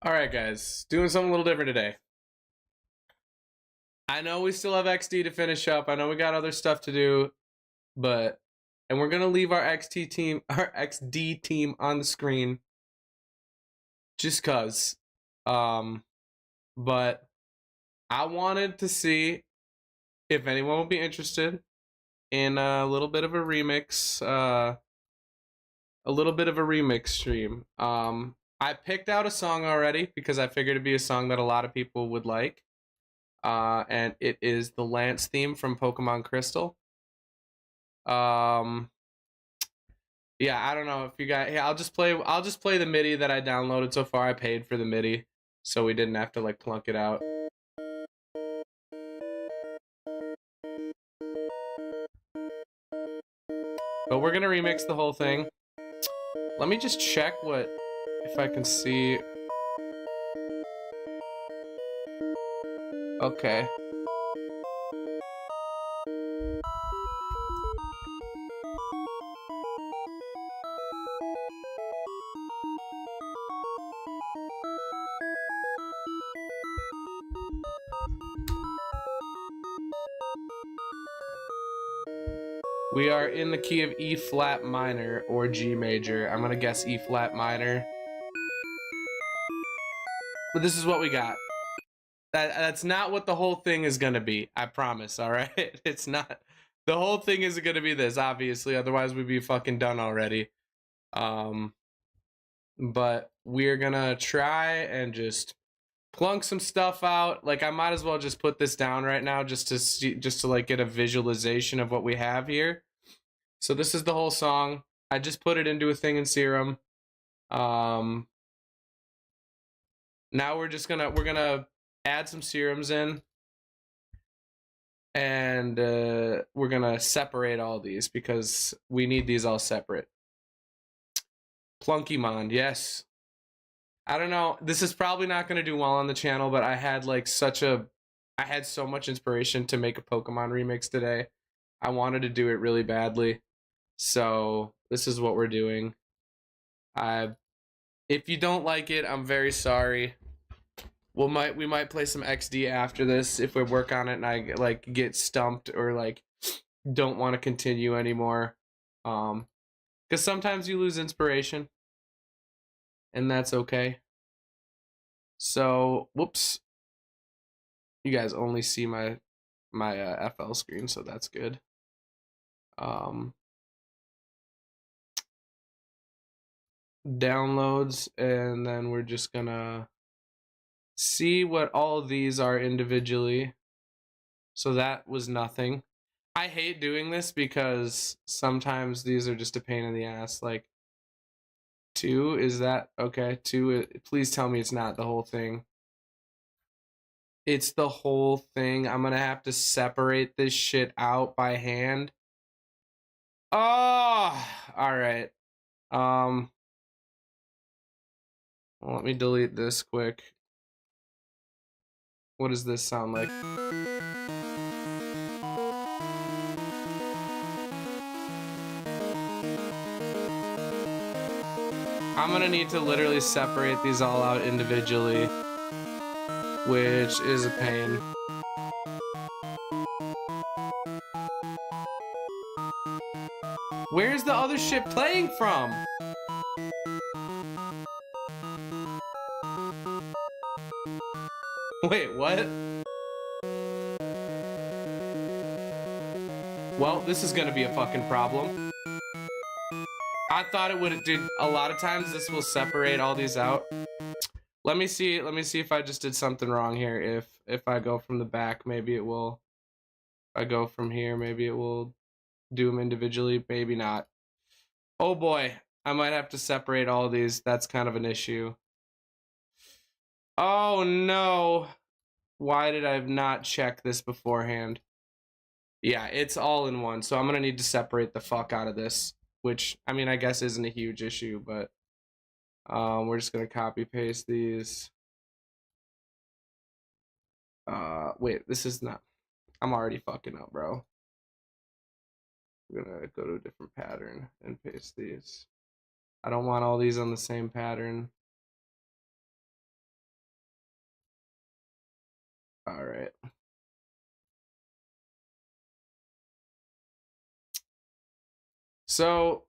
All right, guys, doing something a little different today. I know we still have XD to finish up. I know we got other stuff to do, but and we're gonna leave our XD team on the screen just cause. Um, but I wanted to see if anyone would be interested in a little bit of a remix, stream. I picked out a song already because I figured it'd be a song that a lot of people would like. And it is the Lance theme from Pokemon Crystal. Um, yeah, I don't know if you guys. Yeah, I'll just play the MIDI that I downloaded so far. I paid for the MIDI, so we didn't have to like plunk it out. But we're gonna remix the whole thing. Let me just check what if I can see. Okay. We are in the key of E flat minor or G major. I'm gonna guess E flat minor. But this is what we got. That's not what the whole thing is gonna be. I promise. All right, it's not. The whole thing isn't gonna be this, obviously. Otherwise, we'd be fucking done already. Um, but we're gonna try and just plunk some stuff out. Like I might as well just put this down right now, just to see, just to like get a visualization of what we have here. So this is the whole song. I just put it into a thing in Serum. Um, now we're gonna add some serums in, and we're gonna separate all these because we need these all separate. Plunkymon, yes. I don't know. This is probably not gonna do well on the channel, but I had so much inspiration to make a Pokemon remix today. I wanted to do it really badly, so this is what we're doing. If you don't like it, I'm very sorry. We might play some XD after this if we work on it and I like get stumped or like don't want to continue anymore. Because sometimes you lose inspiration, and that's okay. So, whoops, you guys only see my FL screen, so that's good. Downloads, and then we're just gonna see what all these are individually. So that was nothing. I hate doing this because sometimes these are just a pain in the ass. Like, 2, is that okay? 2, please tell me it's not the whole thing. It's the whole thing. I'm gonna have to separate this shit out by hand. Oh, all right. Let me delete this quick. What does this sound like? I'm gonna need to literally separate these all out individually, which is a pain. Where's the other shit playing from? Wait, what? Well, this is gonna be a fucking problem. I thought it would, dude. A lot of times this will separate all these out. Let me see if I just did something wrong here. If I go from the back, maybe it will. If I go from here, maybe it will do them individually. Maybe not. Oh boy, I might have to separate all these. That's kind of an issue. Oh no. Why did I not check this beforehand? Yeah, it's all in one. So I'm gonna need to separate the fuck out of this, which I mean I guess isn't a huge issue, but we're just gonna copy paste these. Wait, this is not. I'm already fucking up, bro. We're gonna go to a different pattern and paste these. I don't want all these on the same pattern. All right. So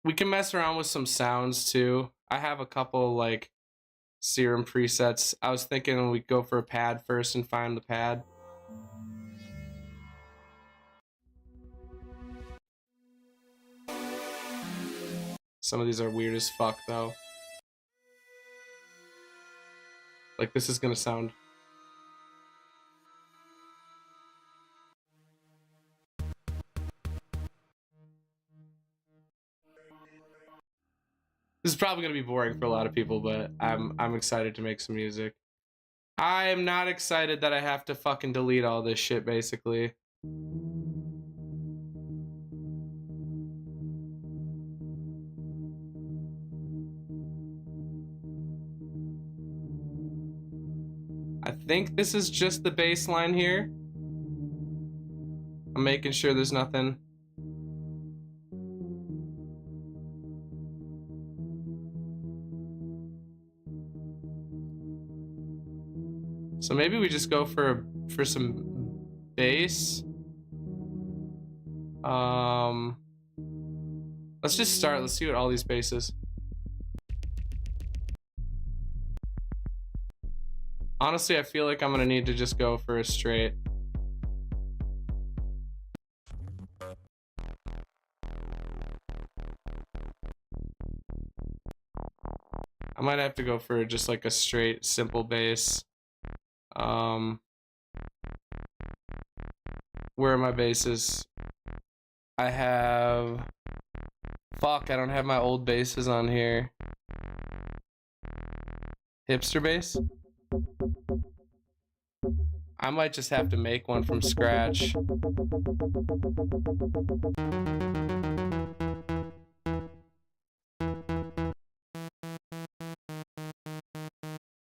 we can mess around with some sounds too. I have a couple like serum presets. I was thinking we'd go for a pad first and find the pad. Some of these are weird as fuck though. Like this is gonna sound. This is probably gonna be boring for a lot of people, but I'm excited to make some music. I am not excited that I have to fucking delete all this shit basically. I think this is just the bass line here. I'm making sure there's nothing. So maybe we just go for some bass. Let's just start. Let's see what all these basses. Honestly, I feel like I'm gonna need to just go for a straight. I might have to go for just like a straight, simple bass. Where are my basses? I have... Fuck, I don't have my old basses on here. Hipster bass? I might just have to make one from scratch.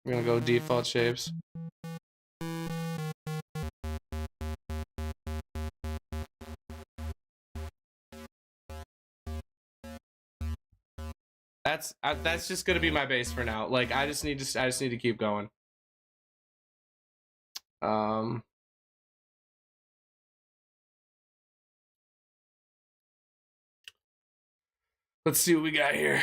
We're gonna go default shapes. That's just gonna be my bass for now. Like I just need to keep going. Let's see what we got here.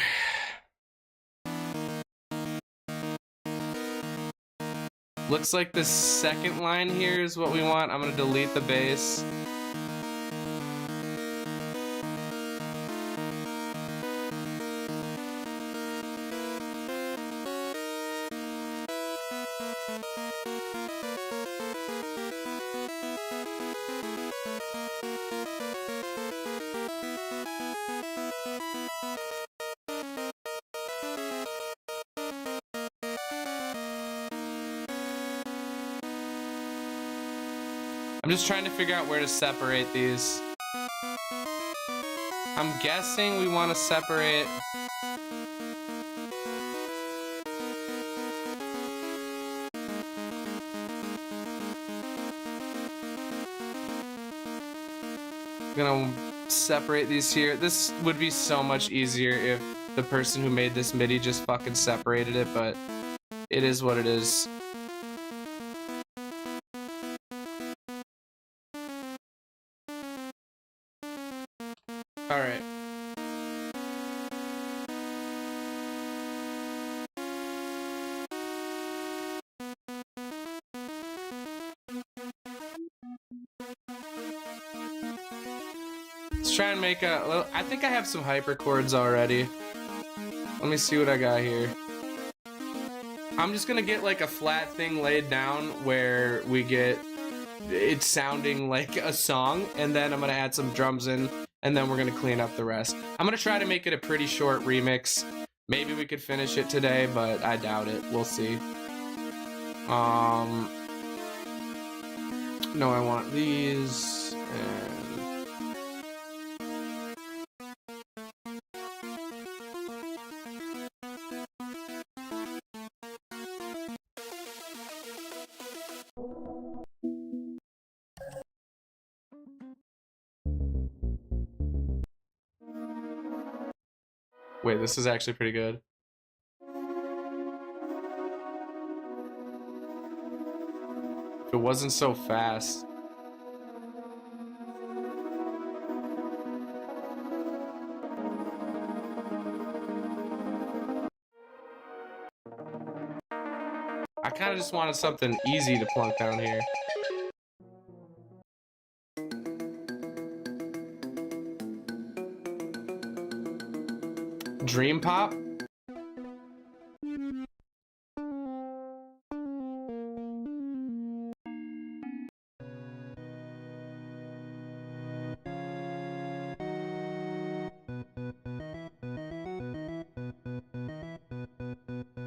Looks like the second line here is what we want. I'm gonna delete the bass. I'm just trying to figure out where to separate these. I'm guessing we want to separate... I'm gonna separate these here. This would be so much easier if the person who made this MIDI just fucking separated it, but it is what it is. Alright. Let's try and make a little... I think I have some hyper chords already. Let me see what I got here. I'm just gonna get like a flat thing laid down where we get it sounding like a song, and then I'm gonna add some drums in, and then we're gonna clean up the rest. I'm gonna try to make it a pretty short remix. Maybe we could finish it today, but I doubt it. We'll see. No, I want these, and... Wait, this is actually pretty good. If it wasn't so fast. I kind of just wanted something easy to plunk down here. Dream Pop?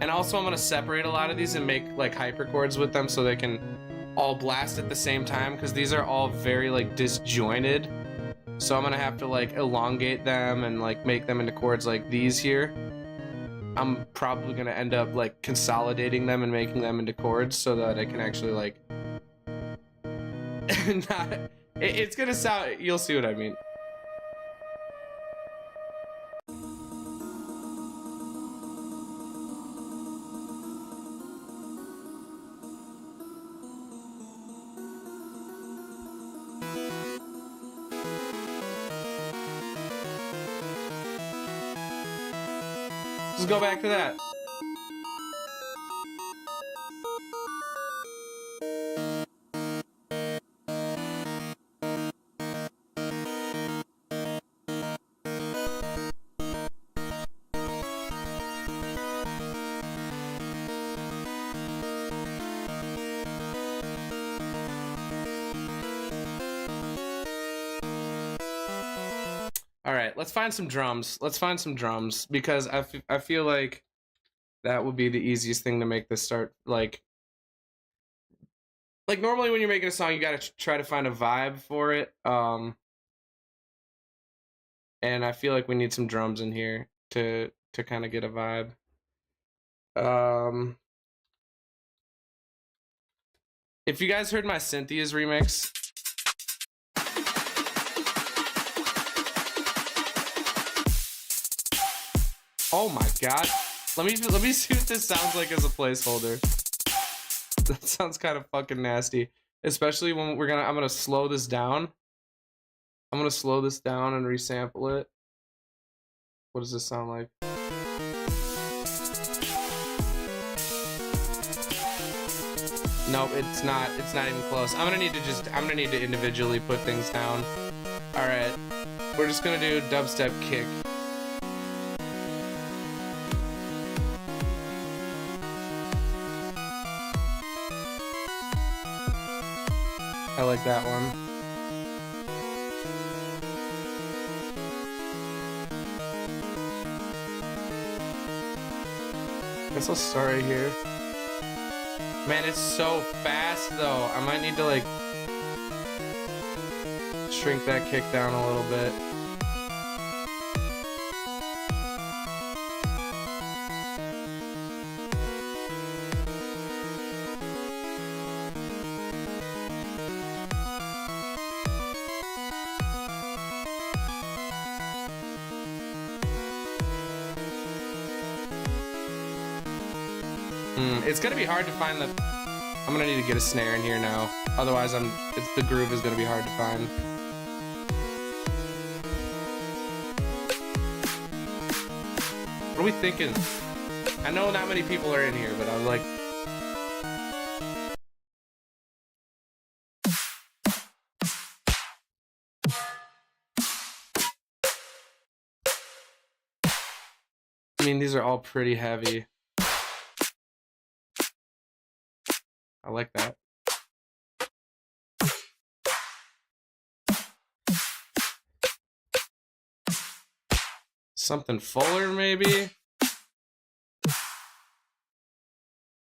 And also I'm gonna separate a lot of these and make like hyperchords with them so they can all blast at the same time, because these are all very like disjointed. So I'm gonna have to like elongate them and like make them into chords like these here. I'm probably gonna end up like consolidating them and making them into chords so that I can actually like it's gonna sound, you'll see what I mean. Just go back to that. All right, let's find some drums. Let's find some drums because I feel like that would be the easiest thing to make this start like normally when you're making a song you got to try to find a vibe for it. And I feel like we need some drums in here to kind of get a vibe. If you guys heard my Cynthia's remix, oh my god. Let me see what this sounds like as a placeholder. That sounds kind of fucking nasty. Especially when I'm gonna slow this down. I'm gonna slow this down and resample it. What does this sound like? Nope, it's not even close. I'm gonna need to individually put things down. Alright. We're just gonna do dubstep kick. I like that one. Guess I'll start right here. Man, it's so fast though. I might need to like shrink that kick down a little bit. It's gonna be hard to find the. I'm gonna need to get a snare in here now. Otherwise, the groove is gonna be hard to find. What are we thinking? I know not many people are in here, but I'm like. I mean, these are all pretty heavy. I like that. Something fuller, maybe?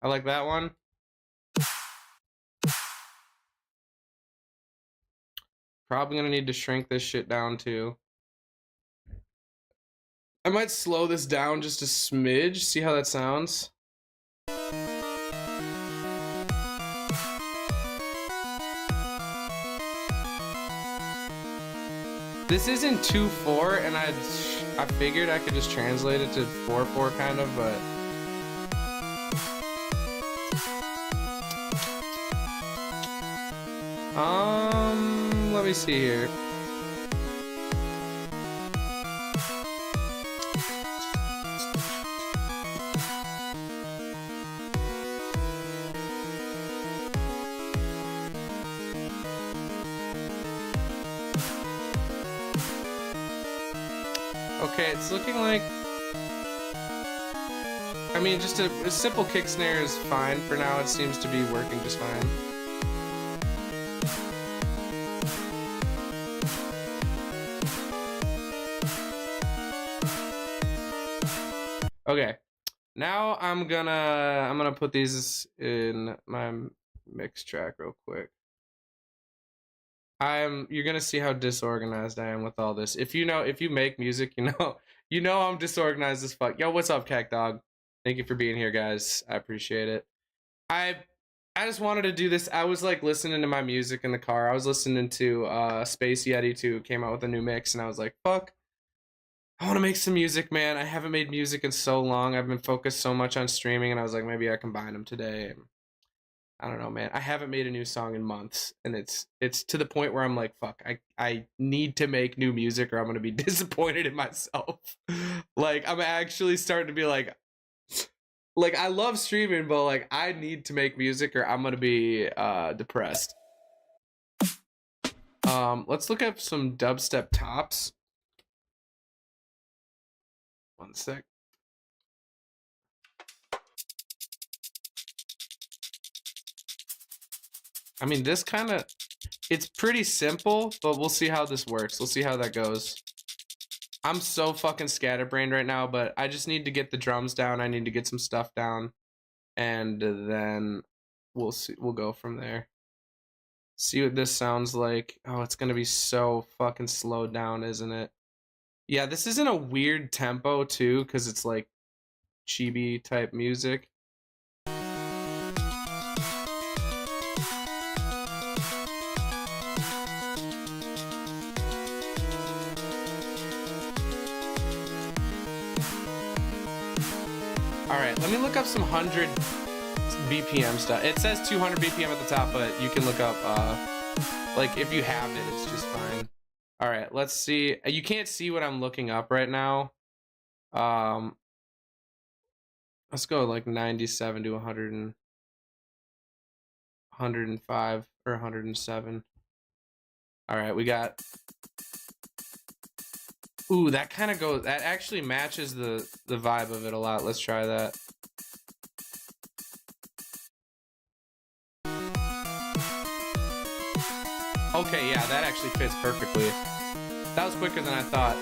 I like that one. Probably gonna need to shrink this shit down too. I might slow this down just a smidge, see how that sounds. This isn't 2/4, and I figured I could just translate it to 4/4 kind of, but Let me see here. Okay, it's looking like, I mean, just a simple kick snare is fine for now. It seems to be working just fine. Okay, now I'm gonna put these in my mix track real quick. You're gonna see how disorganized I am with all this. If you make music, you know I'm disorganized as fuck. Yo, what's up, Cac Dog? Thank you for being here, guys. I appreciate it. I just wanted to do this. I was like listening to my music in the car. I was listening to Space Yeti 2 came out with a new mix, and I was like, fuck, I want to make some music, man. I haven't made music in so long. I've been focused so much on streaming, and I was like, maybe I combine them today. I don't know, man. I haven't made a new song in months, and it's to the point where I'm like, fuck, I need to make new music or I'm gonna be disappointed in myself. Like, I'm actually starting to be like I love streaming, but like I need to make music or I'm gonna be depressed. Let's look at some dubstep tops. One sec. I mean, this kind of, it's pretty simple, but we'll see how this works. We'll see how that goes. I'm so fucking scatterbrained right now, but I just need to get the drums down. I need to get some stuff down, and then we'll see. We'll go from there. See what this sounds like. Oh, it's gonna be so fucking slowed down, isn't it? Yeah, this isn't a weird tempo too, because it's like chibi type music. All right, let me look up some 100 BPM stuff. It says 200 BPM at the top, but you can look up, like, if you have it, it's just fine. All right, let's see. You can't see what I'm looking up right now. Let's go like 97 to 100 and 105 or 107. All right, we got. Ooh, that kind of goes. That actually matches the vibe of it a lot. Let's try that. Okay, yeah, that actually fits perfectly. That was quicker than I thought.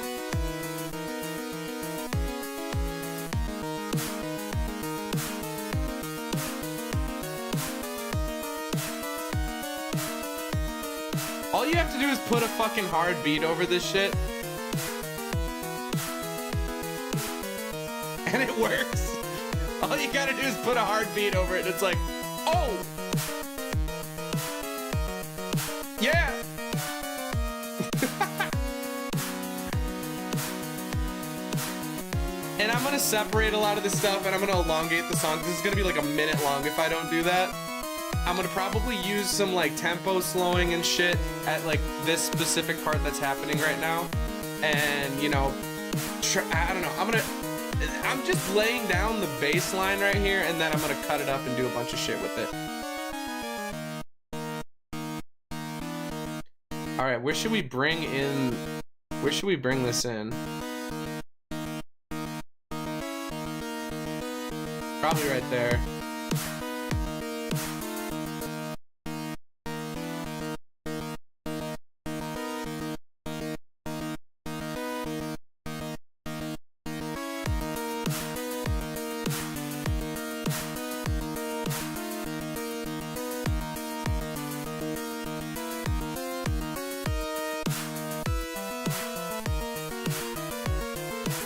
All you have to do is put a fucking hard beat over this shit. And it works. All you gotta do is put a hard beat over it, and it's like, oh! Yeah! And I'm gonna separate a lot of this stuff, and I'm gonna elongate the song. This is gonna be like a minute long if I don't do that. I'm gonna probably use some like tempo slowing and shit at like this specific part that's happening right now. And, you know, I don't know, I'm just laying down the bass line right here, and then I'm gonna cut it up and do a bunch of shit with it. All right, where should we bring this in? Probably right there.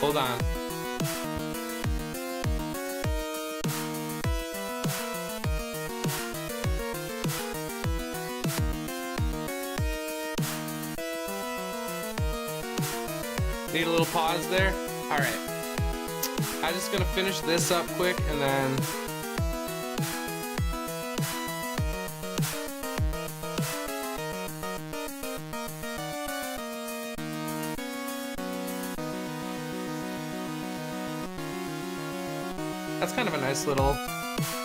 Hold on. Need a little pause there? All right. I'm just gonna finish this up quick and then That's kind of a nice little...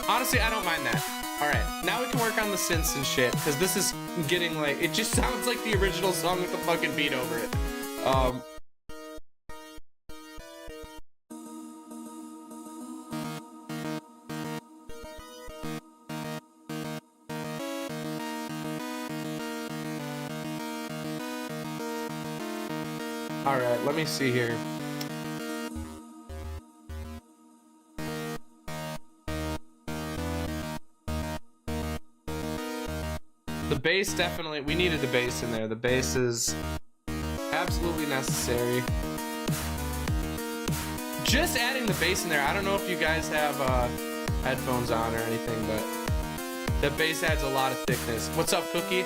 Honestly, I don't mind that. Alright, now we can work on the synths and shit, because this is getting like... It just sounds like the original song with the fucking beat over it. Alright, let me see here. The bass definitely, we needed the bass in there. The bass is absolutely necessary. Just adding the bass in there, I don't know if you guys have headphones on or anything, but the bass adds a lot of thickness. What's up, Cookie?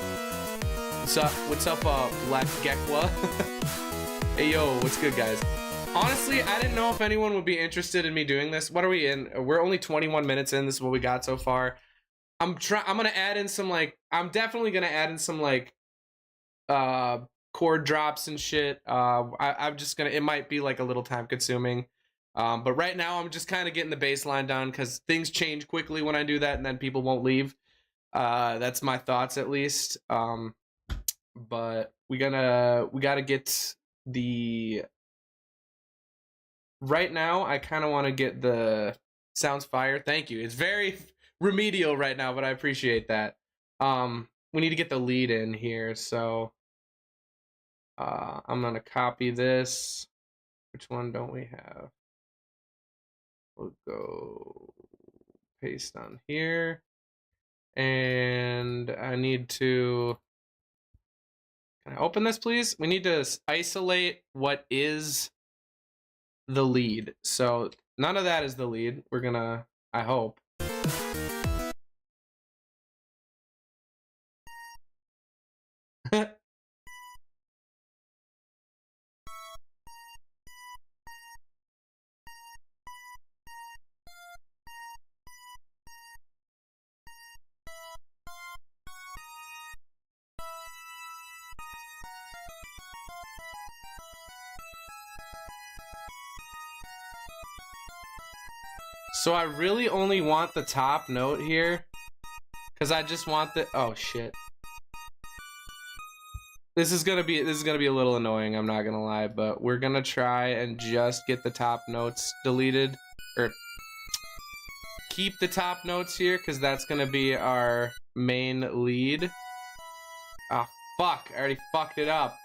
What's up, Black Gekwa? Hey, yo, what's good, guys? Honestly, I didn't know if anyone would be interested in me doing this. What are we in? We're only 21 minutes in. This is what we got so far. I'm gonna add in some, like, I'm definitely gonna add in some, like, chord drops and shit. I'm just gonna, it might be like a little time consuming. But right now I'm just kind of getting the bass line down because things change quickly when I do that and then people won't leave. That's my thoughts at least. But we gotta get the, right now I kind of want to get the sounds fire. Thank you. It's very remedial right now, but I appreciate that. We need to get the lead in here, so I'm gonna copy this. Which one don't we have? We'll go paste on here, and I need to, can I open this please? We need to isolate what is the lead. So none of that is the lead. We're gonna, I hope. So I really only want the top note here, because I just want the, oh shit. This is gonna be a little annoying, I'm not gonna lie, but we're gonna try and just get the top notes deleted, or keep the top notes here, because that's gonna be our main lead. Ah, fuck, I already fucked it up.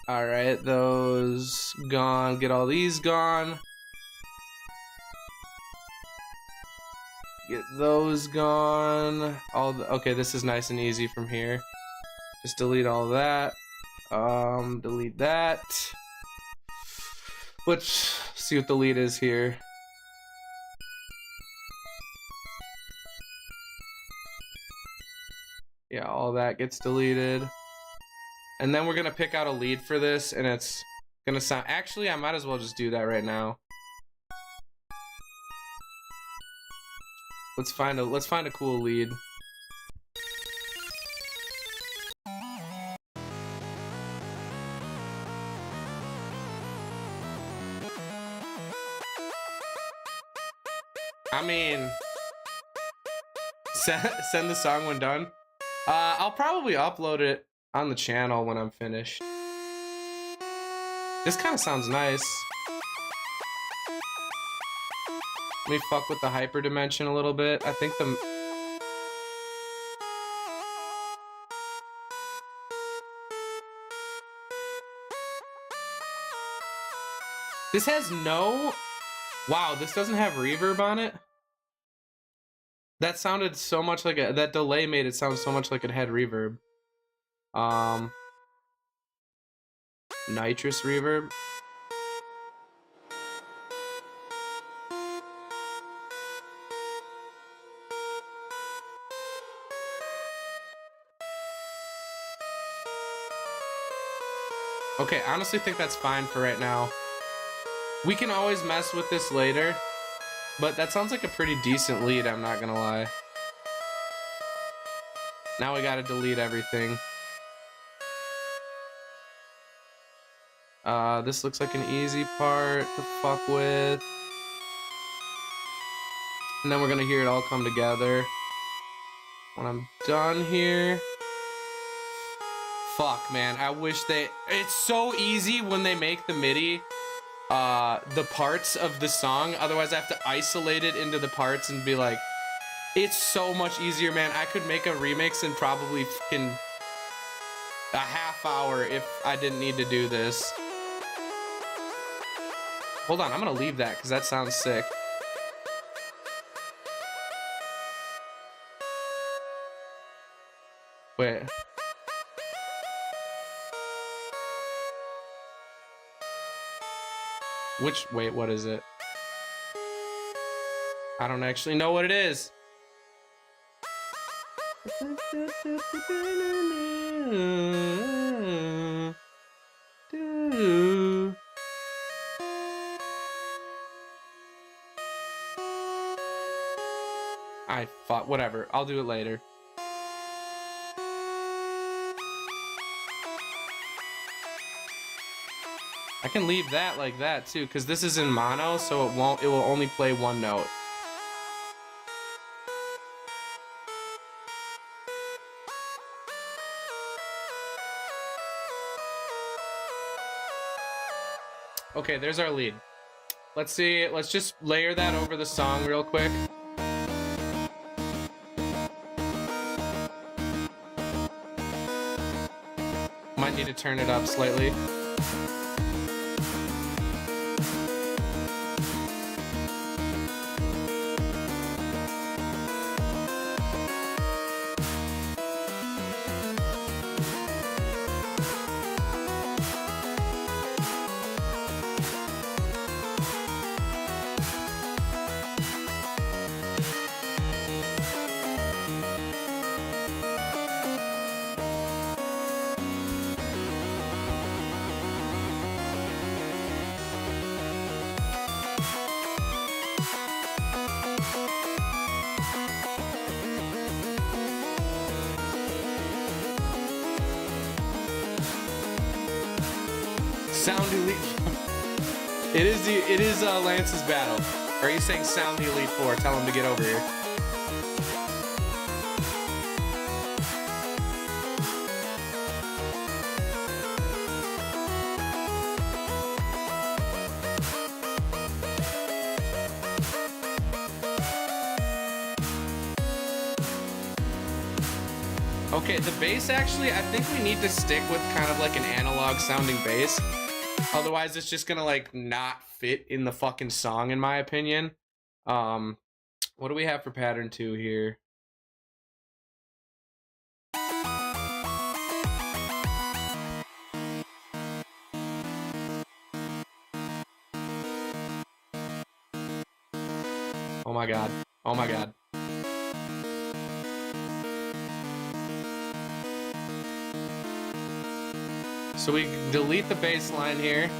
All right, those gone. Get all these gone. Get those gone. All the, okay, this is nice and easy from here. Just delete all that. Delete that. Let's see what the lead is here. Yeah, all that gets deleted. And then we're gonna pick out a lead for this, and it's gonna sound, actually I might as well just do that right now. Let's find a cool lead. I mean, send the song when done. I'll probably upload it on the channel when I'm finished. This kind of sounds nice. Let me fuck with the hyperdimension a little bit. I think the... This has no... Wow, this doesn't have reverb on it? That sounded so much like a... That delay made it sound so much like it had reverb. Nitrous reverb. Okay, I honestly think that's fine for right now. We can always mess with this later, but that sounds like a pretty decent lead, I'm not gonna lie. Now we gotta delete everything. This looks like an easy part to fuck with. And then we're gonna hear it all come together. When I'm done here. Fuck, man. I wish they... It's so easy when they make the MIDI the parts of the song. Otherwise, I have to isolate it into the parts and be like... It's so much easier, man. I could make a remix in probably fucking a half hour if I didn't need to do this. Hold on, I'm gonna leave that because that sounds sick. Wait. Wait, what is it? I don't actually know what it is. I thought, whatever, I'll do it later. I can leave that like that too, because this is in mono, so it will only play one note. Okay, there's our lead. Let's see, let's just layer that over the song real quick. Might need to turn it up slightly. Sound Elite. It is Lance's battle. Or are you saying Sound the Elite 4? Tell him to get over here. Okay, the bass actually, I think we need to stick with kind of like an analog sounding bass. Otherwise, it's just gonna like not fit in the fucking song, in my opinion. What do we have for pattern 2 here? Oh my god. Oh my god. So we delete the bass line here.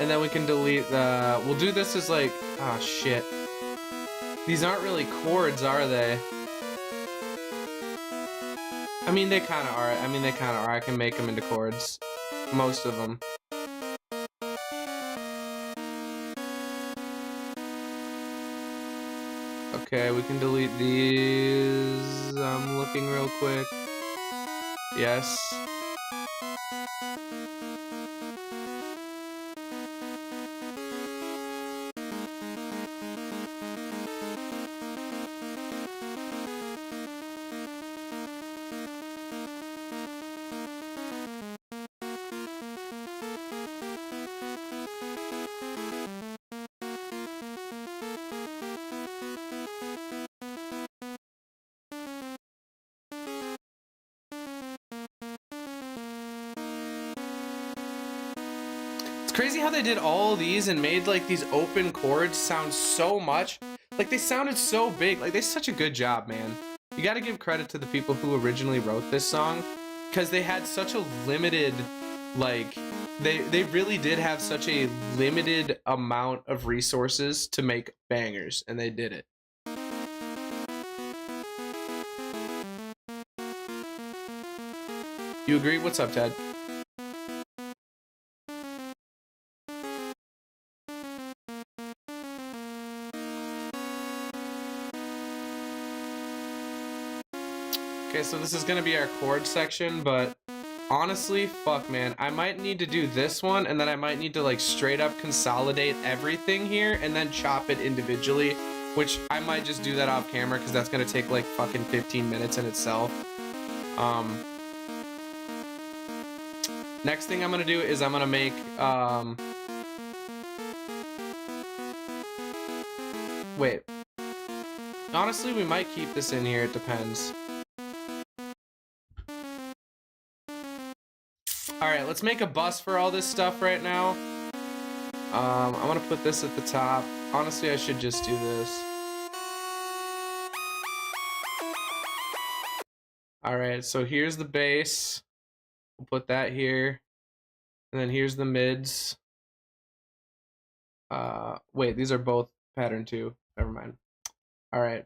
And then we can delete the... We'll do this as like... Oh, shit. These aren't really chords, are they? I mean, they kind of are. I can make them into chords. Most of them. Okay, we can delete these. I'm looking real quick. Yes. Crazy how they did all these and made like these open chords sound so much like they sounded so big. Like, they did such a good job, man. You got to give credit to the people who originally wrote this song, because they had such a limited, like, they really did have such a limited amount of resources to make bangers, and they did it. You agree? What's up, Ted? so this is gonna be our chord section, but honestly, fuck man, I might need to do this one, and then I might need to like straight up consolidate everything here and then chop it individually, which I might just do that off camera because that's gonna take like fucking 15 minutes in itself. Next thing I'm gonna do is I'm gonna make wait. Honestly, we might keep this in here, it depends. Alright, let's make a bus for all this stuff right now. I'm gonna put this at the top. Honestly, I should just do this. Alright, so here's the bass. We'll put that here. And then here's the mids. Wait, these are both pattern 2. Never mind. Alright.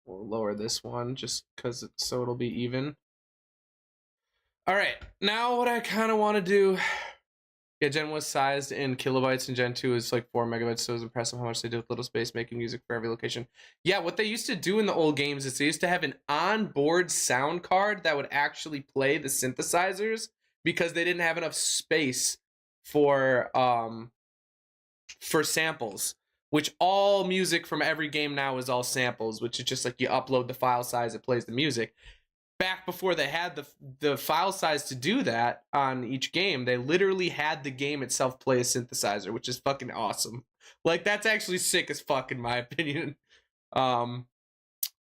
We'll lower this one just because so it'll be even. Alright, now what I kind of want to do... Yeah, Gen was sized in kilobytes and Gen 2 is like 4 megabytes, so it's impressive how much they did with little space making music for every location. Yeah, what they used to do in the old games is they used to have an onboard sound card that would actually play the synthesizers because they didn't have enough space for samples, which all music from every game now is all samples, which is just like you upload the file size, it plays the music. Back before they had the file size to do that on each game, they literally had the game itself play a synthesizer, which is fucking awesome. Like, that's actually sick as fuck in my opinion. All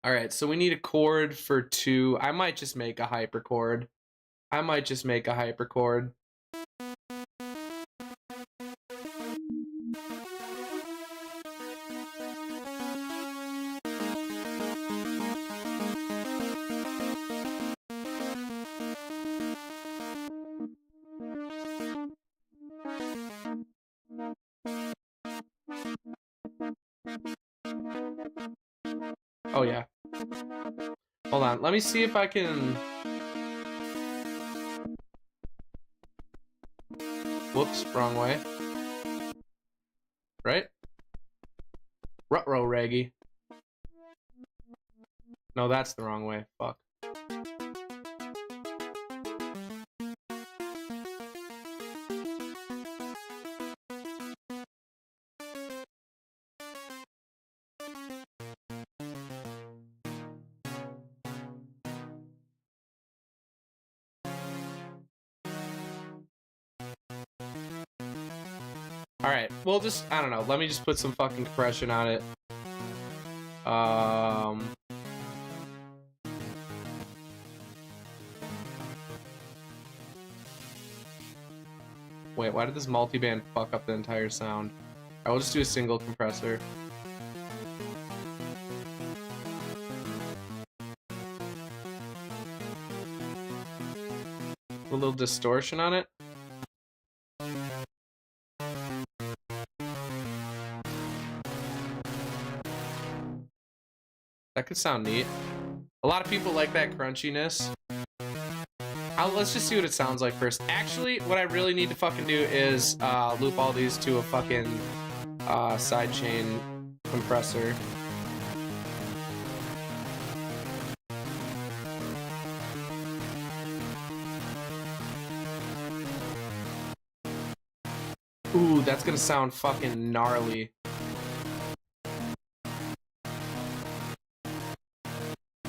right, so we need a chord for 2. I might just make a hyperchord. Oh yeah. Hold on, let me see if I can... Whoops, wrong way. Right? Ruh-roh, Reggie. No, that's the wrong way. Fuck. Alright, we'll just, I don't know, let me just put some fucking compression on it. Wait, why did this multiband fuck up the entire sound? I will just do a single compressor. A little distortion on it. That could sound neat. A lot of people like that crunchiness. Let's just see what it sounds like first. Actually, what I really need to fucking do is loop all these to a fucking sidechain compressor. Ooh, that's gonna sound fucking gnarly.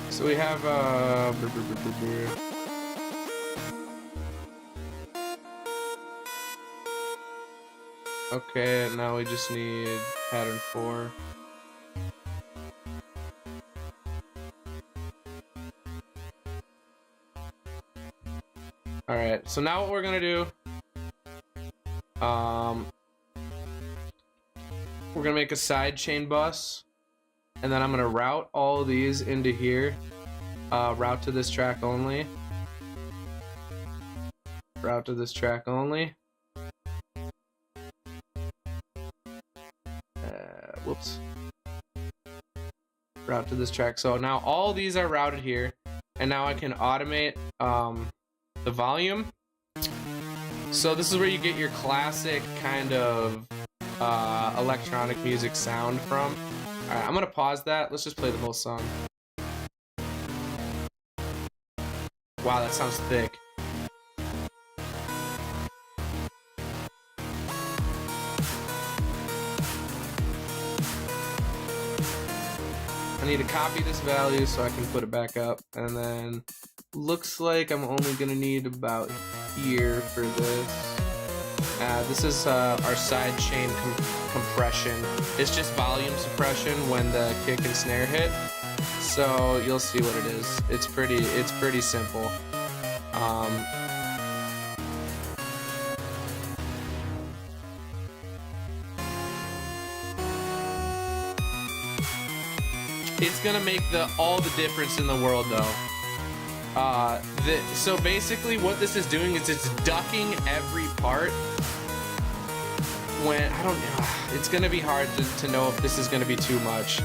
So we have okay, now we just need pattern 4. Alright, so now what we're gonna do, we're gonna make a side chain bus, and then I'm gonna route all of these into here. Route to this track only. Route to this track only. Whoops. Route to this track. So now all these are routed here, and now I can automate the volume. So this is where you get your classic kind of electronic music sound from. Alright, I'm gonna pause that. Let's just play the whole song. Wow, that sounds thick. I need to copy this value so I can put it back up, and then looks like I'm only gonna need about here for this. This is our side chain compression. It's just volume suppression when the kick and snare hit. So you'll see what it is. It's pretty simple. It's gonna make all the difference in the world, though. So basically, what this is doing is it's ducking every part. When I don't know, it's gonna be hard to know if this is gonna be too much,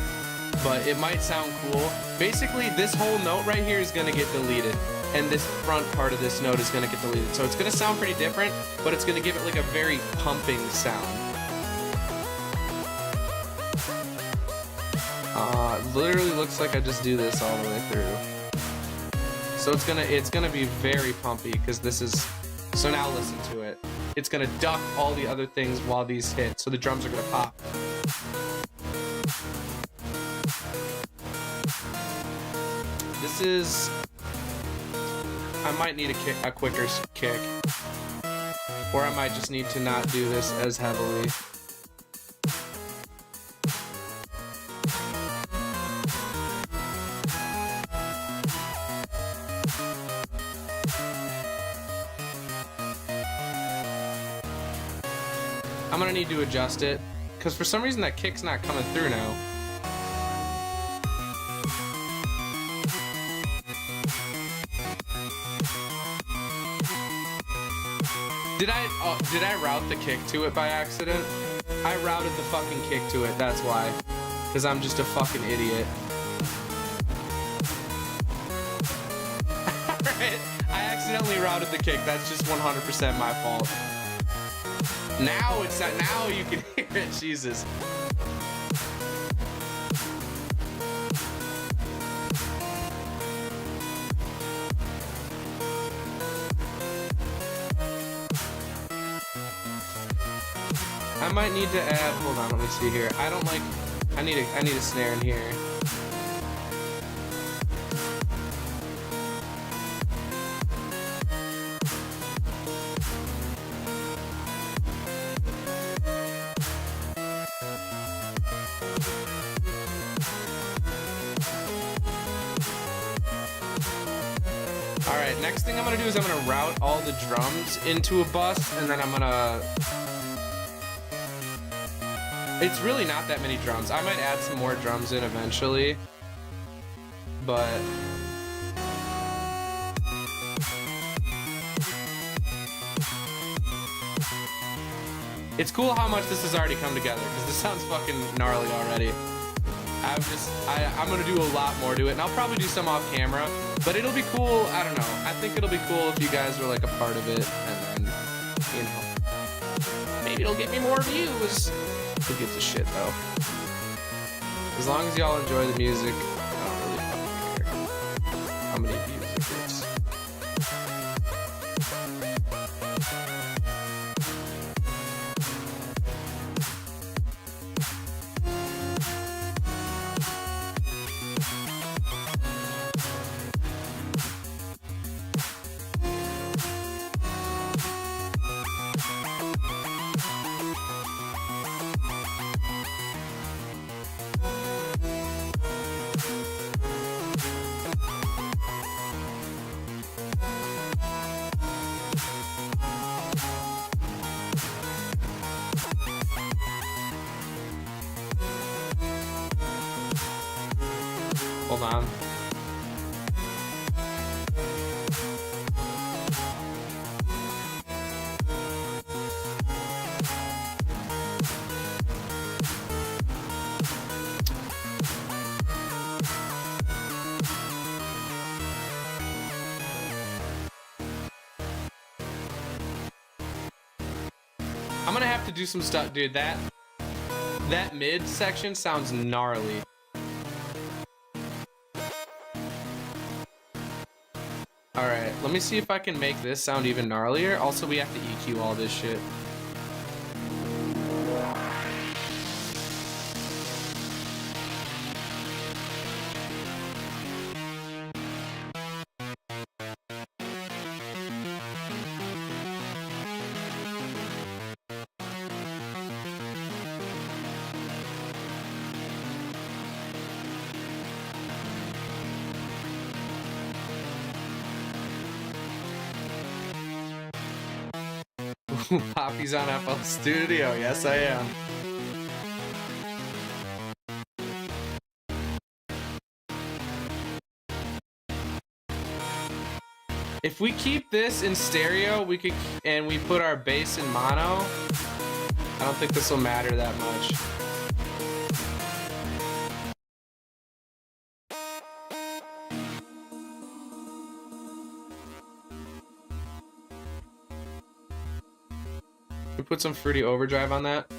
but it might sound cool. Basically, this whole note right here is gonna get deleted, and this front part of this note is gonna get deleted. So it's gonna sound pretty different, but it's gonna give it like a very pumping sound. Literally looks like I just do this all the way through. So it's gonna be very pumpy because this is. So now listen to it. It's gonna duck all the other things while these hit, so the drums are gonna pop. This is. I might need a quicker kick, or I might just need to not do this as heavily. I'm gonna need to adjust it, because for some reason that kick's not coming through now. Did I route the kick to it by accident? I routed the fucking kick to it, that's why. Because I'm just a fucking idiot. Alright, I accidentally routed the kick, that's just 100% my fault. Now it's not, now you can hear it, Jesus. I might need to add, hold on, let me see here. I need a snare in here. Alright, next thing I'm gonna do is I'm gonna route all the drums into a bus, and then I'm gonna... It's really not that many drums. I might add some more drums in eventually, but... It's cool how much this has already come together, because this sounds fucking gnarly already. I'm gonna do a lot more to it, and I'll probably do some off camera, but it'll be cool. I don't know. I think it'll be cool if you guys were like a part of it, and then, you know, maybe it'll get me more views. Who gives a shit though? As long as y'all enjoy the music, I don't really fucking care how many views it gets. Hold on. I'm gonna have to do some stuff, dude. That mid section sounds gnarly. All right, let me see if I can make this sound even gnarlier. Also, we have to EQ all this shit. Poppy's on FL Studio. Yes, I am. If we keep this in stereo, we could, and we put our bass in mono, I don't think this will matter that much. We put some Fruity Overdrive on that.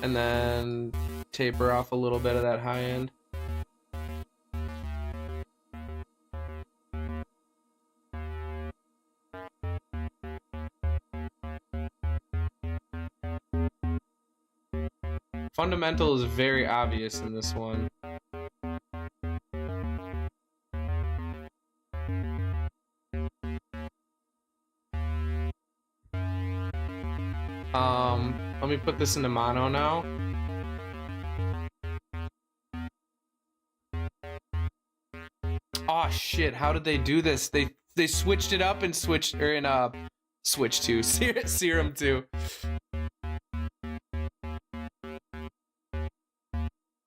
And then taper off a little bit of that high end. Fundamental is very obvious in this one. Let me put this into mono now. Oh shit, how did they do this? They switched it up and switched, or in switch to Serum 2.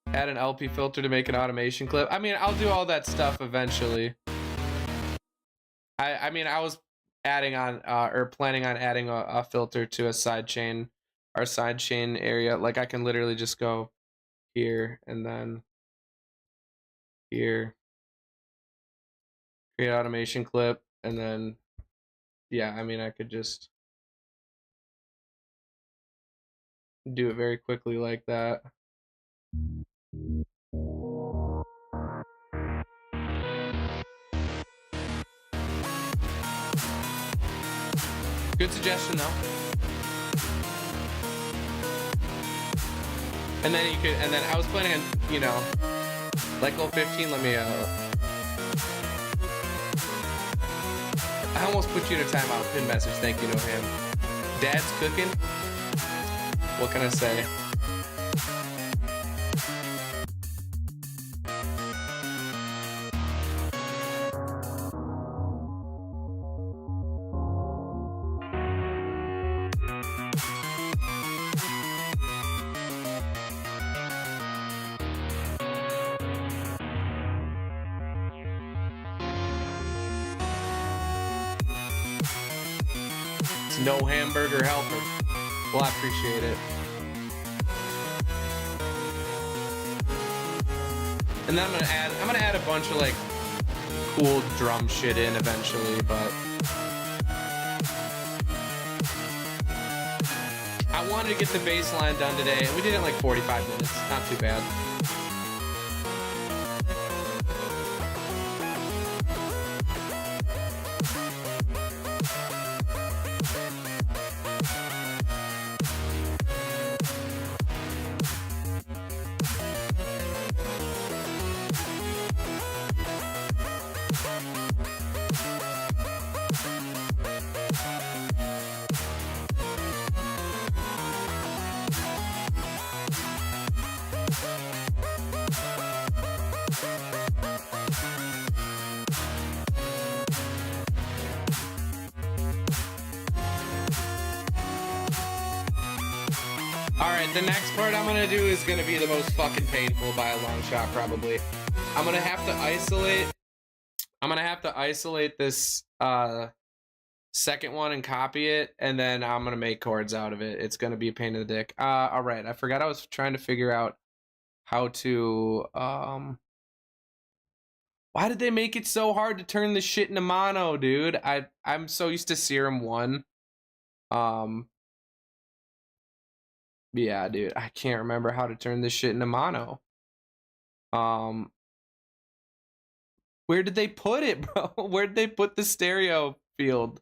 Add an LP filter to make an automation clip. I mean, I'll do all that stuff eventually. I mean, I was adding on or planning on adding a filter to a sidechain, our sidechain area. Like I can literally just go here and then here, create automation clip, and then yeah, I mean, I could just do it very quickly like that. Good suggestion though. And then you could, and then I was planning on, you know, like level 15, let me, I almost put you in a timeout. Pin message, thank you, no ham. Dad's cooking? What can I say? No hamburger helper. Well, I appreciate it. And then I'm gonna add a bunch of like cool drum shit in eventually, but I wanted to get the bass line done today, and we did it in like 45 minutes. Not too bad. Alright, the next part I'm gonna do is gonna be the most fucking painful by a long shot, probably. I'm gonna have to isolate this second one and copy it, and then I'm gonna make chords out of it. It's gonna be a pain in the dick. Alright, I forgot I was trying to figure out how to why did they make it so hard to turn this shit into mono, dude? I'm so used to Serum 1. Yeah, dude, I can't remember how to turn this shit into mono. Where did they put it, bro? Where did they put the stereo field?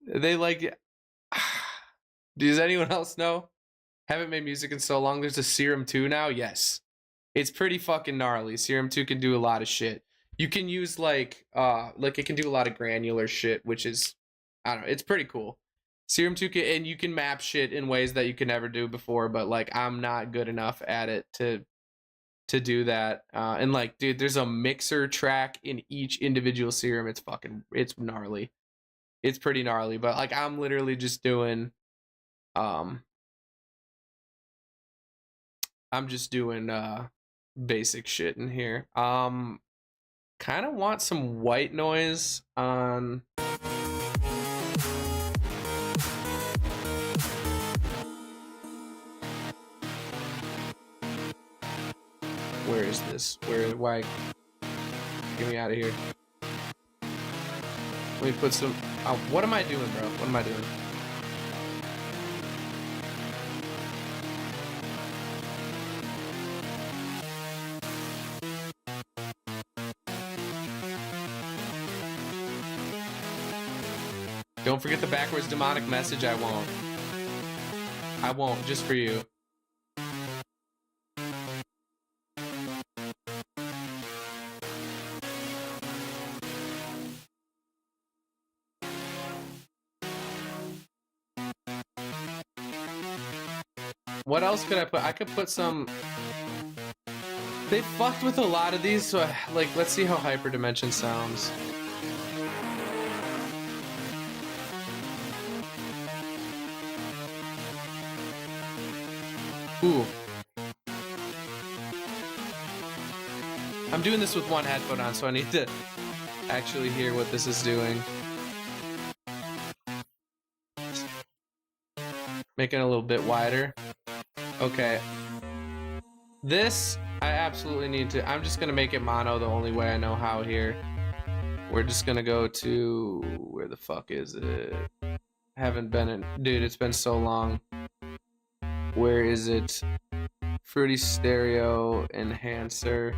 They like... Does anyone else know? Haven't made music in so long. There's a Serum 2 now? Yes. It's pretty fucking gnarly. Serum 2 can do a lot of shit. You can use like it can do a lot of granular shit, which is, I don't know, it's pretty cool. Serum 2 can, and you can map shit in ways that you could never do before, but like I'm not good enough at it to do that. And like, dude, there's a mixer track in each individual Serum. It's gnarly. It's pretty gnarly, but like I'm literally just doing I'm just doing basic shit in here. Kind of want some white noise on... Where is this? Why? Get me out of here. Let me put some... what am I doing, bro? What am I doing? Don't forget the backwards demonic message. I won't. I won't, just for you. What else could I put? I could put some... They fucked with a lot of these, so like, let's see how Hyperdimension sounds. Ooh. I'm doing this with one headphone on, so I need to actually hear what this is doing. Making it a little bit wider. Okay. This, I absolutely need to... I'm just going to make it mono the only way I know how here. We're just going to go to... Where the fuck is it? Haven't been in... Dude, it's been so long. Where is it? Fruity Stereo Enhancer.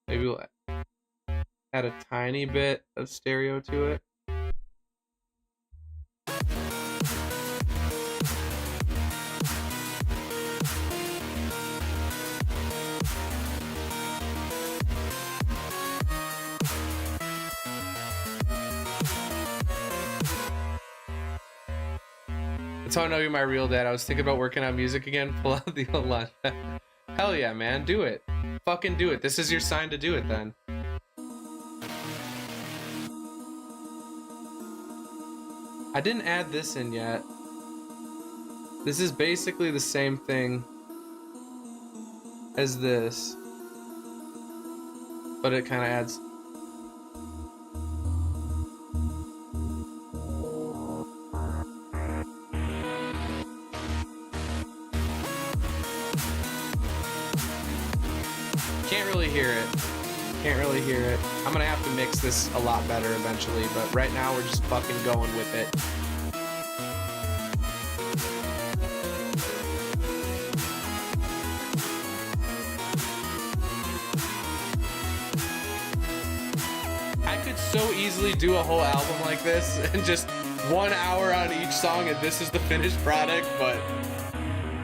Maybe we'll add a tiny bit of stereo to it. That's how I know you're my real dad. I was thinking about working on music again. Pull out the old line. Hell yeah, man. Do it. Fucking do it. This is your sign to do it then. I didn't add this in yet. This is basically the same thing as this, but it kind of adds... Can't really hear it. Can't really hear it. I'm gonna have to mix this a lot better eventually, but right now we're just fucking going with it. I could so easily do a whole album like this and just 1 hour on each song and this is the finished product, but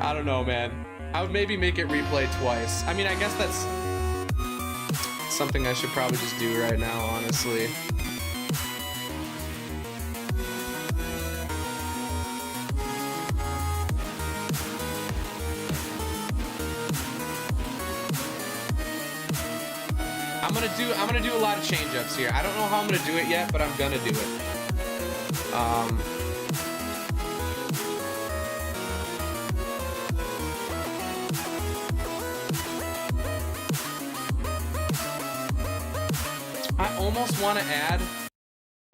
I don't know, man. I would maybe make it replay twice. I mean, I guess that's something I should probably just do right now, honestly. I'm gonna do a lot of change ups here. I don't know how I'm gonna do it yet, but I'm gonna do it.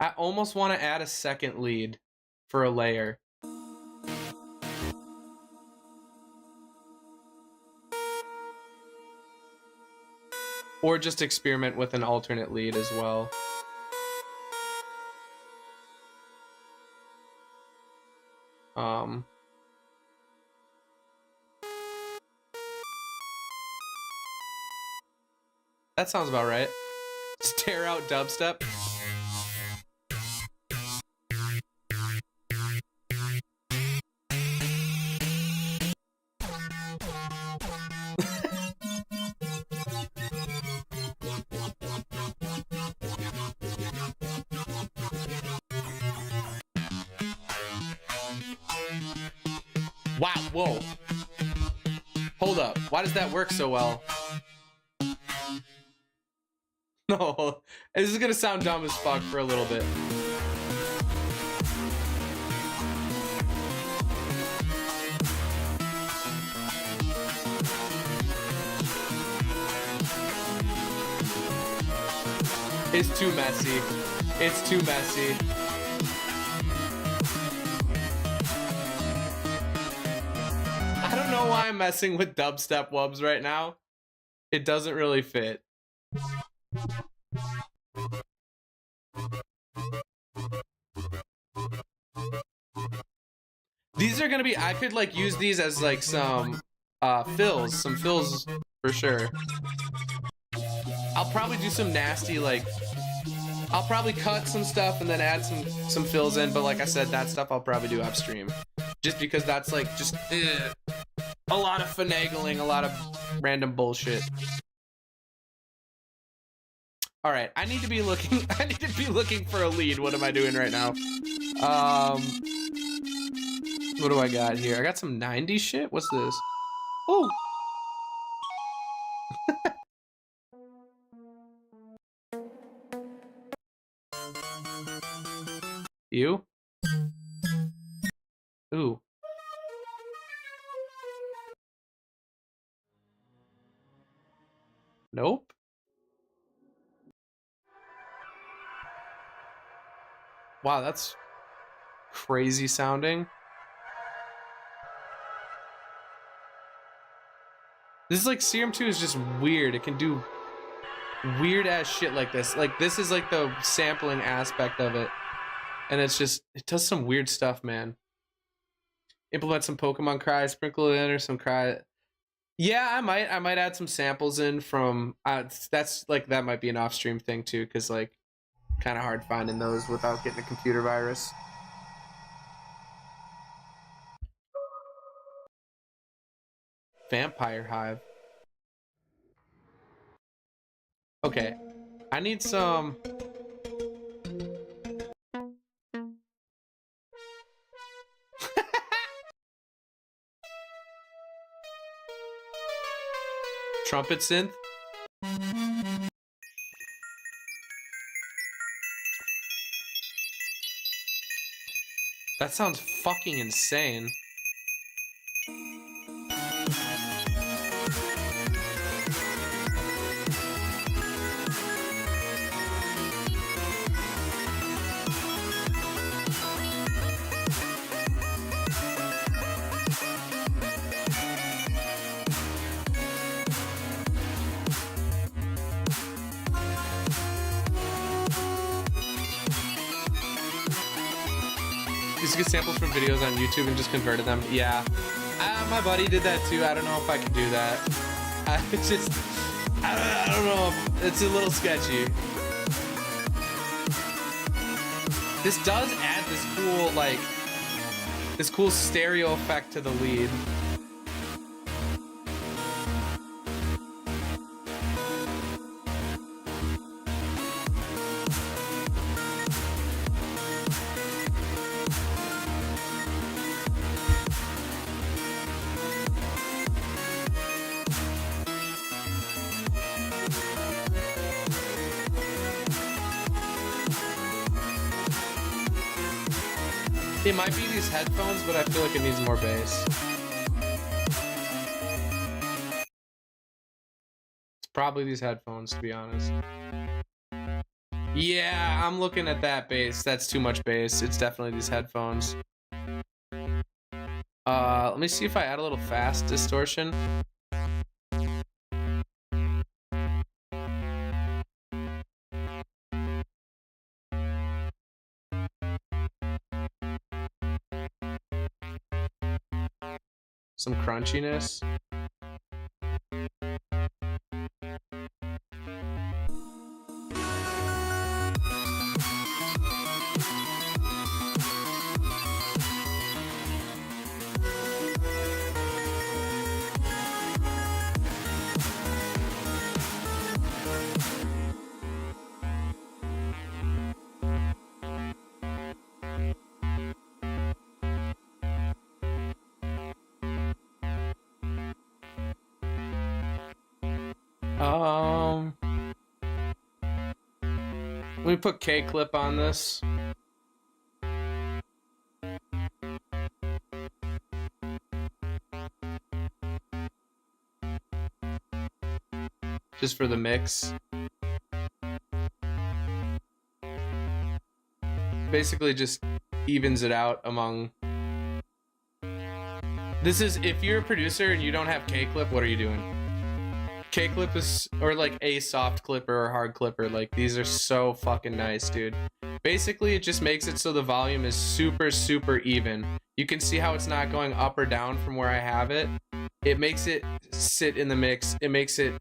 I almost want to add a second lead for a layer. Or just experiment with an alternate lead as well. That sounds about right. Just tear out dubstep. Wow, whoa. Hold up. Why does that work so well? No, this is gonna sound dumb as fuck for a little bit. It's too messy. It's too messy. I don't know why I'm messing with dubstep wubs right now. It doesn't really fit. These are gonna be, I could like use these as like some fills for sure. I'll probably do some nasty like, I'll probably cut some stuff and then add some fills in, but like I said, that stuff I'll probably do upstream. Just because that's like just a lot of finagling, a lot of random bullshit. All right, I need to be looking for a lead. What am I doing right now? What do I got here? I got some 90s shit. What's this? Oh. You? Ooh. Nope. Wow, that's crazy sounding. This is like Serum 2 is just weird. It can do weird ass shit like this. Like this is like the sampling aspect of it. And it's just, it does some weird stuff, man. Implement some Pokemon cry, sprinkle it in or some cry. Yeah, I might add some samples in from that's like, that might be an off-stream thing too, because like kind of hard finding those without getting a computer virus. Vampire Hive. Okay, I need some. Trumpet synth. That sounds fucking insane. Just get samples from videos on YouTube and just converted them. Yeah, my buddy did that too. I don't know if I can do that. It's just, I don't know. It's a little sketchy. This does add this cool, like, this cool stereo effect to the lead. It might be these headphones, but I feel like it needs more bass. It's probably these headphones, to be honest. Yeah, I'm looking at that bass. That's too much bass. It's definitely these headphones. Let me see if I add a little fast distortion. Some crunchiness. Let me put K clip on this. Just for the mix. Basically just evens it out among... This is, if you're a producer and you don't have K clip, what are you doing? K clip is, or like a soft clipper or hard clipper, like these are so fucking nice, dude. Basically, it just makes it so the volume is super, super even. You can see how it's not going up or down from where I have it. It makes it sit in the mix. It makes it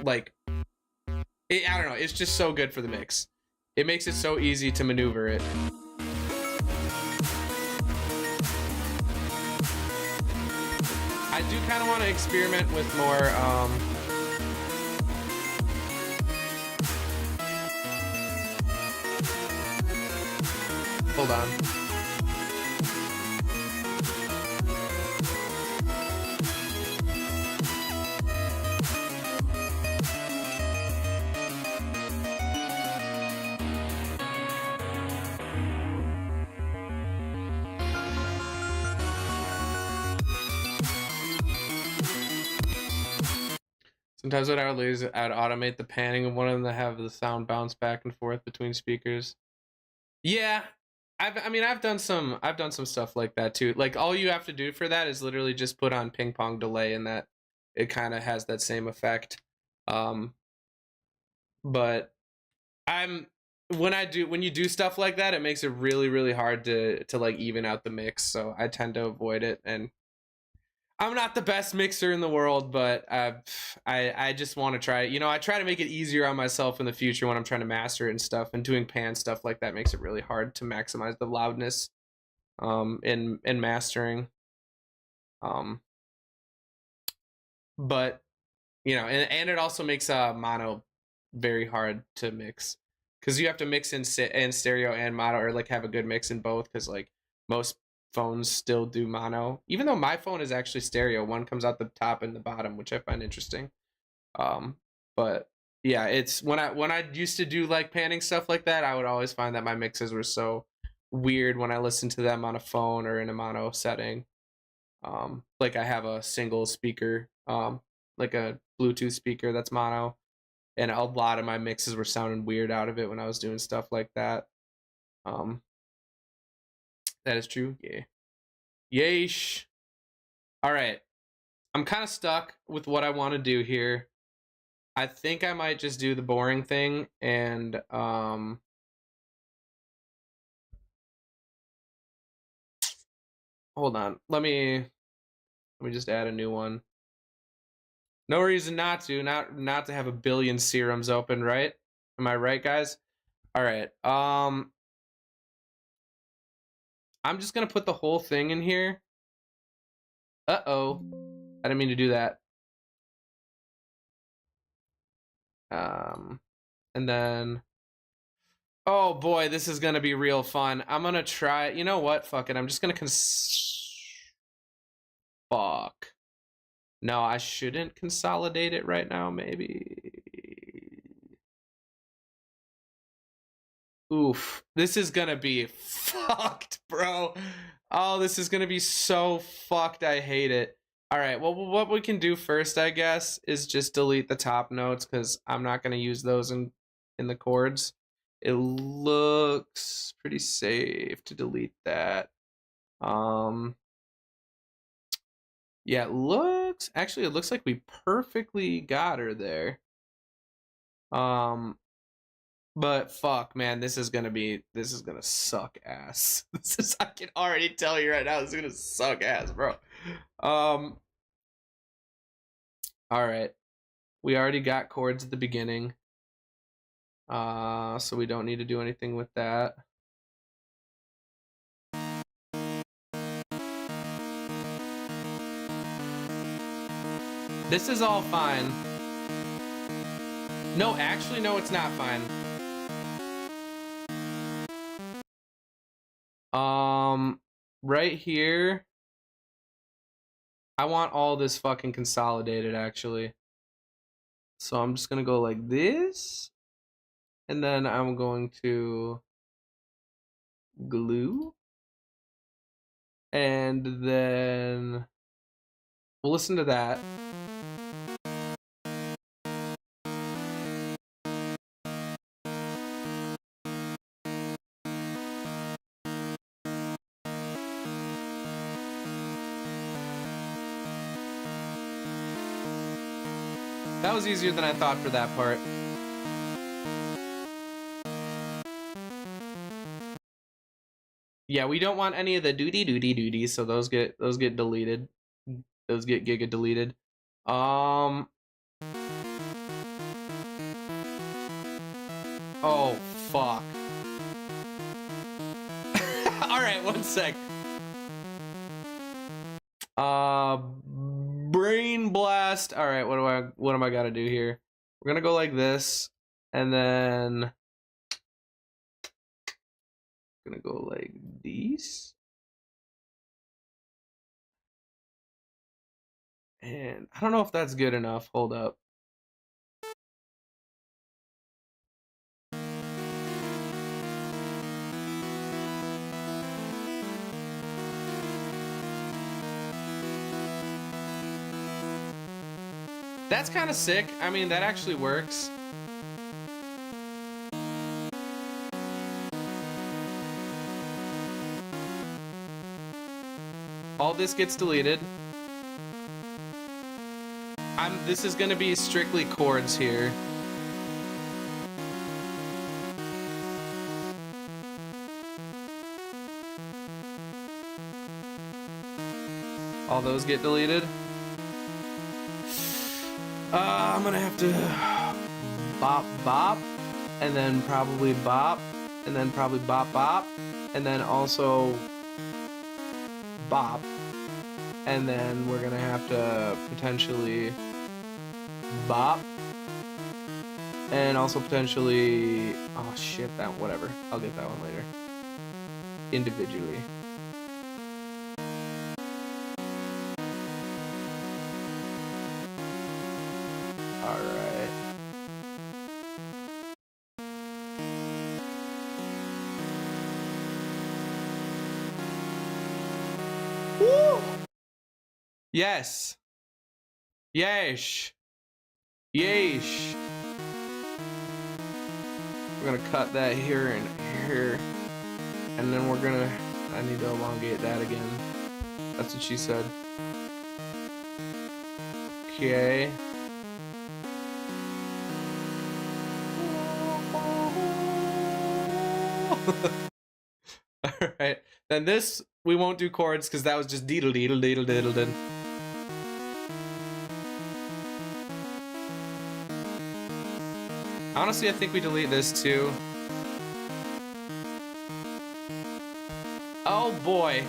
like, I don't know, it's just so good for the mix. It makes it so easy to maneuver it. I do kind of want to experiment with more, hold on. Sometimes what I would do is I'd automate the panning of one of them to have the sound bounce back and forth between speakers. Yeah, I've done some stuff like that too. Like all you have to do for that is literally just put on ping pong delay, and that it kind of has that same effect. But when you do stuff like that, it makes it really, really hard to like even out the mix. So I tend to avoid it, and I'm not the best mixer in the world, but I just want to try it. You know, I try to make it easier on myself in the future when I'm trying to master it and stuff. And doing pan stuff like that makes it really hard to maximize the loudness in mastering. But you know, and it also makes mono very hard to mix, because you have to mix in stereo and mono, or like have a good mix in both, because like most phones still do mono, even though my phone is actually stereo. One comes out the top and the bottom, which I find interesting. But yeah, it's when I used to do like panning stuff like that, I would always find that my mixes were so weird when I listened to them on a phone or in a mono setting. Like I have a single speaker, like a Bluetooth speaker that's mono, and a lot of my mixes were sounding weird out of it when I was doing stuff like that. That is true. Yeah. Yeesh. All right. I'm kind of stuck with what I want to do here. I think I might just do the boring thing and hold on. Let me just add a new one. No reason not to have a billion serums open, right? Am I right, guys? All right. I'm just going to put the whole thing in here. Uh-oh. I didn't mean to do that. And then, oh boy, this is going to be real fun. I'm going to try, you know what? Fuck it. I'm just going to fuck. No, I shouldn't consolidate it right now, maybe. Oof. This is going to be fucked, bro. Oh, this is going to be so fucked. I hate it. All right, well, what we can do first, I guess, is just delete the top notes, because I'm not going to use those in the chords. It looks pretty safe to delete that. Yeah, it looks like we perfectly got her there. But fuck, man, this is gonna suck ass. I can already tell you right now, this is gonna suck ass, bro. All right, we already got chords at the beginning, so we don't need to do anything with that. This is all fine. No, actually, no, it's not fine. Right here, I want all this fucking consolidated, actually. So I'm just gonna go like this, and then I'm going to glue, and then we'll listen to that. That was easier than I thought for that part. Yeah, we don't want any of the doody, so those get deleted. Those get giga deleted. Oh fuck. All right, one sec. Brain blast. All right, what am I gotta do here? We're gonna go like this, and then gonna go like these, and I don't know if that's good enough. Hold up. That's kind of sick. I mean, that actually works. All this gets deleted. This is gonna be strictly chords here. All those get deleted. I'm gonna have to bop bop, and then probably bop, and then probably bop bop, and then also bop, and then we're gonna have to potentially bop, and also potentially, oh shit, that, whatever, I'll get that one later, individually. Alright. Woo! Yes. Yesh. Yeesh. We're gonna cut that here and here. And then we're gonna, I need to elongate that again. That's what she said. Okay. Alright. Then this, we won't do chords because that was just deedle deedle deedle deedle deedle. Honestly, I think we delete this too. Oh boy.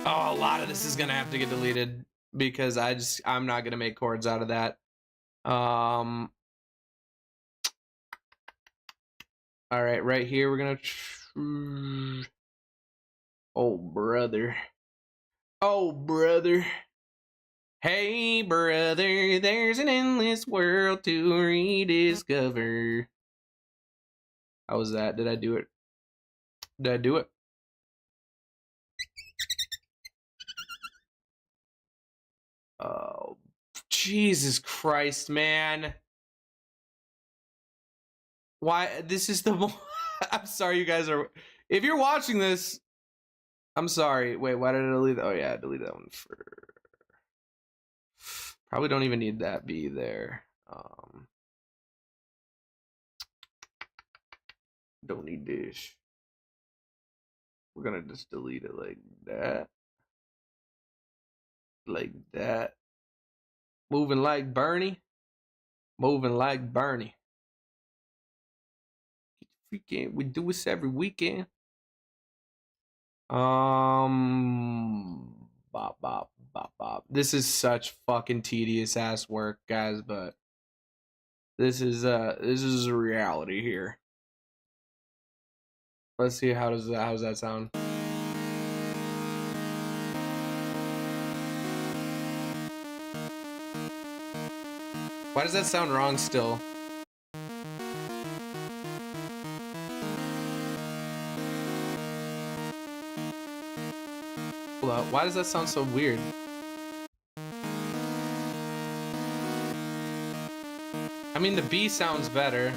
Oh, a lot of this is gonna have to get deleted because I'm not gonna make chords out of that. All right, right here we're gonna. Oh brother. Oh brother. Hey brother, there's an endless world to rediscover. How was that? Did I do it? Did I do it? Oh, Jesus Christ, man. Why? This is the I'm sorry, you guys are. If you're watching this, I'm sorry. Wait, why did I delete that? Oh, yeah, I deleted that one for. Probably don't even need that B there. Don't need this. We're gonna just delete it like that. Like that. Moving like Bernie. Moving like Bernie. Freaking, we do this every weekend. Bop, bop, bop, bop. This is such fucking tedious ass work, guys, but this is a reality here. Let's see, how's that sound? Why does that sound wrong still? Hold up. Why does that sound so weird? I mean, the B sounds better.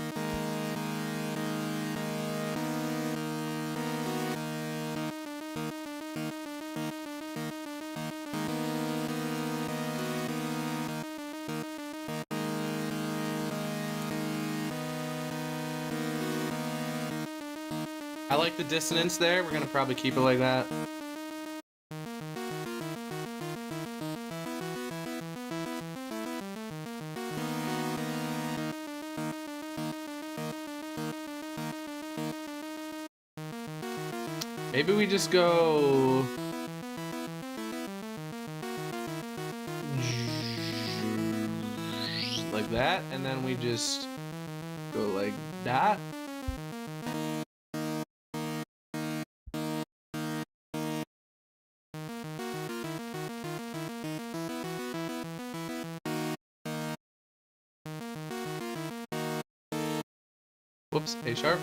I like the dissonance there. We're gonna probably keep it like that. Maybe we just go like that, and then we just go like that. Whoops, A sharp.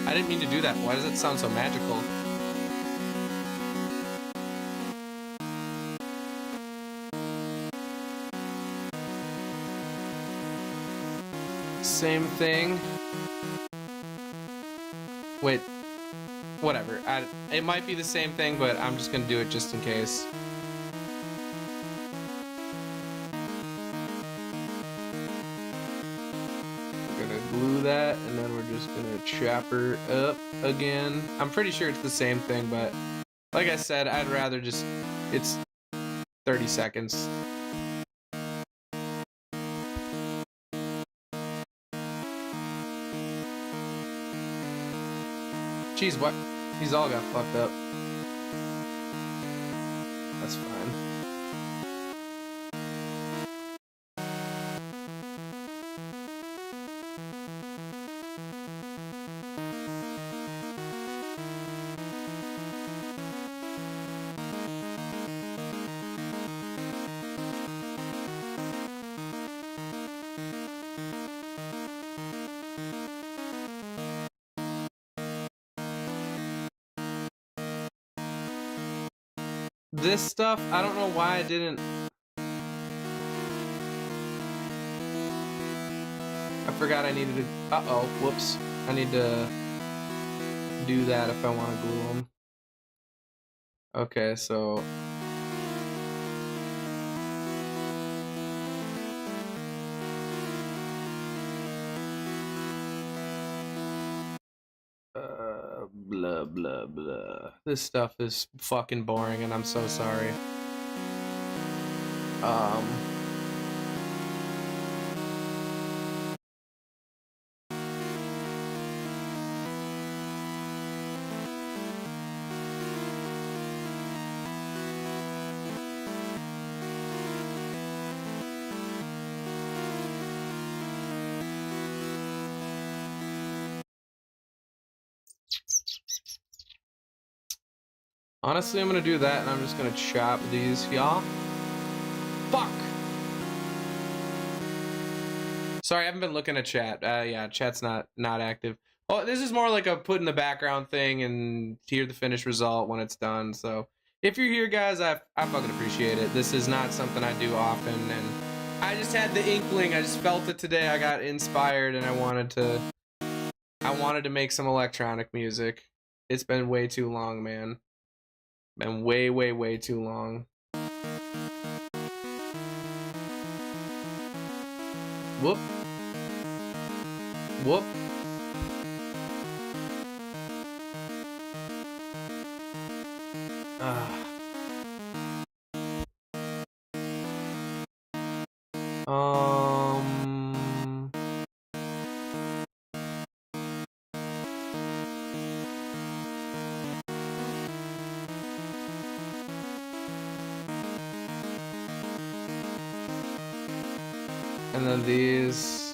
I didn't mean to do that. Why does it sound so magical? Same thing. Wait. Whatever. It might be the same thing, but I'm just gonna do it just in case. We're gonna glue that, and then we're just gonna chop her up again. I'm pretty sure it's the same thing, but like I said, I'd rather just... It's 30 seconds. Jeez, what? These all got fucked up. That's fine. This stuff, I don't know why I didn't... I forgot I needed to... Uh-oh, whoops. I need to do that if I want to glue them. Okay, so... blah, blah, blah. This stuff is fucking boring, and I'm so sorry. Honestly, I'm gonna do that, and I'm just gonna chop these, y'all. Fuck! Sorry, I haven't been looking at chat. Yeah, chat's not active. Oh, this is more like a put in the background thing and hear the finished result when it's done. So if you're here, guys, I fucking appreciate it. This is not something I do often, and I just had the inkling. I just felt it today. I got inspired, and I wanted to make some electronic music. It's been way too long, man. Been way, way, way too long. Whoop. Whoop. And then these.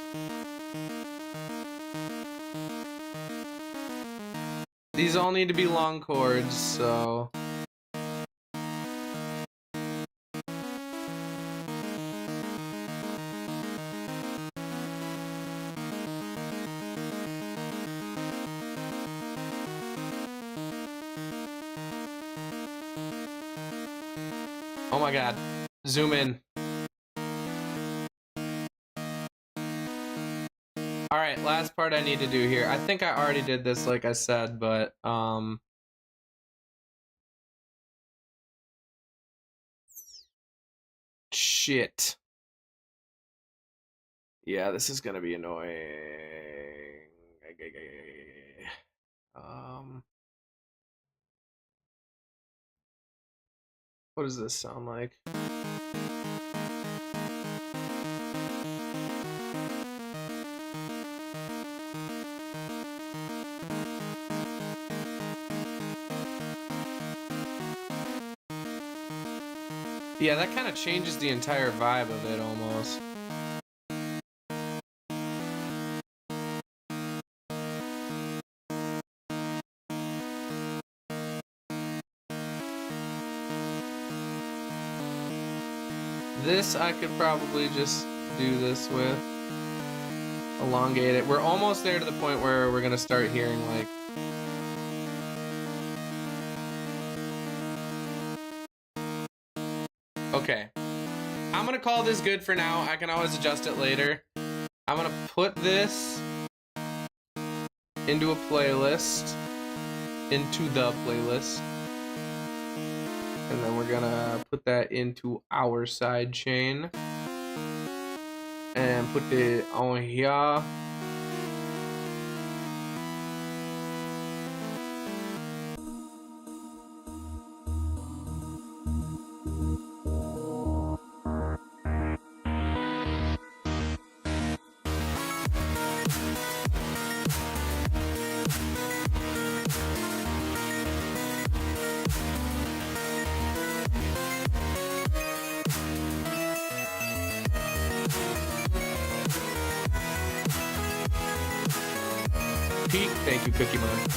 These all need to be long chords, so. Oh my god. Zoom in. Alright, last part I need to do here. I think I already did this like I said, but shit. Yeah, this is gonna be annoying. What does this sound like? Yeah, that kind of changes the entire vibe of it almost. This I could probably just do this with. Elongate it. We're almost there to the point where we're gonna start hearing like okay. I'm gonna call this good for now. I can always adjust it later. I'm gonna put this into a playlist. Into the playlist. And then we're gonna put that into our side chain. And put it on here. Peak, thank you, Cookie Man.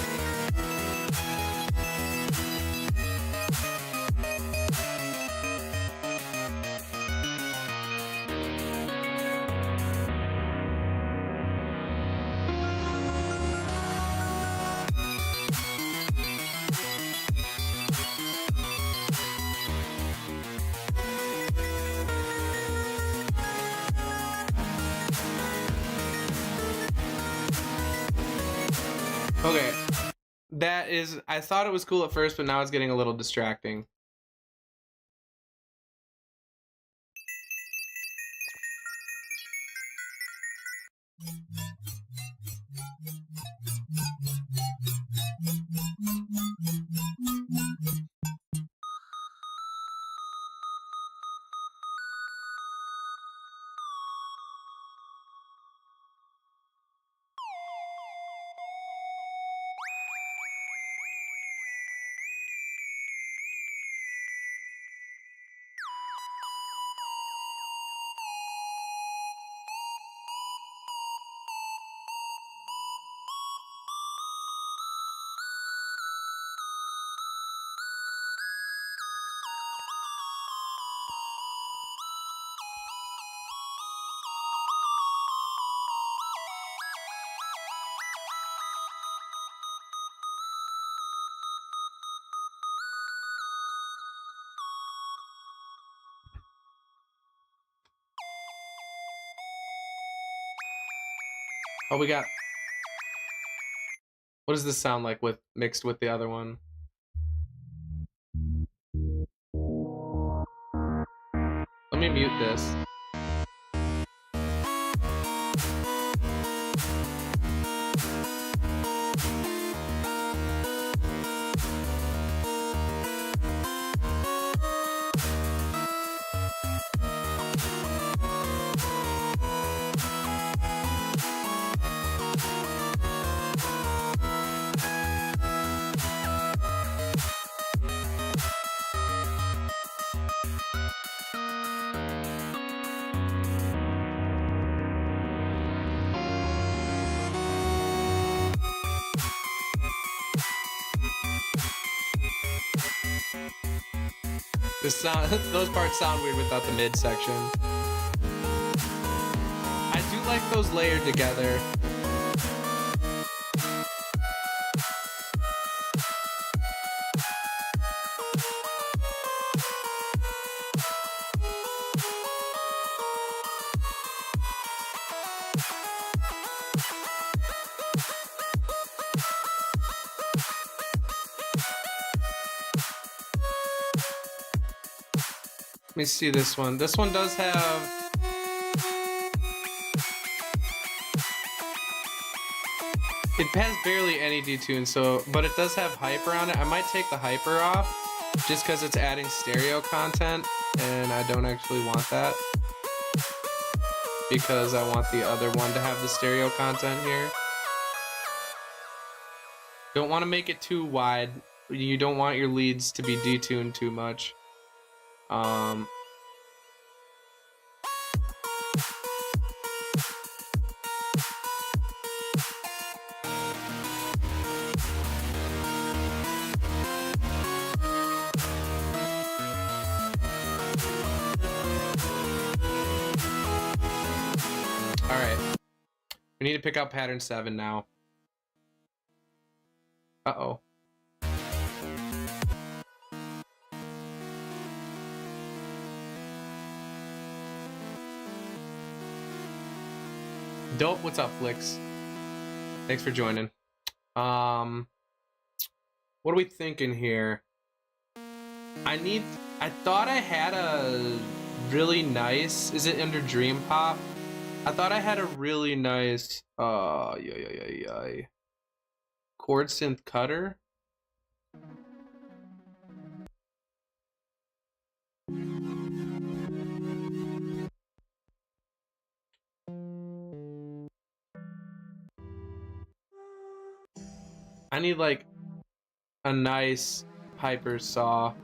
Okay, that is, I thought it was cool at first, but now it's getting a little distracting. Oh, we got, what does this sound like with mixed with the other one? Let me mute this. The sound, those parts sound weird without the mid section. I do like those layered together. Let me see this one. This one does have... It has barely any detune, so, but it does have hyper on it. I might take the hyper off just because it's adding stereo content, and I don't actually want that because I want the other one to have the stereo content here. Don't want to make it too wide. You don't want your leads to be detuned too much. All right, we need to pick out pattern 7 now. Uh-oh. Dope, what's up, Flicks? Thanks for joining. What are we thinking here? I thought I had a really nice, is it under Dream Pop? I thought I had a really nice, chord synth cutter. I need like a nice Piper saw.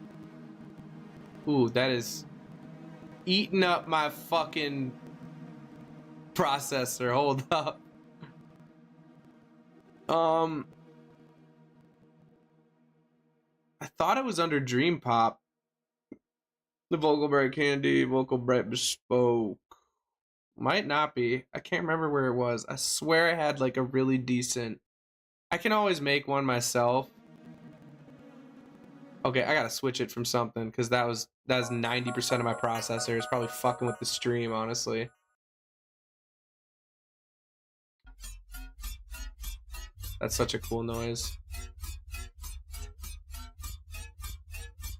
Ooh, that is eating up my fucking processor. Hold up. I thought it was under Dream Pop. The Vocal Bright Candy, Vocal Bright Bespoke. Might not be. I can't remember where it was. I swear I had like a really decent... I can always make one myself. Okay, I gotta switch it from something because that was 90% of my processor. It's probably fucking with the stream, honestly. That's such a cool noise.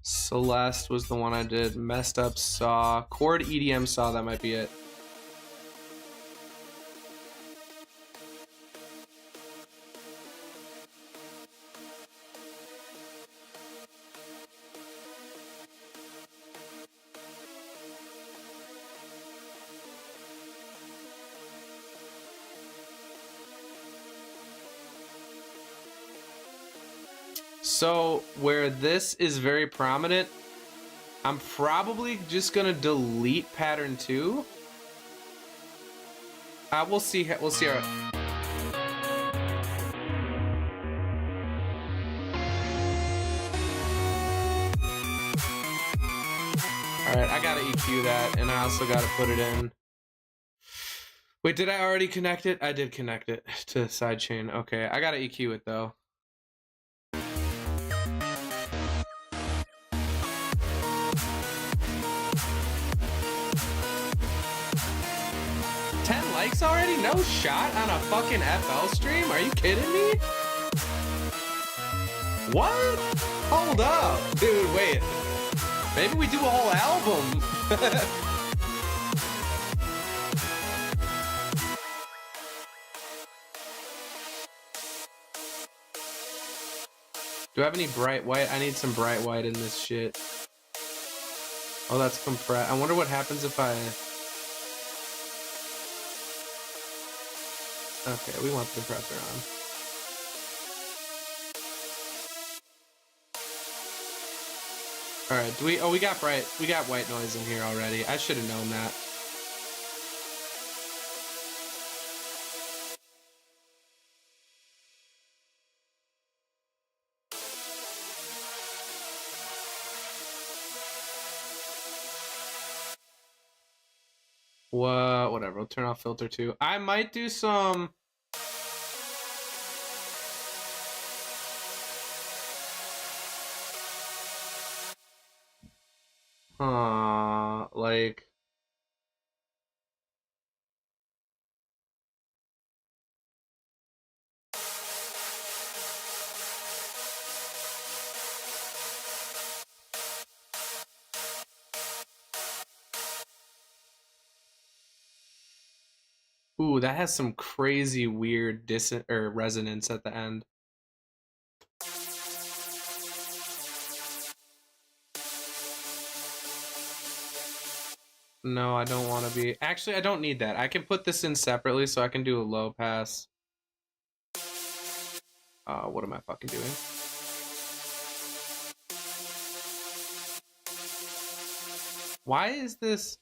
Celeste was the one I did. Messed Up Saw. Chord EDM Saw, that might be it. So where this is very prominent, I'm probably just gonna delete pattern 2. We'll see. We'll see. All right, I gotta EQ that, and I also gotta put it in. Wait, did I already connect it? I did connect it to sidechain. Okay, I gotta EQ it though. Already? No shot on a fucking FL stream? Are you kidding me? What? Hold up. Dude, wait. Maybe we do a whole album. Do I have any bright white? I need some bright white in this shit. Oh, that's compressed. I wonder what happens if I... Okay, we want the compressor on. All right, do we? Oh, we got white noise in here already. I should have known that. Whatever. We'll turn off filter 2. I might do some. Like. Ooh, that has some crazy weird resonance at the end. No, I don't want to be. Actually, I don't need that. I can put this in separately so I can do a low pass. What am I fucking doing? Why is this?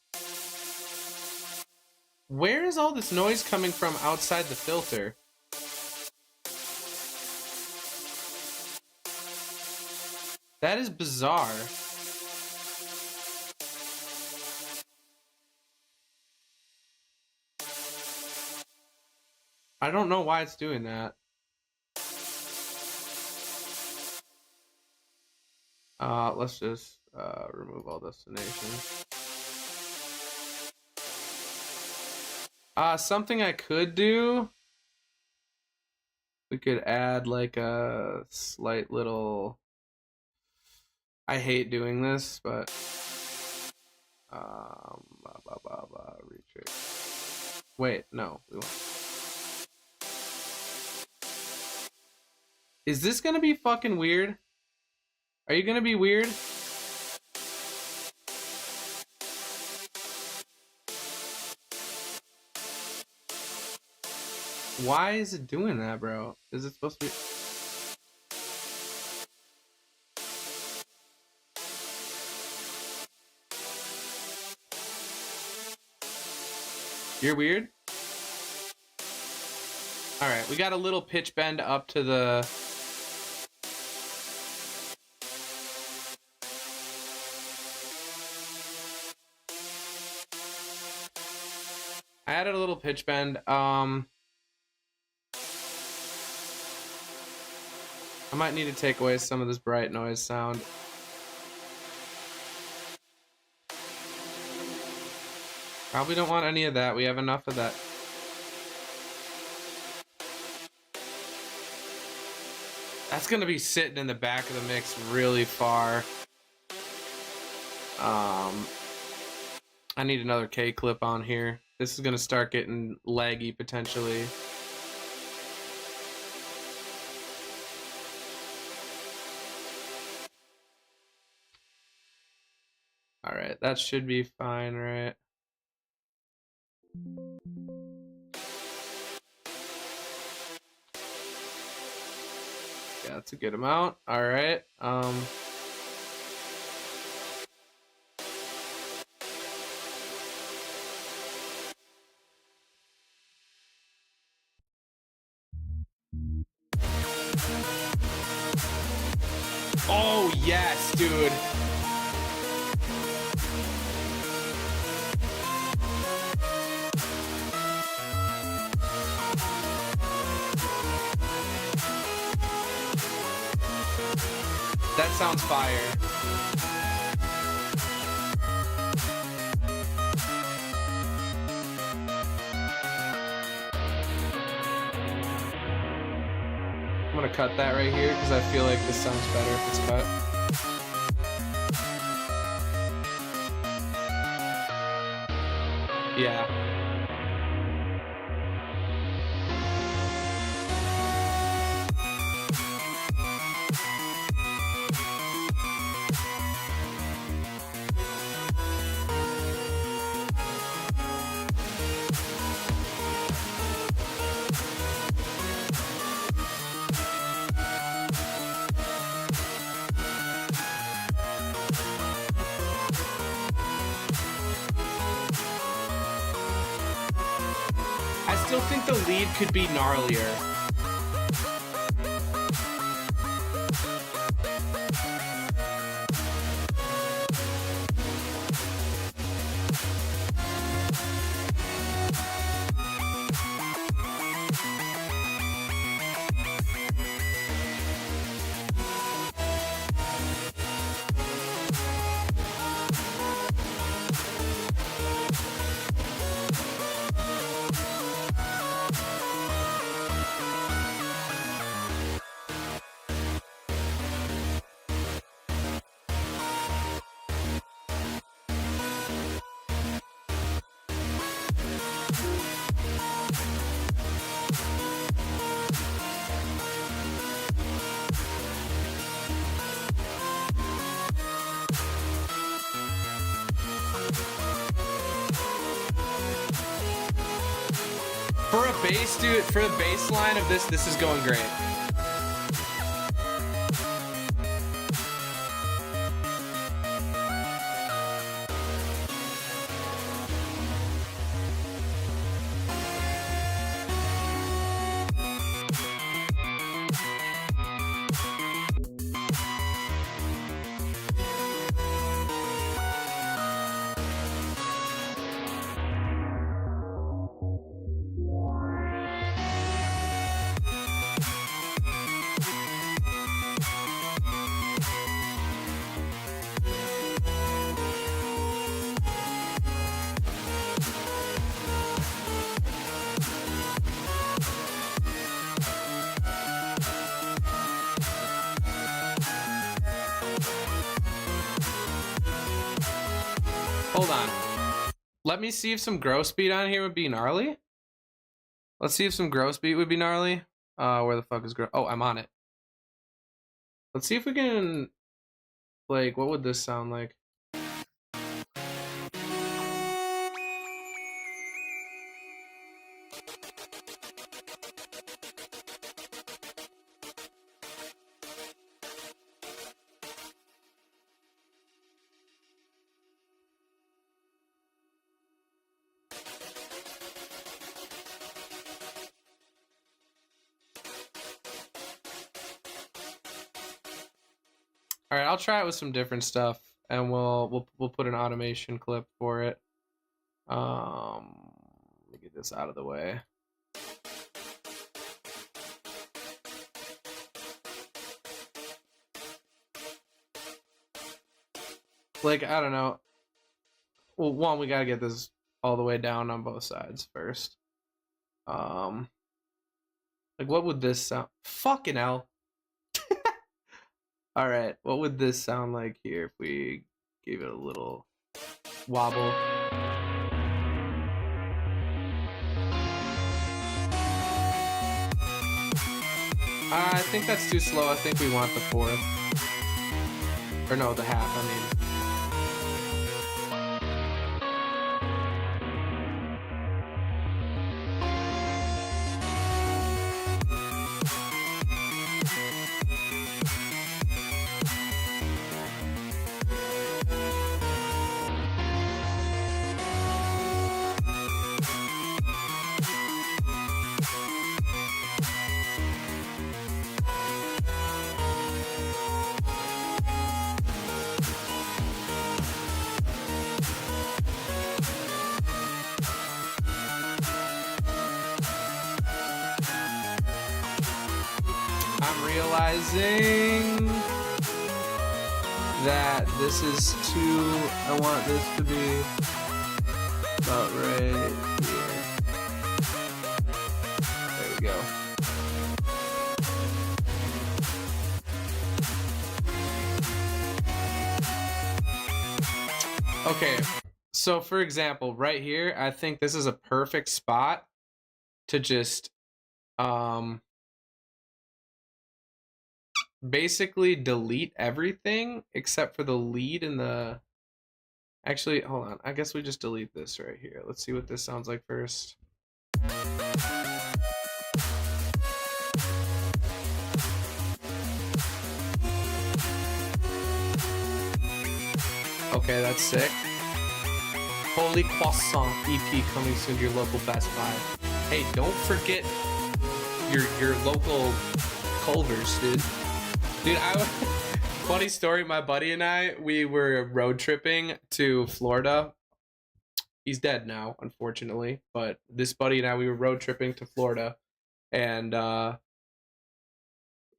Where is all this noise coming from outside the filter? That is bizarre. I don't know why it's doing that. Let's just remove all destinations. Something I could do. We could add like a slight little. I hate doing this, but retrace. Wait, no, we won't. Is this gonna be fucking weird? Are you gonna be weird? Why is it doing that, bro? Is it supposed to be? You're weird? Alright, we got a little pitch bend up to the... I added a little pitch bend. I might need to take away some of this bright noise sound. Probably don't want any of that. We have enough of that. That's gonna be sitting in the back of the mix really far. I need another K clip on here. This is gonna start getting laggy potentially. All right, that should be fine, right? Yeah, that's a good amount. All right. Oh, yes, dude. That sounds fire. I'm gonna cut that right here because I feel like this sounds better if it's cut. Yeah. I still think the lead could be gnarlier. For a bass, dude, for the bass line of this is going great. Hold on. Let me see if some gross beat on here would be gnarly. Let's see if some gross beat would be gnarly. Where the fuck is gross? Oh, I'm on it. Let's see if we can, like, what would this sound like? All right, I'll try it with some different stuff, and we'll put an automation clip for it. Let me get this out of the way. Like, I don't know. Well, one, we gotta get this all the way down on both sides first. Like, what would this sound? Fucking hell. All right, what would this sound like here if we gave it a little wobble? I think that's too slow. I think we want the fourth. Or no, the half, I mean. I'm realizing that this is too, I want this to be about right here. There we go. Okay, so for example, right here, I think this is a perfect spot to just, basically delete everything except for the lead and the, actually, hold on, I guess we just delete this right here. Let's see what this sounds like first. Okay, that's sick. Holy Croissant EP coming soon to your local Best Buy. Hey, don't forget your local Culver's, dude. Dude, funny story, my buddy and I, we were road tripping to Florida. He's dead now, unfortunately, but this buddy and I, we were road tripping to Florida, and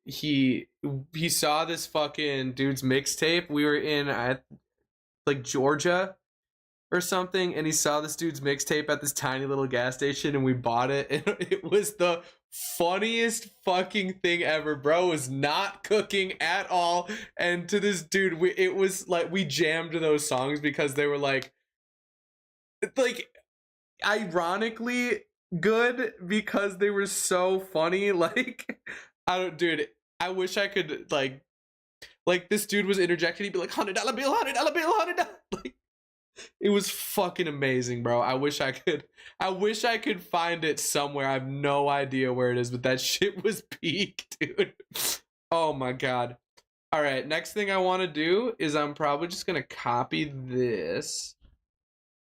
he saw this fucking dude's mixtape. We were in like Georgia or something, and he saw this dude's mixtape at this tiny little gas station, and we bought it, and it was the funniest fucking thing ever. Bro was not cooking at all, and to this dude, it was like we jammed those songs because they were like ironically good because they were so funny. Like, dude, I wish I could like this dude was interjecting. He'd be like, $100 bill, $100 bill, $100. Like, It was fucking amazing, bro. I wish I could find it somewhere. I have no idea where it is, but that shit was peak, dude. Oh my god. All right, next thing I want to do is I'm probably just going to copy this.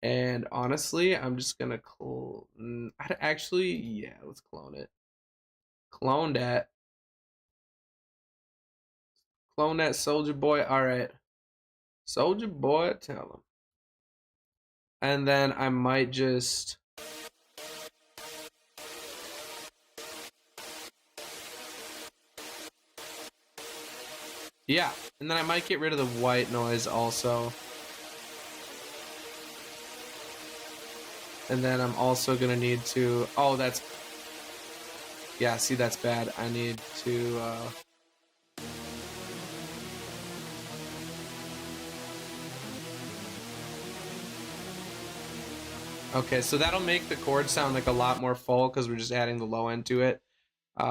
And honestly, I'm just going to clone. Actually, yeah, let's clone it. Clone that. Clone that, Soldier Boy. All right. Soldier Boy, tell him. And then I might just... Yeah, and then I might get rid of the white noise also. And then I'm also gonna need to... Oh, that's... Yeah, see, that's bad. I need to... Okay, so that'll make the chord sound like a lot more full because we're just adding the low end to it,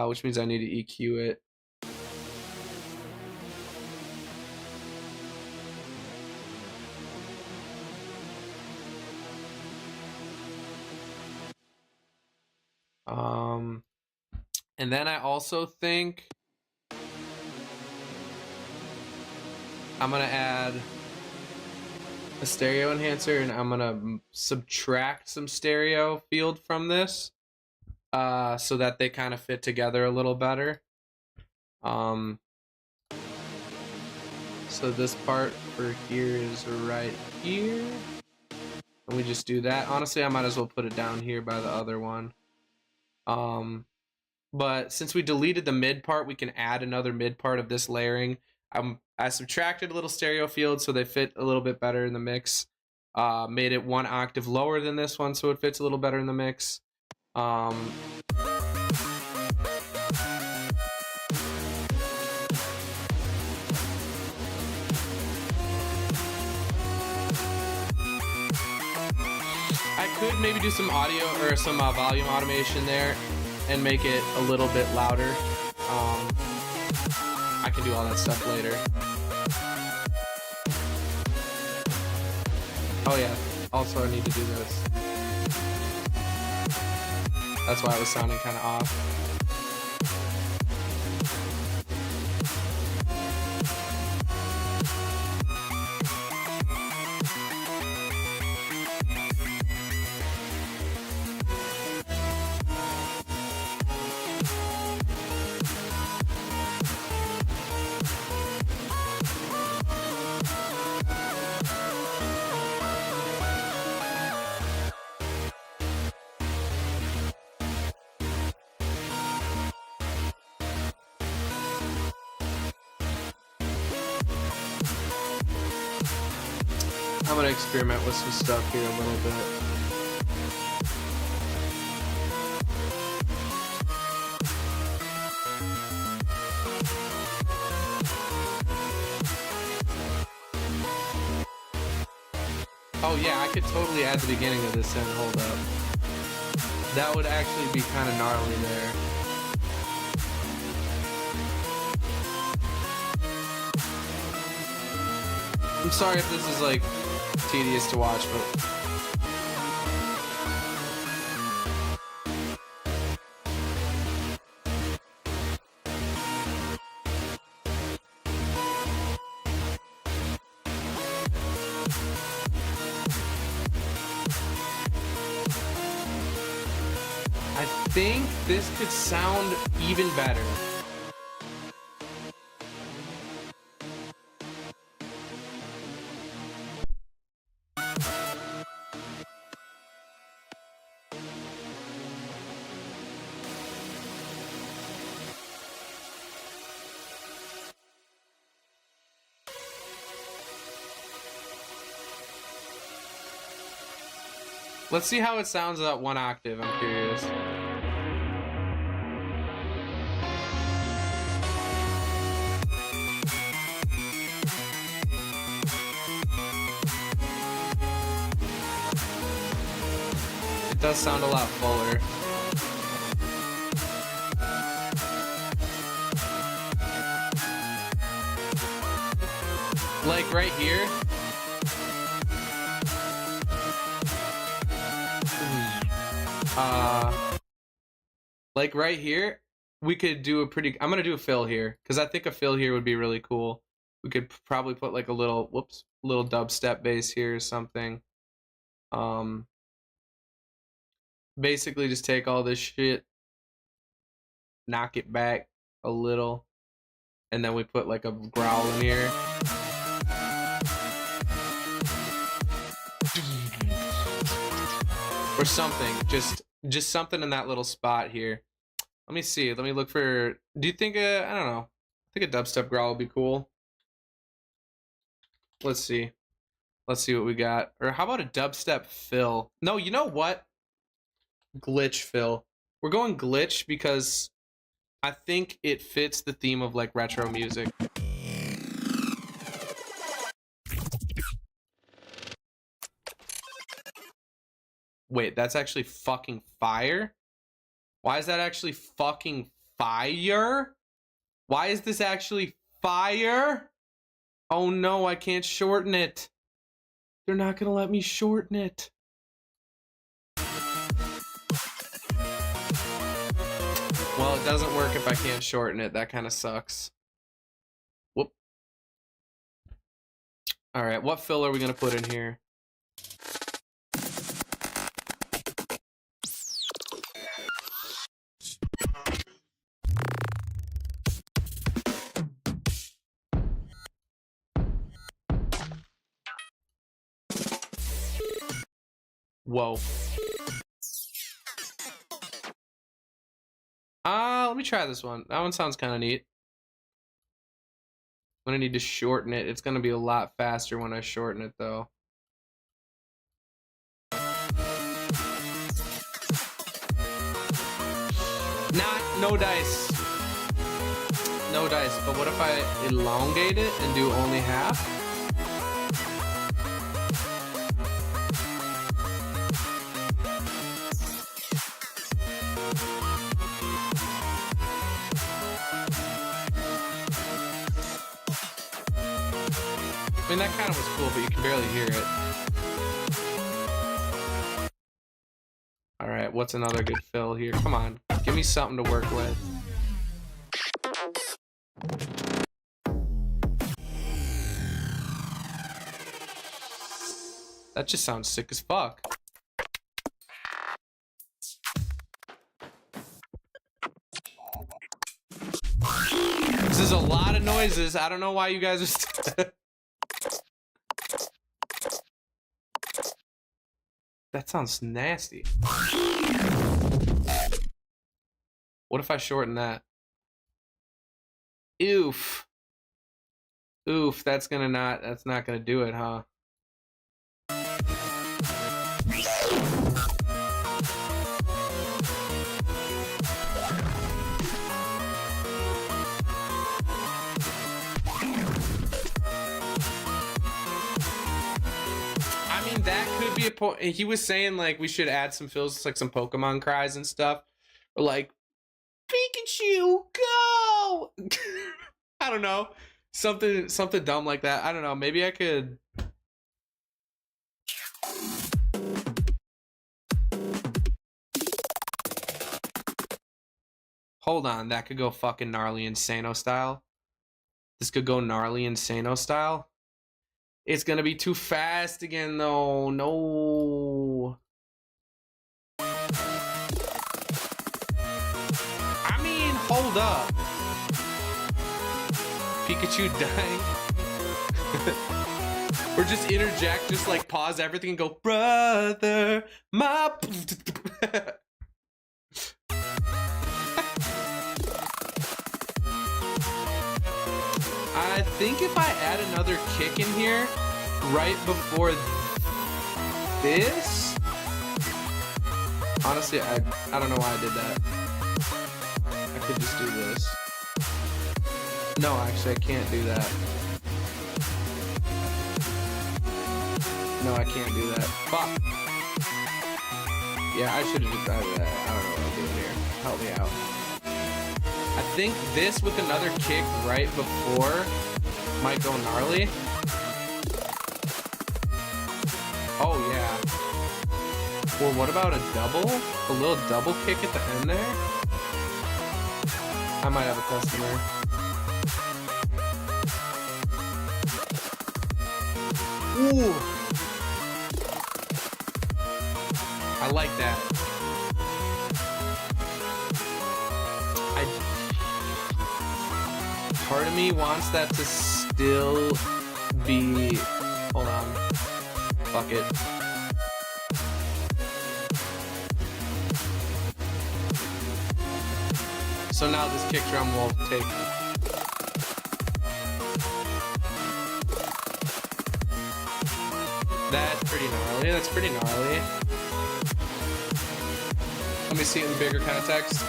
which means I need to EQ it. And then I also think I'm gonna add a stereo enhancer, and I'm gonna subtract some stereo field from this, so that they kind of fit together a little better. So this part for here is right here, and we just do that. Honestly, I might as well put it down here by the other one. But since we deleted the mid part, we can add another mid part of this layering. I subtracted a little stereo field so they fit a little bit better in the mix. Made it 1 octave lower than this one so it fits a little better in the mix. I could maybe do some audio or some volume automation there and make it a little bit louder. I can do all that stuff later. Oh yeah, also I need to do this. That's why it was sounding kind of off. I'm gonna experiment with some stuff here a little bit. Oh yeah, I could totally add the beginning of this in. Hold up. That would actually be kind of gnarly there. I'm sorry if this is like tedious to watch, but I think this could sound even better. Let's see how it sounds at 1 octave, I'm curious. It does sound a lot fuller. Like right here, Like right here, we could do a pretty, I'm gonna do a fill here because I think a fill here would be really cool. We could probably put like a little, whoops, little dubstep bass here or something. Basically just take all this shit, knock it back a little, and then we put like a growl in here. Or something, just something in that little spot here. Let me see, let me look for, do you think I don't know, I think a dubstep growl would be cool. Let's see what we got. Or how about a dubstep fill? No, you know what? Glitch fill. We're going glitch because I think it fits the theme of like retro music. Wait, that's actually fucking fire? Why is that actually fucking fire? Why is this actually fire? Oh no, I can't shorten it. They're not gonna let me shorten it. Well, it doesn't work if I can't shorten it. That kind of sucks. Whoop. All right, what fill are we gonna put in here? Whoa. Let me try this one. That one sounds kind of neat. I'm gonna need to shorten it. It's gonna be a lot faster when I shorten it though. No dice. No dice, but what if I elongate it and do only half? I mean, that kind of was cool, but you can barely hear it. All right, what's another good fill here? Come on, give me something to work with. That just sounds sick as fuck. This is a lot of noises. I don't know why you guys are... That sounds nasty. What if I shorten that? Oof. Oof, that's not gonna do it, huh? That could be a point. He was saying like we should add some fills, like some Pokemon cries and stuff, or like Pikachu go. I don't know, something dumb like that. I don't know. Maybe I could. Hold on, that could go fucking gnarly insano style. This could go gnarly insano style. It's gonna be too fast again, though. No. I mean, hold up. Pikachu dying. Or just interject, just like pause everything and go, brother, my. I think if I add another kick in here right before this, honestly, I don't know why I did that. I could just do this. No, actually, I can't do that. No, I can't do that. Fuck. Yeah, I should have just done that. I don't know what I'm doing here. Help me out. I think this with another kick right before might go gnarly. Oh yeah. Or what about a double? A little double kick at the end there? I might have a customer. Ooh! I like that. Part of me wants that to still be... Hold on. Fuck it. So now this kick drum will take... That's pretty gnarly. That's pretty gnarly. Let me see it in bigger context.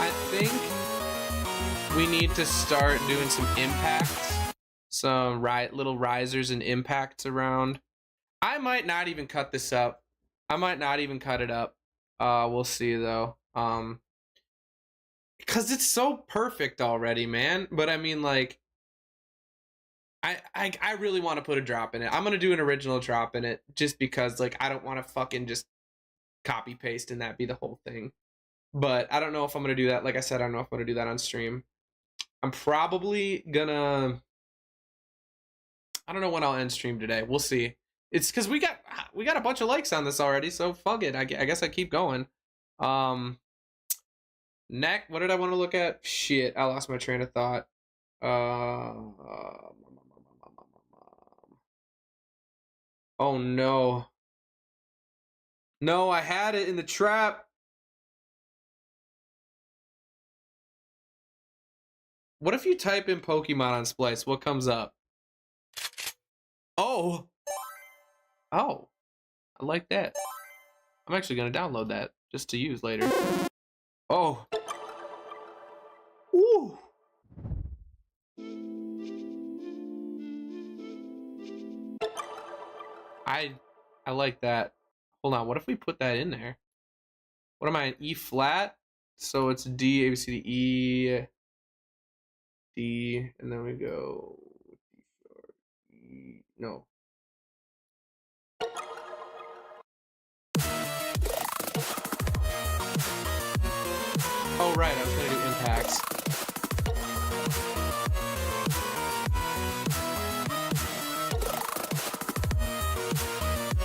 I think we need to start doing some impacts. Some little risers and impacts around. I might not even cut this up. I might not even cut it up. We'll see though. Because it's so perfect already, man. But I mean, like, I really want to put a drop in it. I'm gonna do an original drop in it just because, like, I don't want to fucking just copy paste and that be the whole thing. But I don't know if I'm gonna do that. Like I said, I don't know if I'm gonna do that on stream. I'm probably gonna... I don't know when I'll end stream today. We'll see. It's because we got a bunch of likes on this already, so fuck it. I guess I keep going. Neck. What did I want to look at? Shit, I lost my train of thought. Oh no. No, I had it in the trap. What if you type in Pokemon on Splice? What comes up? Oh. Oh. I like that. I'm actually gonna download that just to use later. Oh. Ooh. I like that. Hold on, what if we put that in there? What am I, an E flat? So it's D, A, B, C, D, E, D, and then we go D sharp, E, no. Oh right, I was gonna do impacts.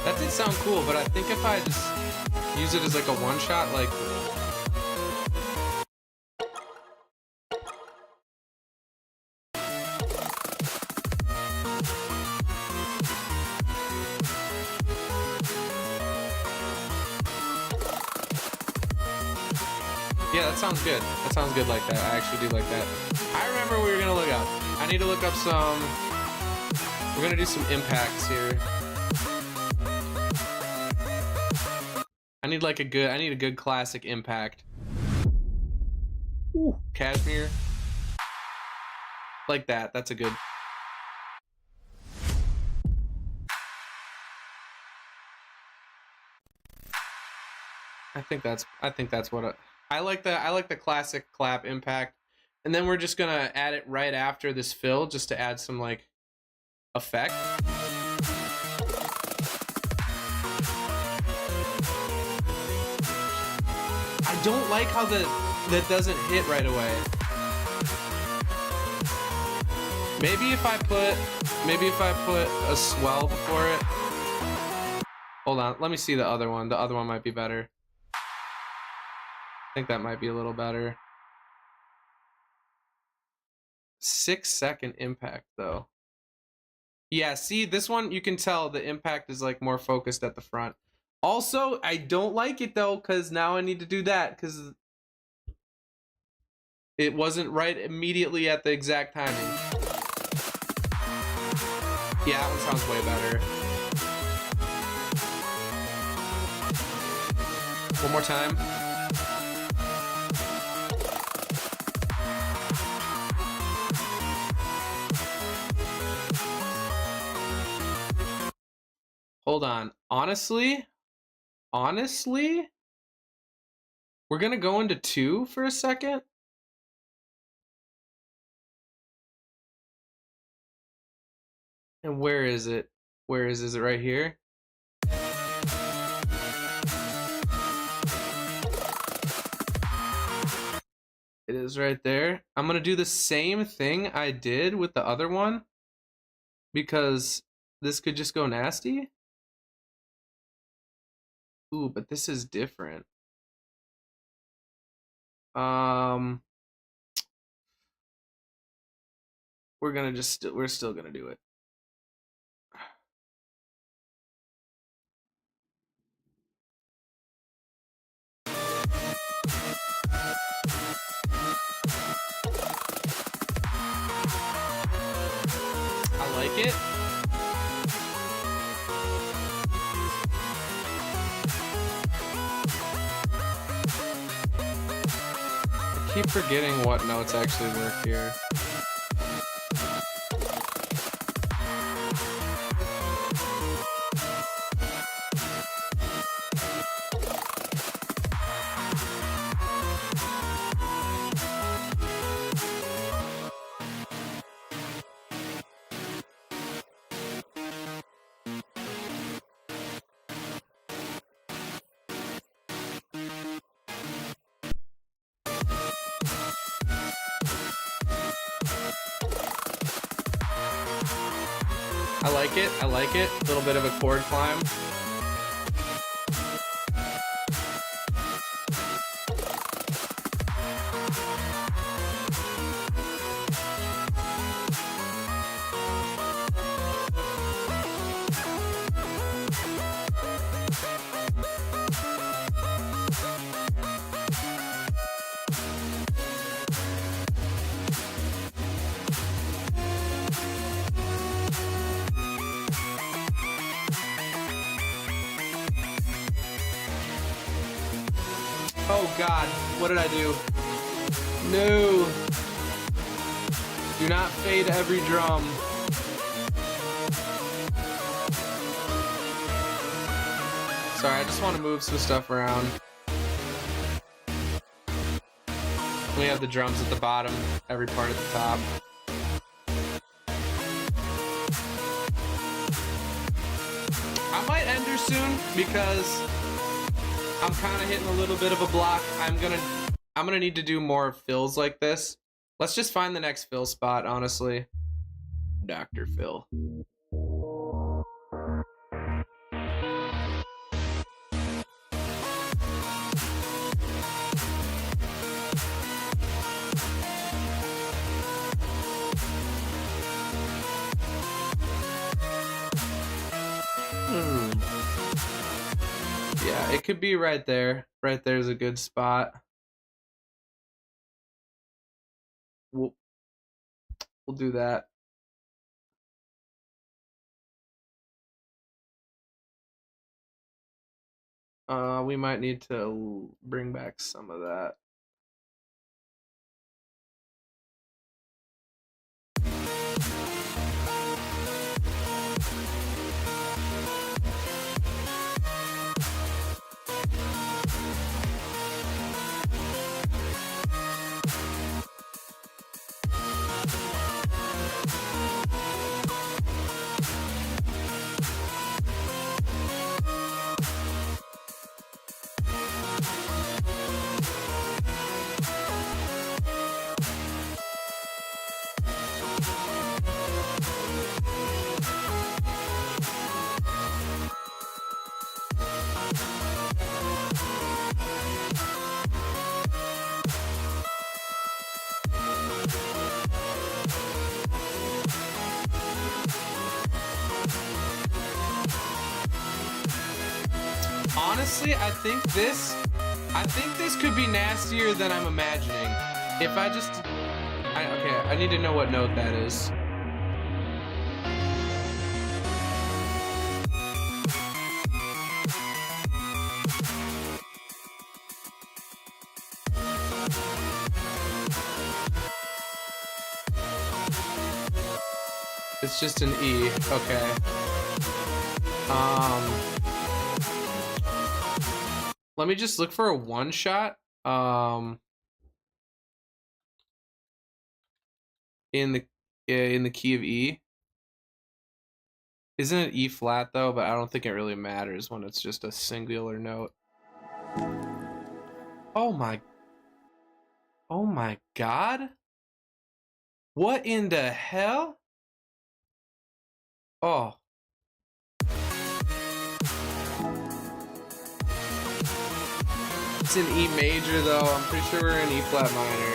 That did sound cool, but I think if I just use it as like a one-shot, like... Yeah, that sounds good. That sounds good like that. I actually do like that. I remember we were gonna look up. I need to look up some... We're gonna do some impacts here. I need like a good classic impact. Ooh, Cashmere. Like that. That's a good... I think that's what I like the classic clap impact. And then we're just gonna add it right after this fill just to add some like effect. I don't like how that doesn't hit right away. Maybe if I put a swell before it. Hold on, let me see the other one. The other one might be better. I think that might be a little better. 6-second impact though. Yeah, see this one, you can tell the impact is like more focused at the front. Also, I don't like it though, because now I need to do that because it wasn't right immediately at the exact timing. Yeah, that one sounds way better. One more time. Hold on. Honestly, we're gonna go into 2 for a second. And where is it? Where is it right here? It is right there. I'm gonna do the same thing I did with the other one because this could just go nasty. Ooh, but this is different. We're still gonna do it. I like it. I keep forgetting what notes actually work here. I like it. I like it. A little bit of a chord climb. Oh God, what did I do? No. Do not fade every drum. Sorry, I just want to move some stuff around. We have the drums at the bottom, every part at the top. I might end her soon because I'm kind of hitting a little bit of a block. I'm gonna need to do more fills like this. Let's just find the next fill spot, honestly. Dr. Phil. Yeah, it could be right there. Right there's a good spot. We'll do that. We might need to bring back some of that. Honestly, I think this could be nastier than I'm imagining. If I just, okay, I need to know what note that is. It's just an E, okay. Let me just look for a one shot. In the key of E. Isn't it E flat though? But I don't think it really matters when it's just a singular note. Oh my God. What in the hell? Oh. It's in E major though. I'm pretty sure we're in E flat minor.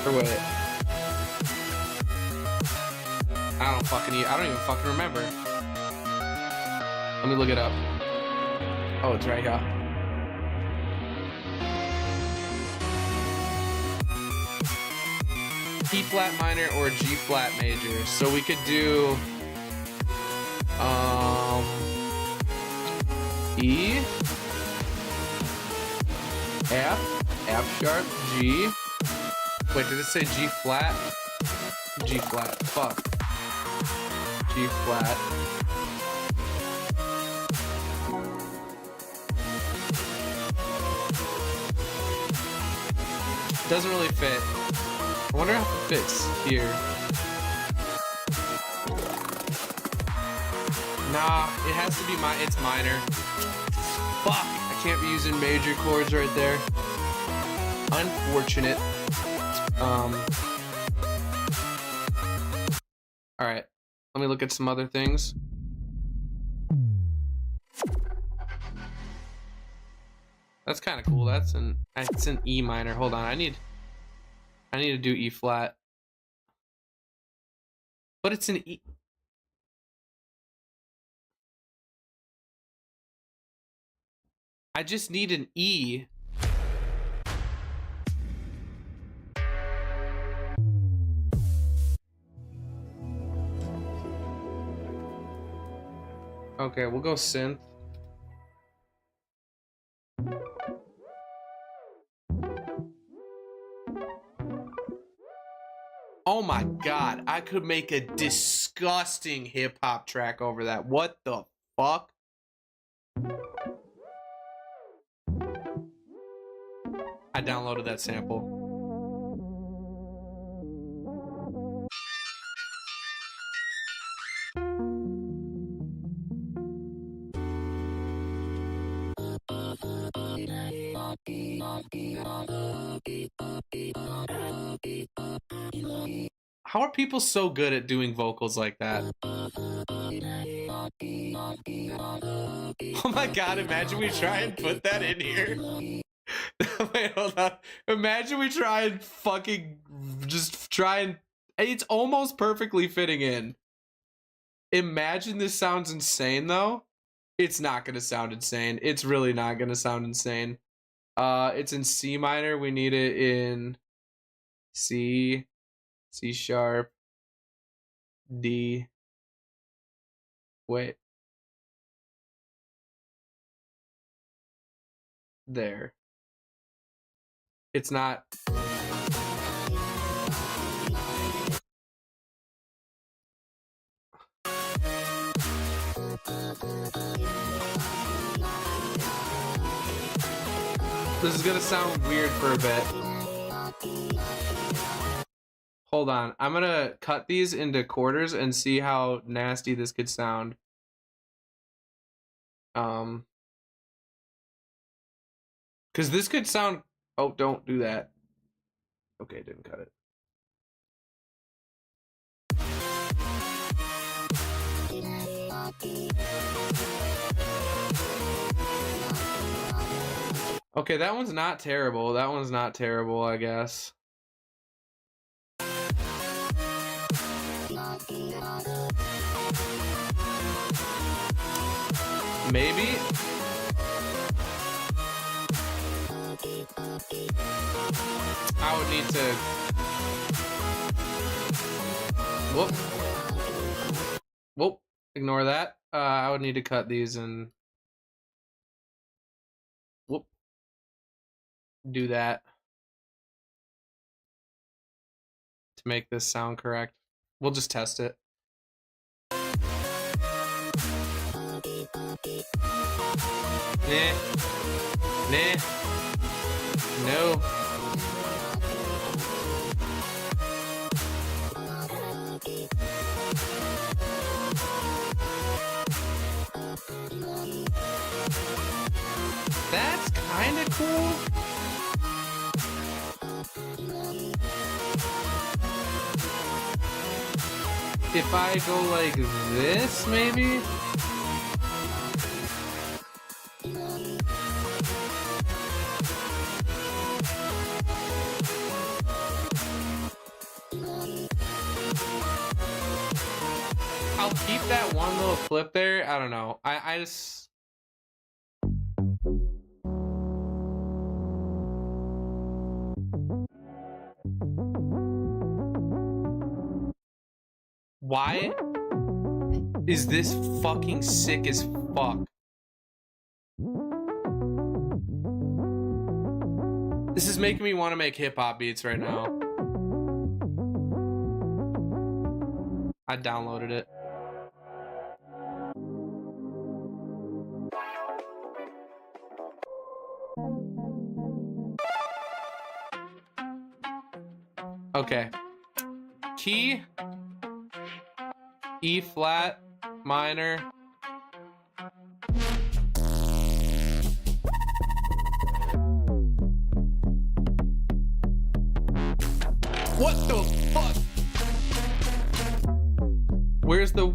Or wait. I don't even fucking remember. Let me look it up. Oh, it's right here. E flat minor or G flat major. So we could do E, F sharp, G. Wait, did it say G flat? G flat. Fuck. G flat. Doesn't really fit. I wonder how it fits here. Nah, it has to be it's minor. Fuck, I can't be using major chords right there. Unfortunate. All right, let me look at some other things. That's kind of cool. It's an E minor. Hold on, I need to do E flat. But it's an E. I just need an E. Okay, we'll go synth. Oh my God, I could make a disgusting hip hop track over that. What the fuck? I downloaded that sample. How are people so good at doing vocals like that? Oh my God, imagine we try and put that in here. Wait, hold on. Imagine we try and fucking just try and... It's almost perfectly fitting in. Imagine this sounds insane though. It's not gonna sound insane. It's really not gonna sound insane. It's in C minor. We need it in C, C sharp, D. Wait. There. It's not. This is gonna sound weird for a bit. Hold on, I'm gonna cut these into quarters and see how nasty this could sound. Because this could sound... Oh, don't do that. Okay, didn't cut it. Okay, that one's not terrible. That one's not terrible, I guess. Maybe? I would need to... Whoop. Whoop. Ignore that. I would need to cut these and... Whoop. Do that. To make this sound correct. We'll just test it. Nah. Nah. No. cool. If I go like this, maybe? I'll keep that one little clip there. I don't know. I just... Why is this fucking sick as fuck? This is making me want to make hip-hop beats right now. I downloaded it. Okay. Key, E flat, minor. What the fuck? Where's the...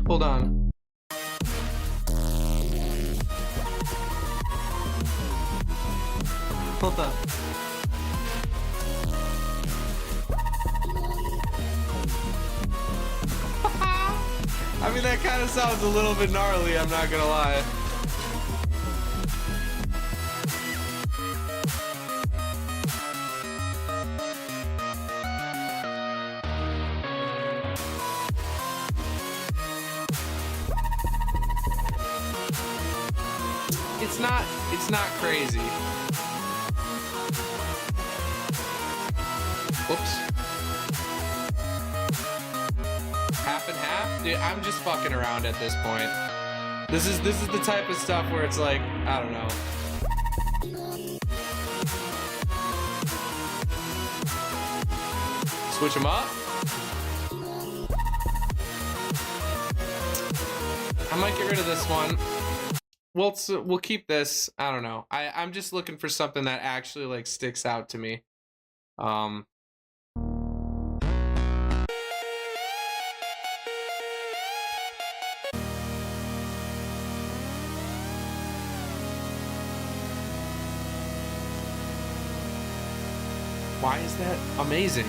Hold on. Hold on. I mean, that kind of sounds a little bit gnarly, I'm not gonna lie. It's not crazy. Whoops. Half and half? Dude, I'm just fucking around at this point. This is the type of stuff where it's like, I don't know. Switch them up. I might get rid of this one. We'll keep this. I don't know. I'm just looking for something that actually like sticks out to me. Why is that amazing?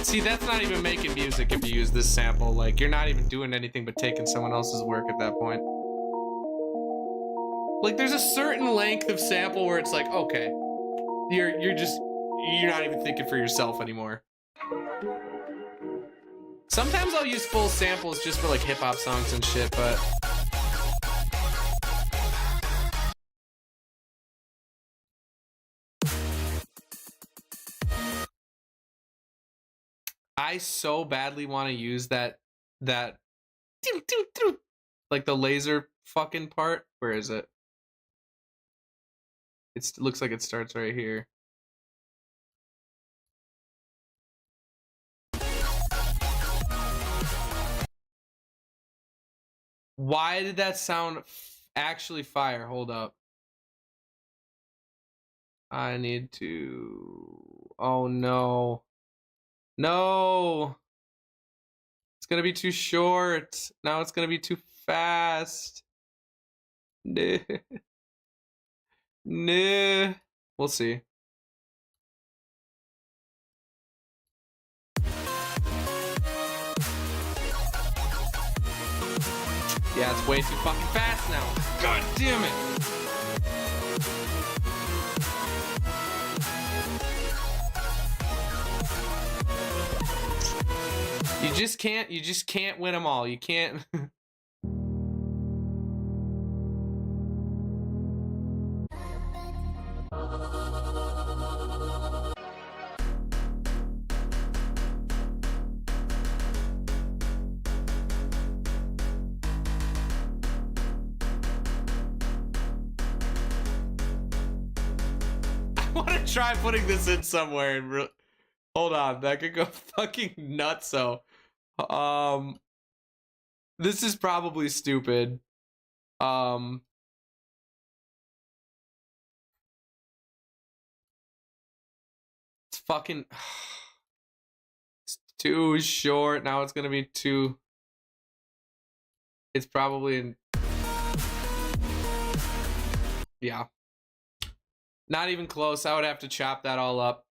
See, that's not even making music if you use this sample. Like, you're not even doing anything but taking someone else's work at that point. Like, there's a certain length of sample where it's like, okay, you're not even thinking for yourself anymore. Sometimes I'll use full samples just for like hip hop songs and shit, but I so badly want to use that like the laser fucking part. Where is it? It looks like it starts right here. Why did that sound actually fire? Hold up. I need to... Oh no. No! It's gonna be too short. Now it's gonna be too fast. No. No. We'll see. Yeah, it's way too fucking fast now. God damn it. You just can't win them all. You can't. want to try putting this in somewhere and hold on, that could go fucking nutso. This is probably stupid. It's fucking it's too short. Now it's gonna be too. It's probably in. Yeah. Not even close. I would have to chop that all up.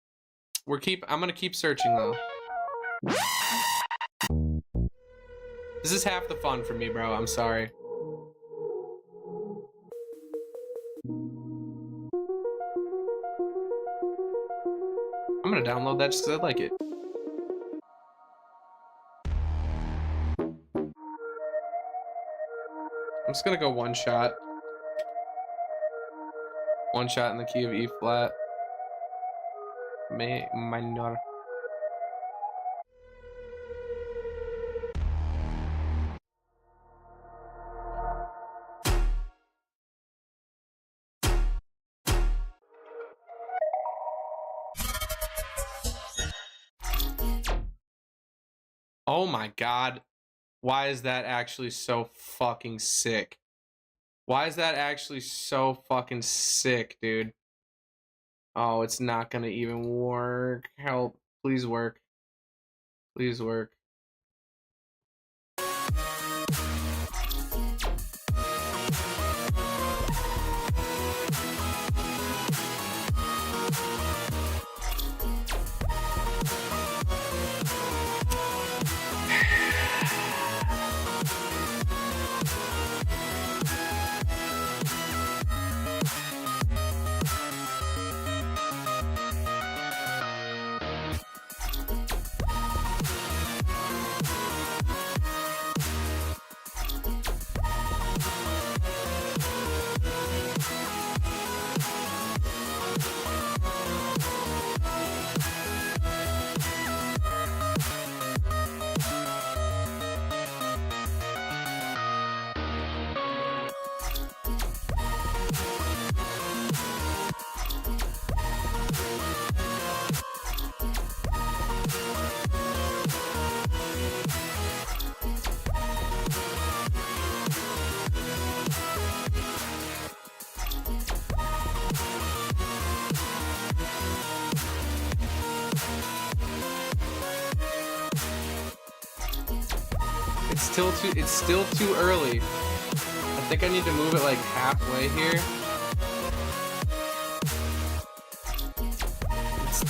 I'm gonna keep searching though. This is half the fun for me, bro. I'm sorry. I'm gonna download that just because I like it. I'm just gonna go one shot. One shot in the key of E flat. Minor. Oh my god. Why is that actually so fucking sick? Why is that actually so fucking sick, dude? Oh, it's not gonna even work. Help. Please work. Please work. It's still too early. I think I need to move it like halfway here.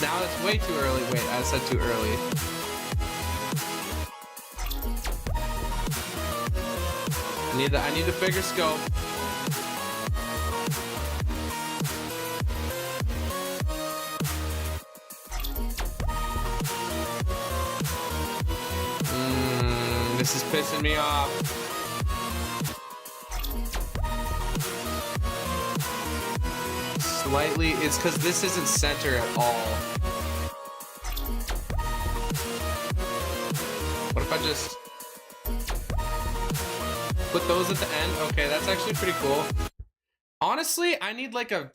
Now it's way too early. Wait, I said too early. I need the bigger scope. This is pissing me off. Slightly, it's because this isn't center at all. What if I just put those at the end? Okay, that's actually pretty cool. Honestly, I need like a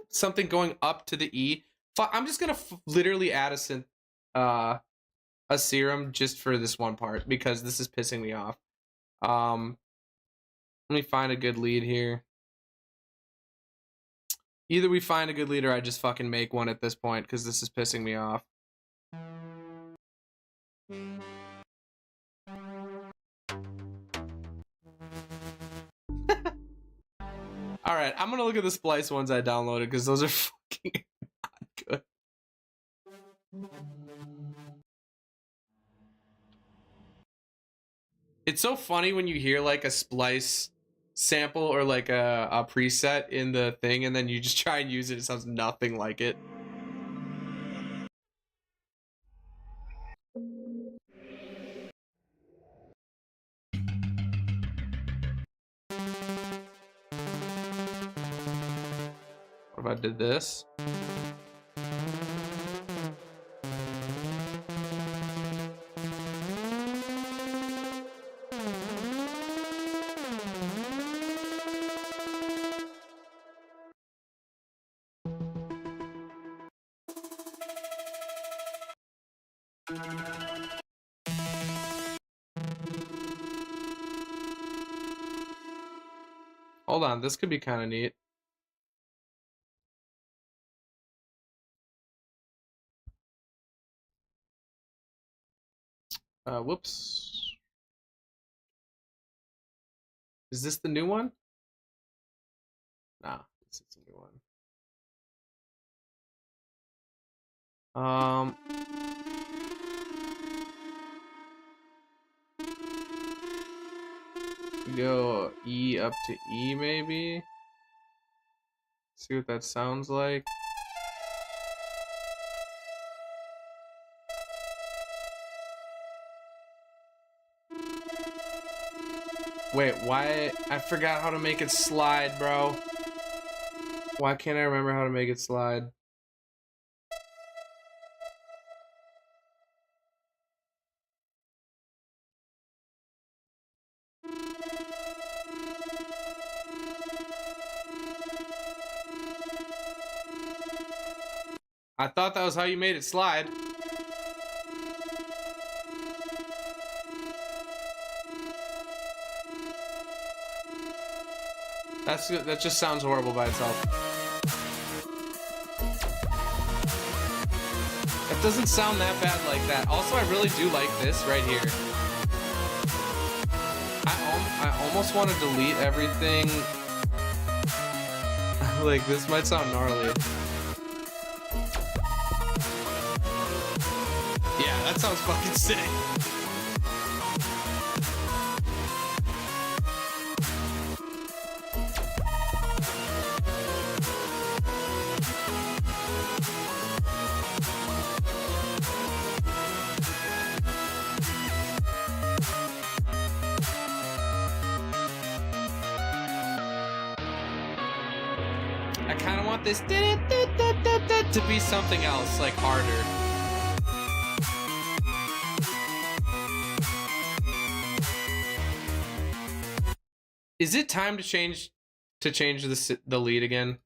something going up to the E. I'm just gonna literally add a serum just for this one part because this is pissing me off. Let me find a good lead here. Either we find a good lead or I just fucking make one at this point because this is pissing me off. All right, I'm gonna look at the splice ones I downloaded because those are fucking not good. It's so funny when you hear like a splice sample or like a preset in the thing and then you just try and use it. It sounds nothing like it. What if I did this? Hold on, this could be kind of neat. Whoops. Is this the new one? Nah, this is the new one. Go E up to E maybe. See what that sounds like. Wait, why? I forgot how to make it slide, bro. Why can't I remember how to make it slide? I thought that was how you made it slide. That just sounds horrible by itself. It doesn't sound that bad like that. Also, I really do like this right here. I almost want to delete everything. Like, this might sound gnarly. Yeah, that sounds fucking sick. I kind of want this to be something else, like harder. Is it time to change the lead again?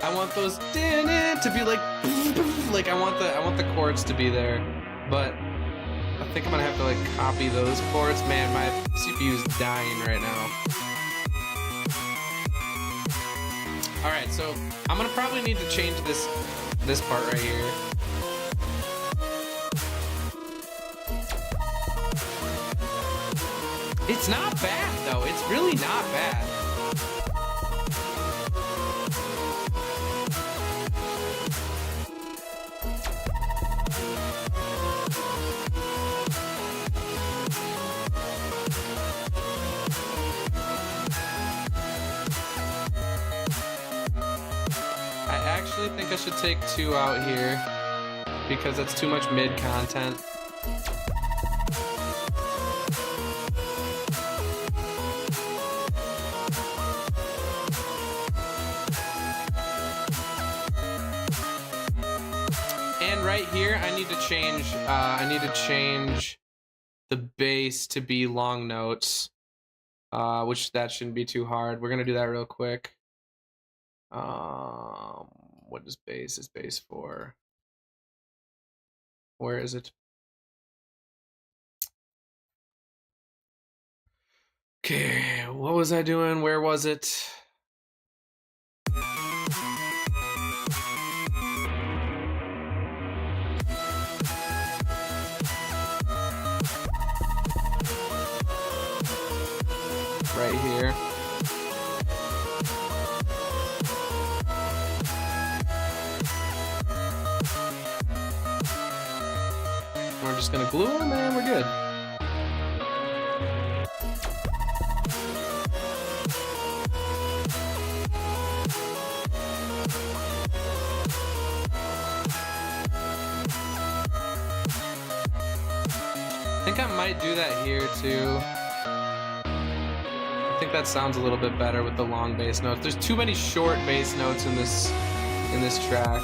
I want those to be like I want the chords to be there, but I think I'm gonna have to like copy those chords. Man, my CPU is dying right now. All right, so I'm gonna probably need to change this part right here. It's not bad though. It's really not bad. I think I should take 2 out here because that's too much mid content. And right here, I need to change the bass to be long notes, which that shouldn't be too hard. We're gonna do that real quick. What is bass? Is bass for? Where is it? Okay, what was I doing? Where was it? right here. We're just gonna glue them and we're good. I think I might do that here too. I think that sounds a little bit better with the long bass notes. There's too many short bass notes in this track.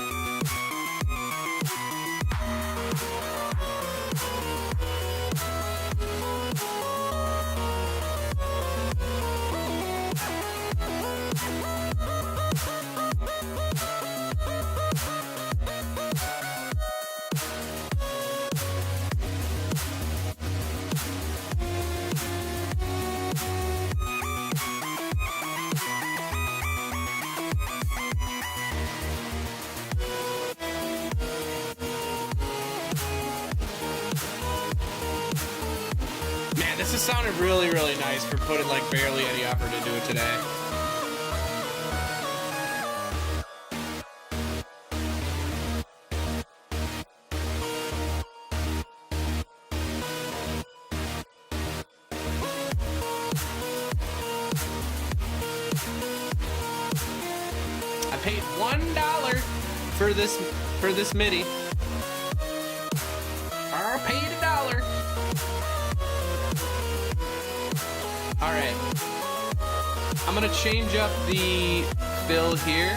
Man, this has sounded really, really nice for putting like barely any effort into it today. I paid $1 for this MIDI. I paid $1. All right, I'm gonna change up the fill here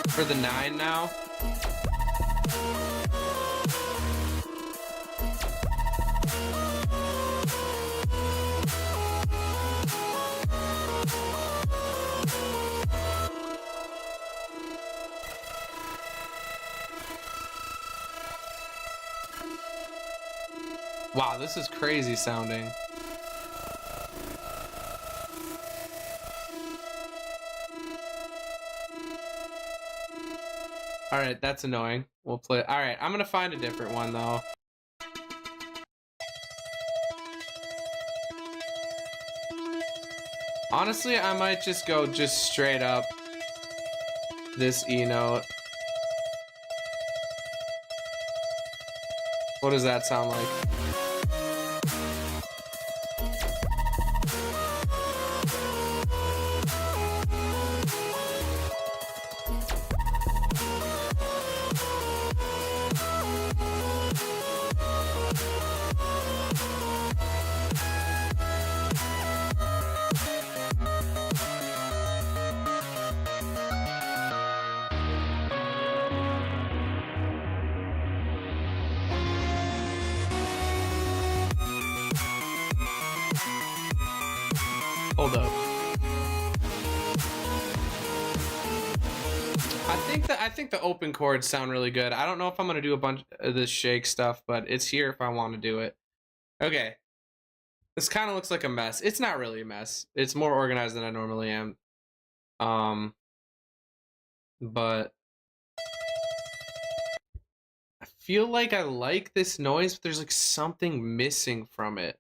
for the 9 now. Wow, this is crazy sounding. All right, that's annoying. We'll play. All right, I'm gonna find a different one though. Honestly, I might just go straight up this E note. What does that sound like? Hold up. I think the open chords sound really good. I don't know if I'm gonna do a bunch of this shake stuff, but it's here if I want to do it. Okay. This kind of looks like a mess. It's not really a mess. It's more organized than I normally am. But I feel like I like this noise, but there's like something missing from it.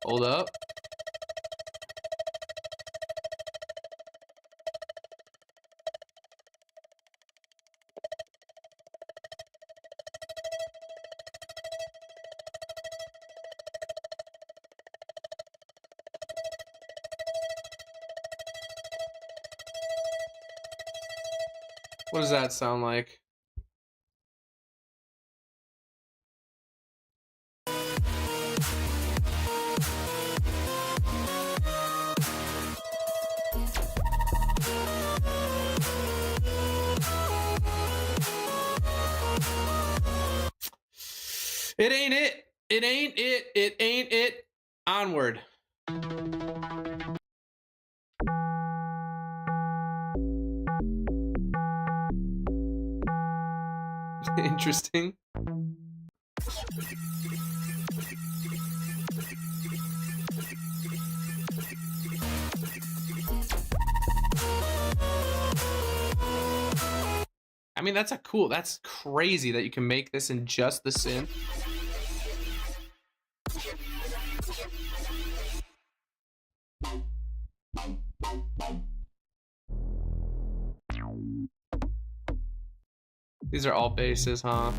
Hold up. What does that sound like? It ain't it. It ain't it. It ain't it. Onward. Interesting. I mean, that's crazy that you can make this in just the synth. These are all basses, huh?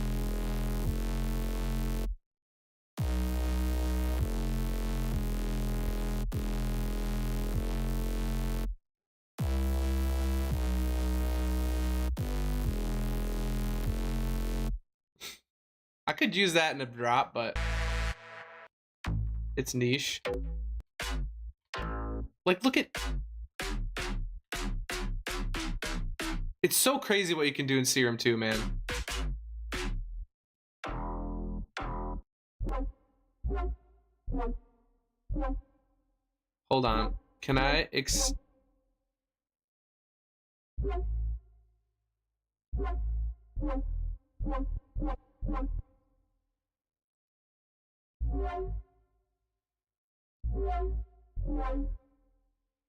I could use that in a drop, but it's niche. Like, look at... It's so crazy what you can do in Serum 2, man. Hold on. Can I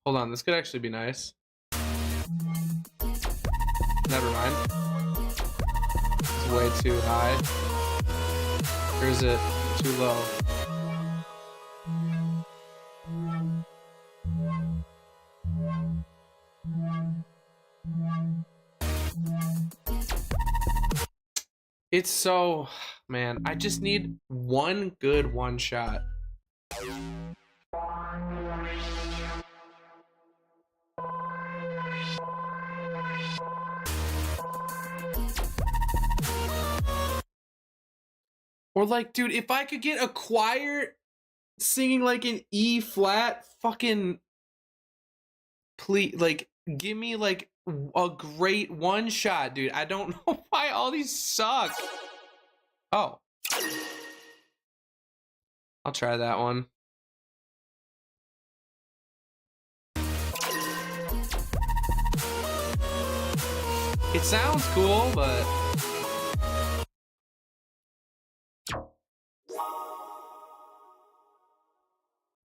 Hold on, this could actually be nice. Never mind. It's way too high. Or is it too low? It's so... Man, I just need one good one shot. Or like, dude, if I could get a choir singing like an E flat, fucking please, like, give me like a great one shot, dude. I don't know why all these suck. Oh. I'll try that one. It sounds cool, but...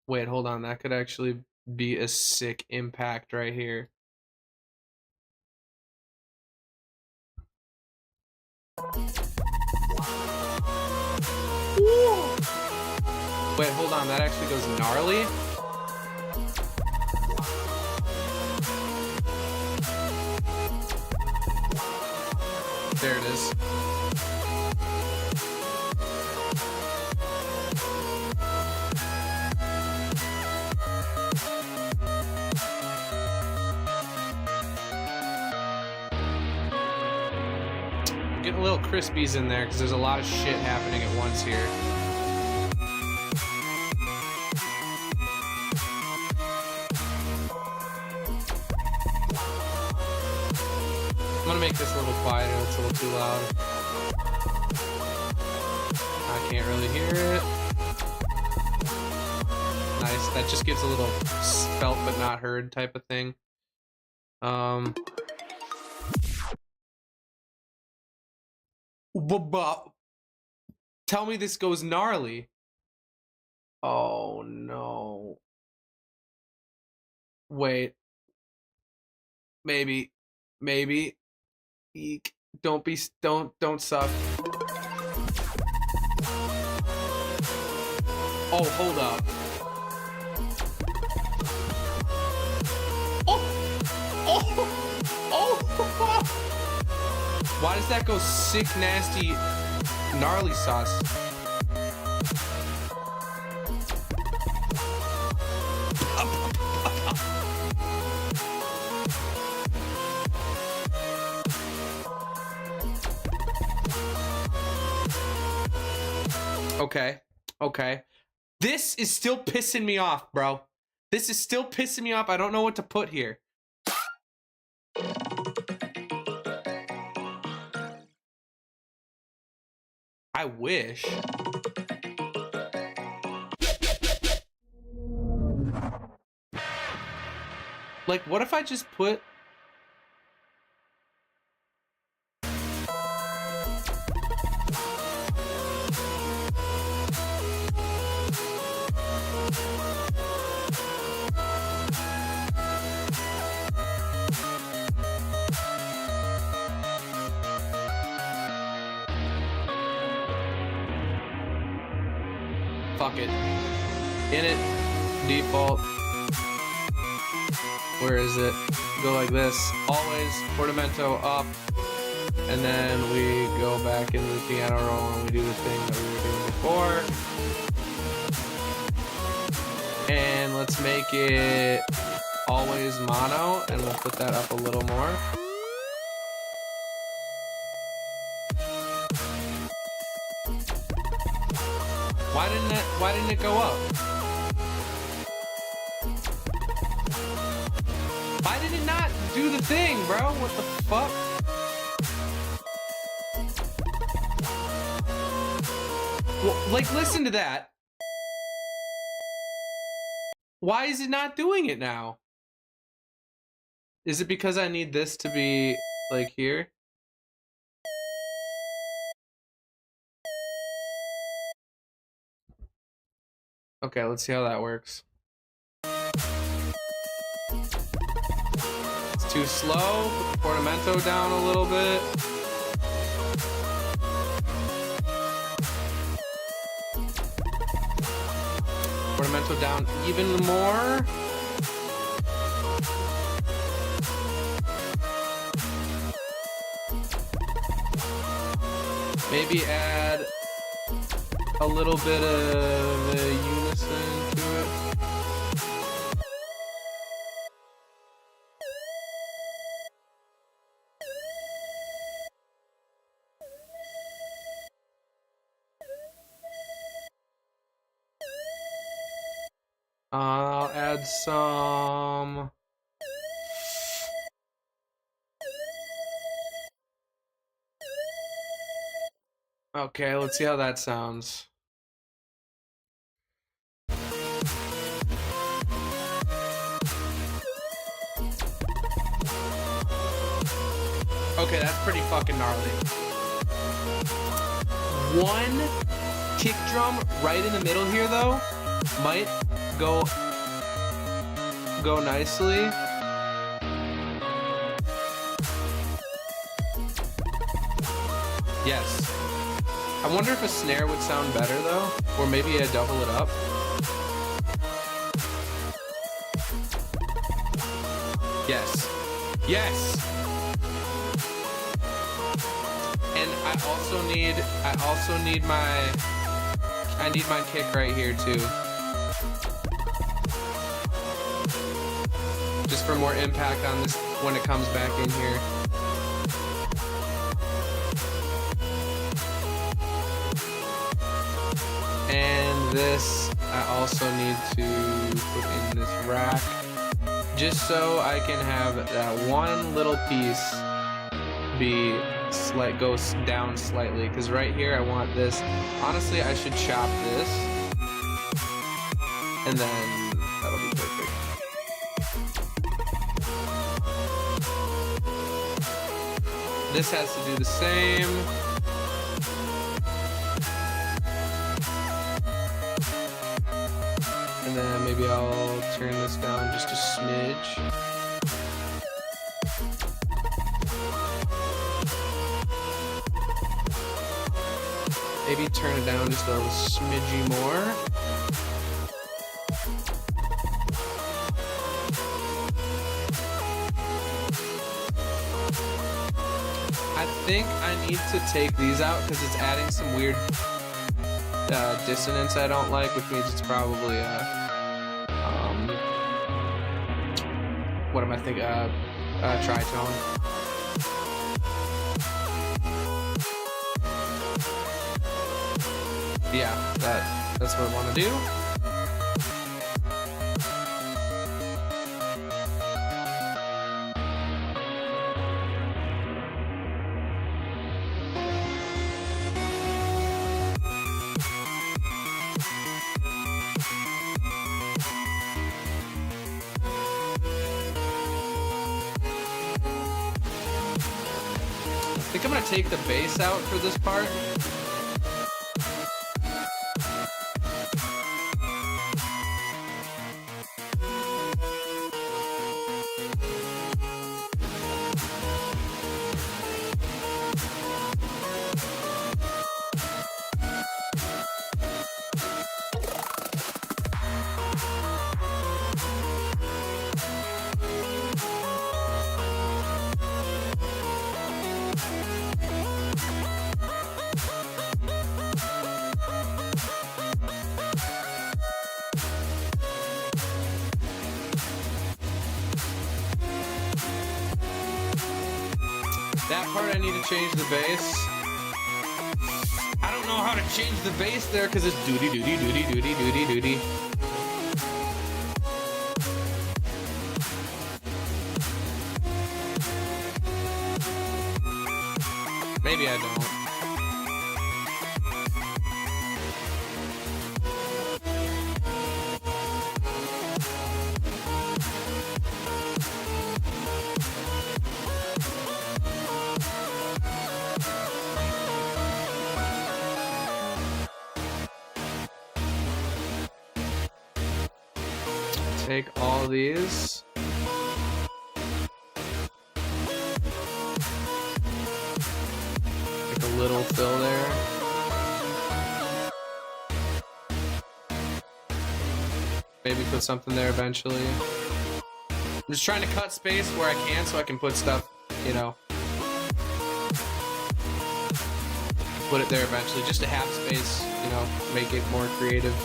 Wait, hold on. That could actually be a sick impact right here. Woo! Wait, hold on. That actually goes gnarly. There it is. Getting a little crispies in there because there's a lot of shit happening at once here. I'm gonna make this a little quieter, it's a little too loud. I can't really hear it. Nice, that just gives a little felt but not heard type of thing. Tell me this goes gnarly. Oh no. Wait. Maybe. Eek. Don't suck. Oh, hold up. Why does that go sick, nasty, gnarly sauce? Okay. This is still pissing me off, bro. This is still pissing me off. I don't know what to put here. I wish. Like, what if I just put... Fuck it. Init, default. Where is it? Go like this. Always portamento up. And then we go back into the piano roll and we do the thing that we were doing before. And let's make it always mono, and we'll put that up a little more. Why didn't it go up? Why did it not do the thing, bro? What the fuck? Well, like, listen to that. Why is it not doing it now? Is it because I need this to be, like, here? Okay, let's see how that works. It's too slow. Put the portamento down a little bit. Portamento down even more. Maybe add a little bit of unison to it. I'll add some. Okay, let's see how that sounds. Okay, that's pretty fucking gnarly. One kick drum right in the middle here, though, might go nicely. Yes. I wonder if a snare would sound better, though, or maybe I double it up. Yes. Yes. And I need my kick right here too. Just for more impact on this when it comes back in here. And this I also need to put in this rack, just so I can have that one little piece go down slightly, because right here I want this. Honestly, I should chop this, and then that'll be perfect. This has to do the same. And then maybe I'll turn this down just a smidge. Maybe turn it down just a little smidgy more. I think I need to take these out because it's adding some weird dissonance I don't like, which means it's probably what am I thinking? Tritone. Yeah, that's what I want to do. I think I'm gonna take the bass out for this part. That part I need to change the bass. I don't know how to change the bass there because it's doody doody doody doody doody doody. Maybe I don't. Take all these. Take a little fill there. Maybe put something there eventually. I'm just trying to cut space where I can so I can put stuff, you know. Put it there eventually, just to have space, you know, make it more creative.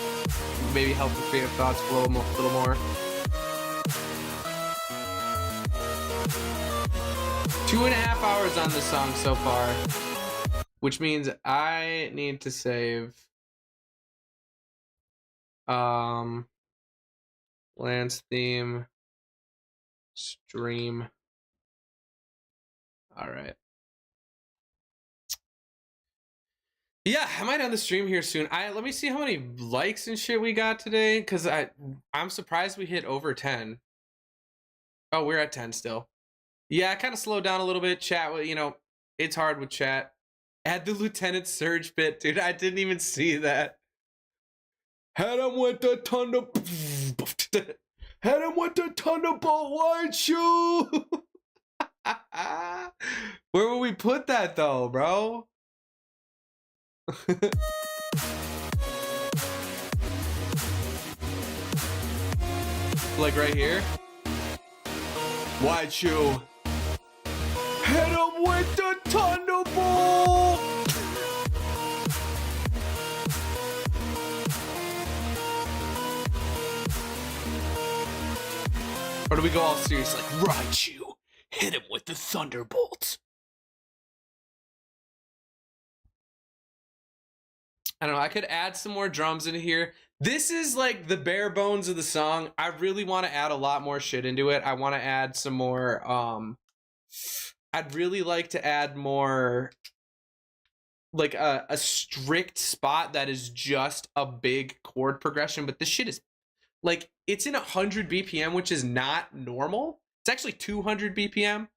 Maybe help the creative thoughts flow a little more. 2.5 hours on this song so far, which means I need to save Lance theme stream. All right. Yeah, I might end the stream here soon. Let me see how many likes and shit we got today, because I'm surprised we hit over 10. Oh, we're at 10 still. Yeah, I kind of slowed down a little bit. Chat, you know, it's hard with chat. Add the Lieutenant Surge bit, dude. I didn't even see that. Hit him with the thunder. Hit him with the thunderbolt light shoe. Where would we put that though, bro? Like right here. White shoe. Hit him with the thunderbolt. Or do we go all serious like right shoe? Hit him with the thunderbolt. I don't know, I could add some more drums in here. This is like the bare bones of the song. I really want to add a lot more shit into it. I want to add some more, I'd really like to add more, like a strict spot that is just a big chord progression, but this shit is, like, it's in 100 BPM, which is not normal. It's actually 200 BPM.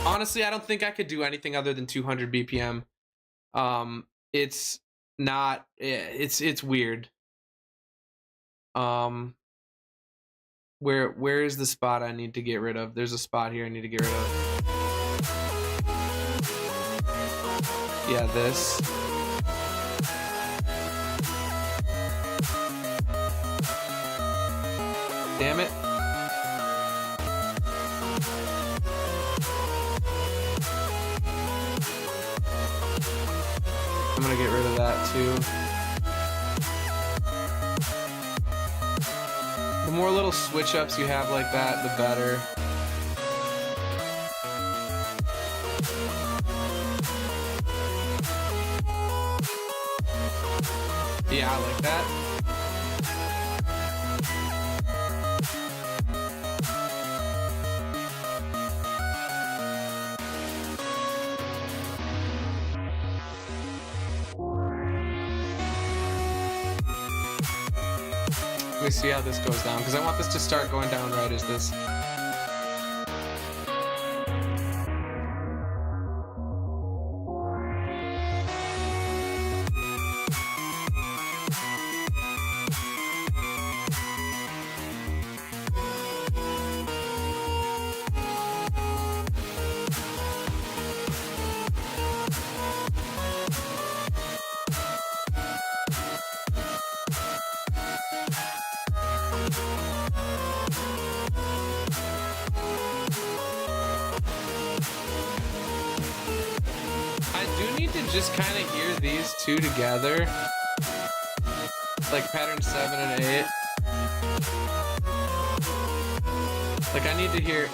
Honestly, I don't think I could do anything other than 200 BPM. It's not, it's weird. Where is the spot I need to get rid of? There's a spot here I need to get rid of. Yeah, this. Damn it. I'm gonna get rid of that too. The more little switch ups you have like that, the better. Yeah, I like that. Let me see how this goes down, because I want this to start going down right as this. Just kind of hear these two together. like pattern 7 and 8. Like I need to hear.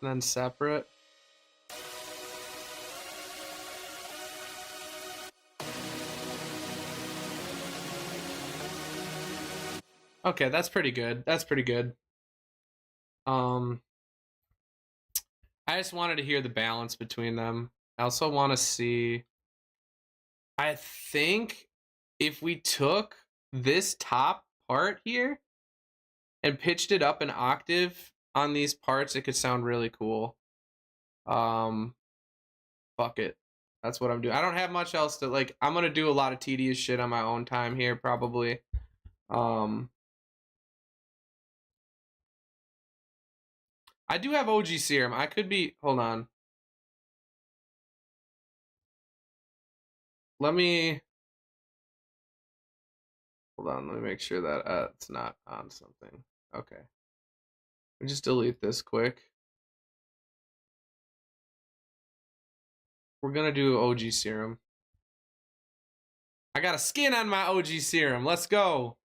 And then separate. Okay, that's pretty good. That's pretty good. I just wanted to hear the balance between them. I also want to see. I think if we took this top part here and pitched it up an octave on these parts, it could sound really cool. Fuck it. That's what I'm doing. I don't have much else to like. I'm gonna do a lot of tedious shit on my own time here, probably. I do have OG serum. I could be. Hold on. Let me. Hold on. Let me make sure that it's not on something. Okay. Let me just delete this quick. We're gonna do OG serum. I got a skin on my OG serum. Let's go.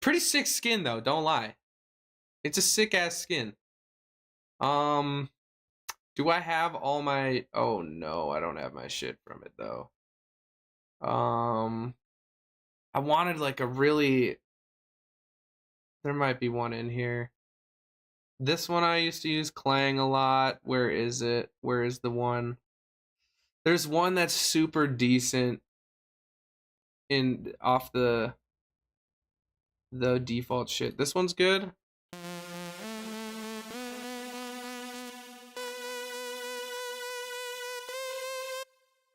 Pretty sick skin though. Don't lie. It's a sick ass skin. Do I have all my? Oh no, I don't have my shit from it though. I wanted like a really. There might be one in here. This one I used to use Clang a lot. Where is it? Where is the one? There's one that's super decent in off the default shit. This one's good.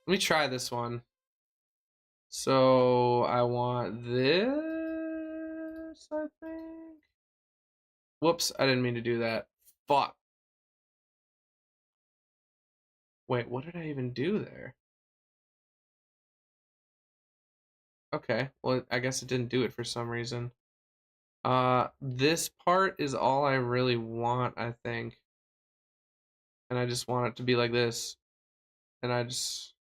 Let me try this one. So I want this, I think. Whoops, I didn't mean to do that. Fuck. Wait, what did I even do there? Okay, well, I guess it didn't do it for some reason. This part is all I really want, I think. And I just want it to be like this. And I just...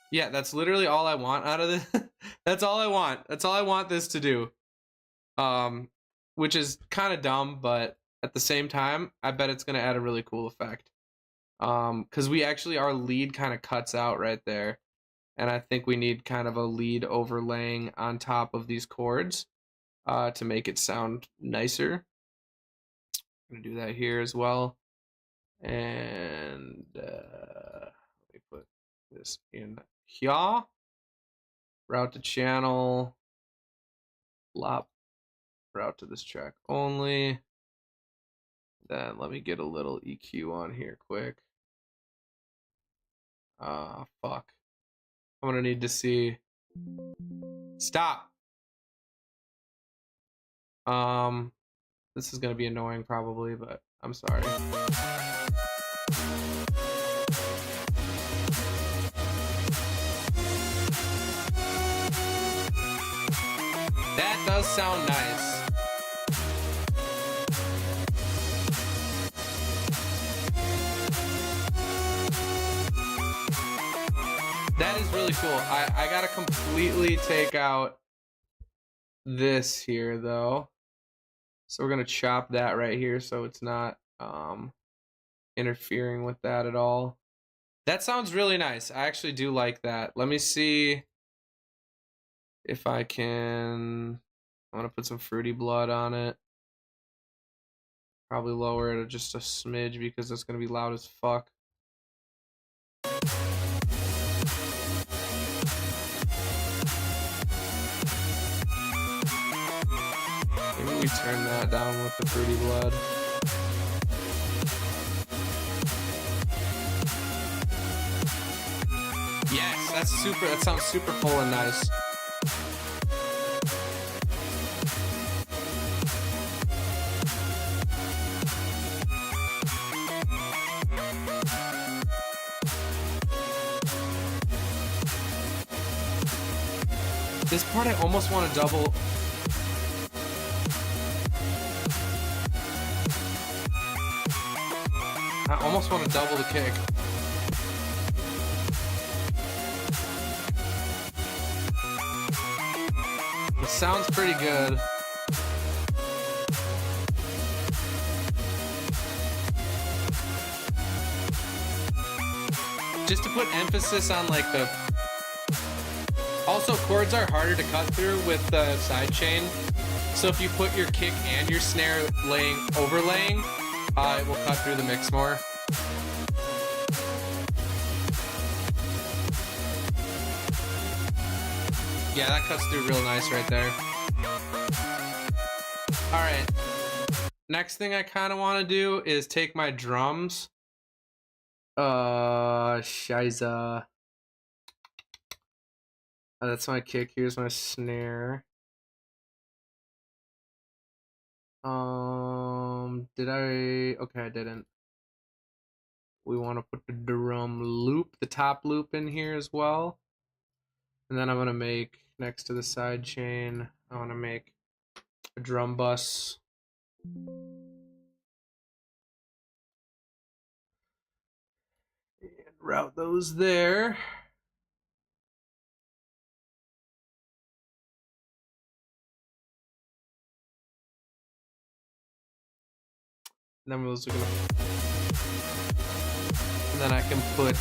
Yeah, that's literally all I want out of this. That's all I want. That's all I want this to do. Which is kind of dumb, but at the same time, I bet it's going to add a really cool effect. Because we actually, our lead kind of cuts out right there. And I think we need kind of a lead overlaying on top of these chords to make it sound nicer. I'm going to do that here as well. And let me put this in here. Route to channel. Lop. Route to this track only. Then let me get a little EQ on here quick. Fuck. I'm gonna need to see. Stop. This is gonna be annoying probably, but I'm sorry. That does sound nice. That is really cool. I gotta completely take out this here though. So we're gonna chop that right here so it's not interfering with that at all. That sounds really nice. I actually do like that. Let me see if I can. I'm gonna put some Fruity Blood on it. Probably lower it just a smidge because it's gonna be loud as fuck. Maybe we turn that down with the Fruity Blood. Yes, that's super. That sounds super full and nice. This part I almost want to double. I almost want to double the kick. It sounds pretty good. Just to put emphasis on like the... Also, chords are harder to cut through with the sidechain. So if you put your kick and your snare overlaying, it will cut through the mix more. Yeah, that cuts through real nice right there. All right. Next thing I kind of want to do is take my drums. Shiza. That's my kick. Here's my snare. Did I? Okay, I didn't. We want to put the drum loop, the top loop in here as well. And then I'm gonna make, next to the side chain, I want to make a drum bus. And route those there. And then those are gonna... And then I can put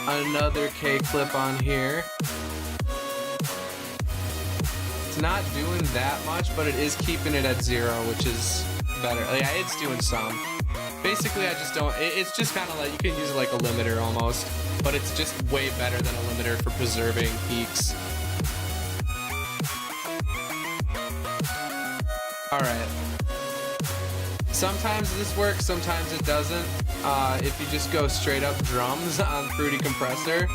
another K clip on here. It's not doing that much, but it is keeping it at 0, which is better. Yeah, it's doing some. Basically, I just don't... It's just kind of like, you can use it like a limiter almost, but it's just way better than a limiter for preserving peaks. Alright. Sometimes this works, sometimes it doesn't. If you just go straight up drums on Fruity Compressor.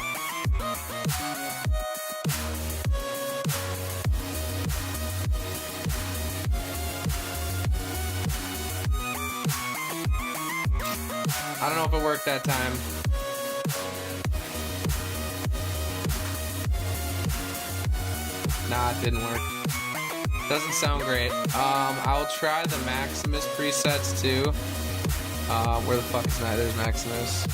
I don't know if it worked that time. Nah, it didn't work. Doesn't sound great. I'll try the Maximus presets too. Where the fuck is that? There's Maximus.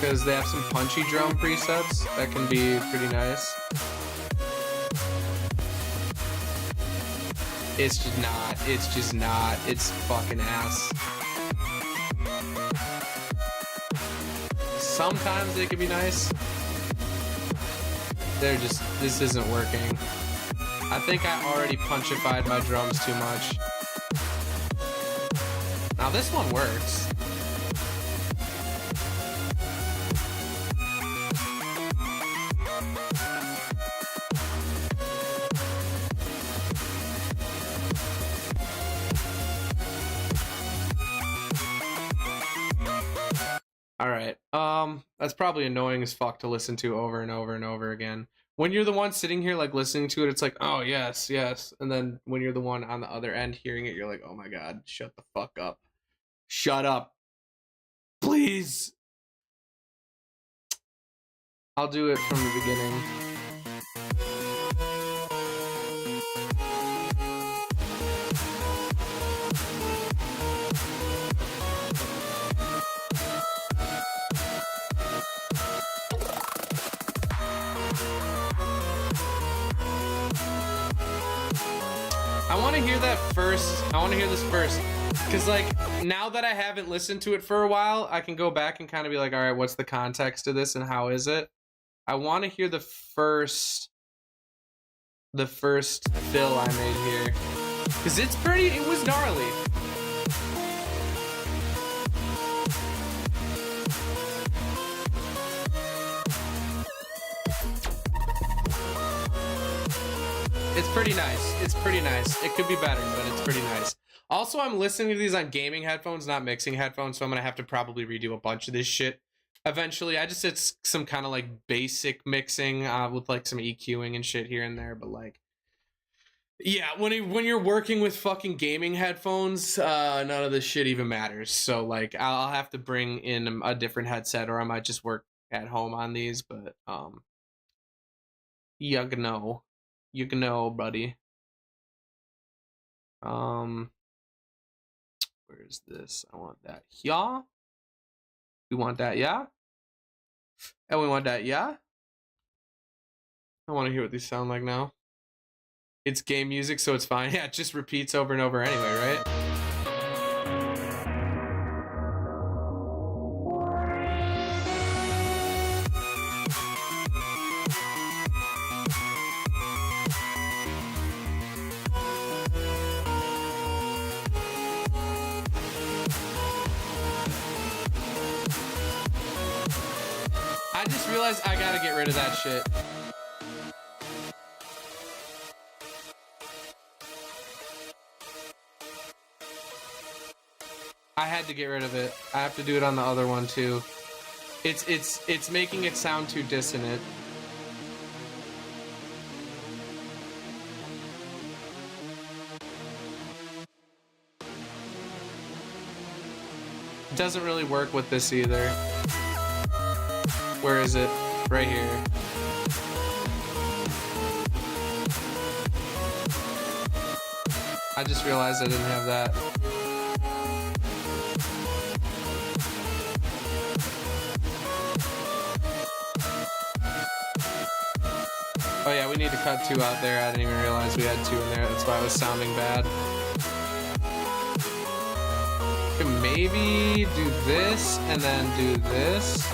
Because they have some punchy drum presets that can be pretty nice. It's just not. It's just not. It's fucking ass. Sometimes they can be nice. They're just... This isn't working. I think I already punchified my drums too much. Now this one works. Alright, that's probably annoying as fuck to listen to over and over and over again. When you're the one sitting here like listening to it, it's like, oh yes, yes. And then when you're the one on the other end hearing it, you're like, oh my god, shut the fuck up. Shut up. Please. I'll do it from the beginning. I want to hear that first. I want to hear this first. Because, like, now that I haven't listened to it for a while, I can go back and kind of be like, all right, what's the context of this and how is it? I want to hear the first fill I made here. Because it's pretty, it was gnarly. It's pretty nice. It's pretty nice. It could be better, but it's pretty nice. Also, I'm listening to these on gaming headphones, not mixing headphones, so I'm going to have to probably redo a bunch of this shit eventually. I just did some kind of, like, basic mixing with, like, some EQing and shit here and there, but, like, yeah, when you're working with fucking gaming headphones, none of this shit even matters. So, like, I'll have to bring in a different headset, or I might just work at home on these, but you know, buddy. Where's this? I want that. Yeah. We want that. Yeah. And we want that. Yeah. I want to hear what these sound like now. It's game music, so it's fine. Yeah, it just repeats over and over anyway, right? I just realized I gotta get rid of that shit. I had to get rid of it. I have to do it on the other one too. It's making it sound too dissonant. It doesn't really work with this either. Where is it? Right here. I just realized I didn't have that. Oh yeah, we need to cut 2 out there. I didn't even realize we had 2 in there. That's why it was sounding bad. Can maybe do this and then do this.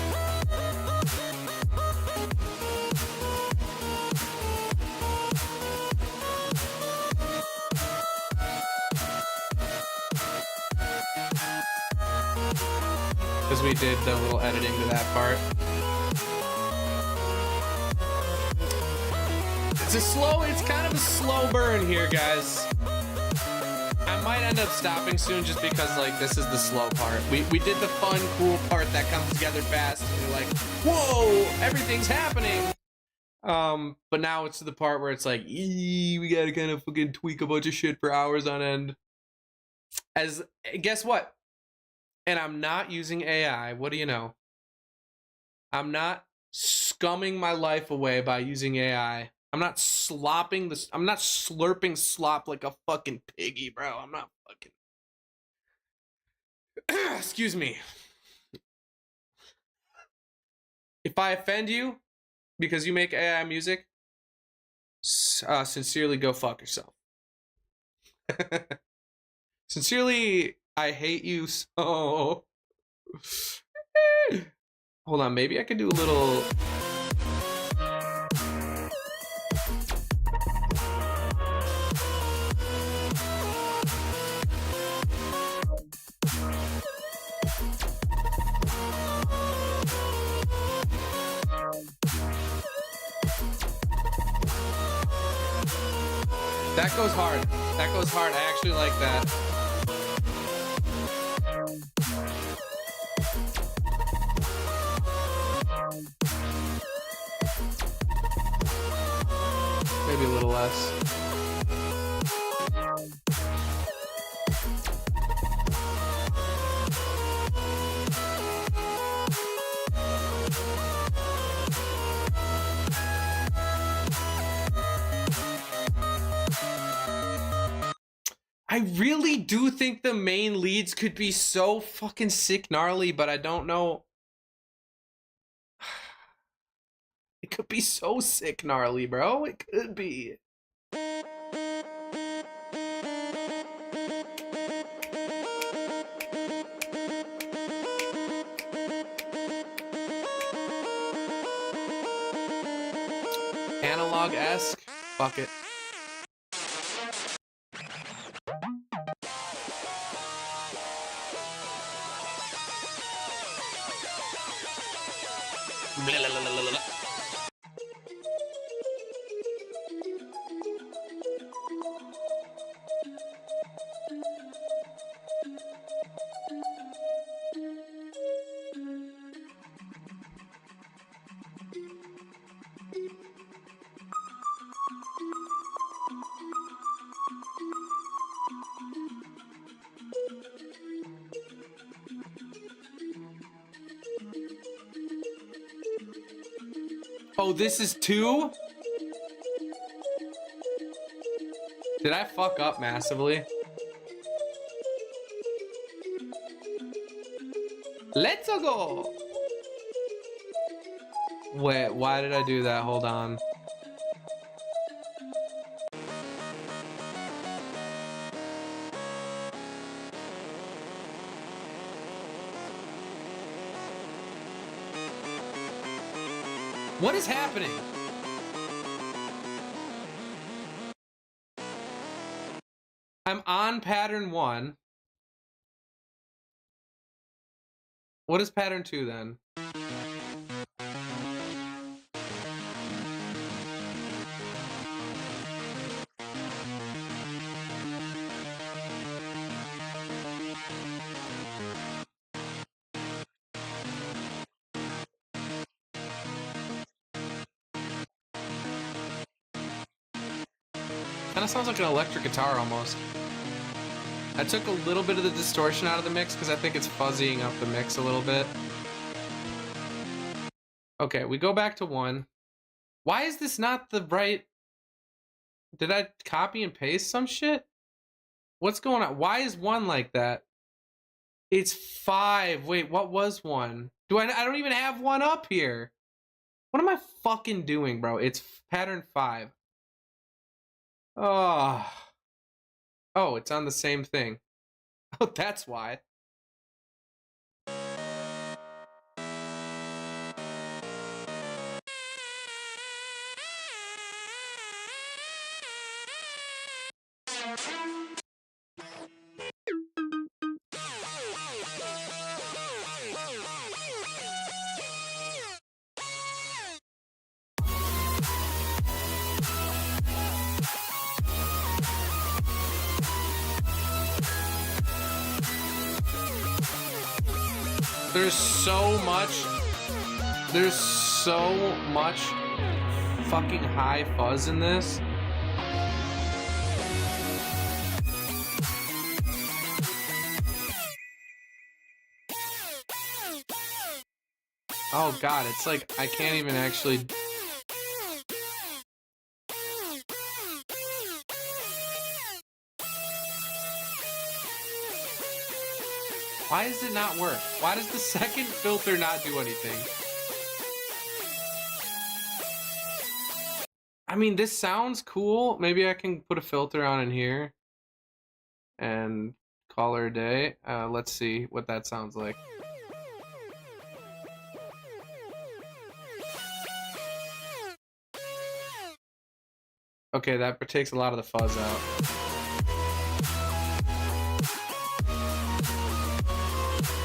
Because we did the little editing to that part. It's kind of a slow burn here, guys. I might end up stopping soon just because, like, this is the slow part. We did the fun, cool part that comes together fast, and you're like, whoa, everything's happening. But now it's to the part where it's like, we gotta kind of fucking tweak a bunch of shit for hours on end. Guess what? And I'm not using AI. What do you know? I'm not scumming my life away by using AI. I'm not slopping this. I'm not slurping slop like a fucking piggy, bro. I'm not fucking. Excuse me. If I offend you because you make AI music, sincerely go fuck yourself. Sincerely, I hate you so. Hold on, maybe I could do a little. That goes hard. That goes hard. I actually like that. Maybe a little less. I really do think the main leads could be so fucking sick gnarly, but I don't know. It could be so sick gnarly, bro. It could be. Analog-esque. Fuck it. Oh, this is 2? Did I fuck up massively? Let's go! Wait, why did I do that? Hold on. What is happening? I'm on pattern 1. What is pattern 2 then? Kinda sounds like an electric guitar almost. I took a little bit of the distortion out of the mix because I think it's fuzzying up the mix a little bit. Okay, we go back to 1. Why is this not the right... Did I copy and paste some shit? What's going on? Why is 1 like that? It's 5. Wait, what was 1? I don't even have 1 up here. What am I fucking doing, bro? It's pattern 5. Oh. Oh, it's on the same thing. Oh, that's why. There's so much fucking high fuzz in this. Oh god, it's like I can't even actually... Why does it not work? Why does the second filter not do anything? I mean, this sounds cool. Maybe I can put a filter on in here and call her a day. Let's see what that sounds like. Okay, that takes a lot of the fuzz out.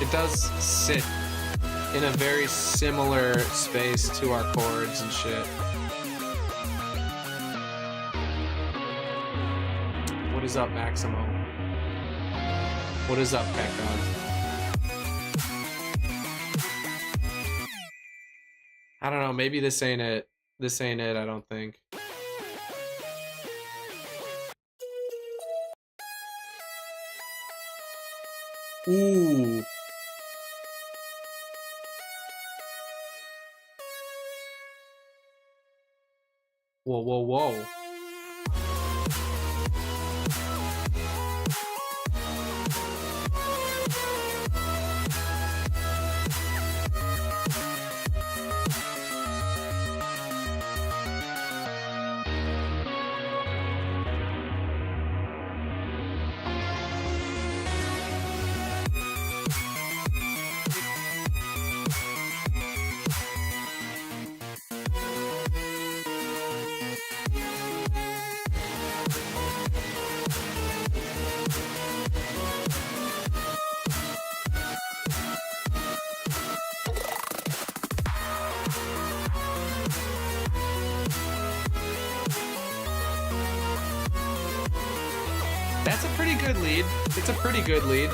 It does sit in a very similar space to our chords and shit. What is up, Maximo? What is up, Catcon? I don't know, maybe this ain't it. This ain't it, I don't think. Ooh. Whoa, whoa, whoa. That's a pretty good lead. It's a pretty good lead.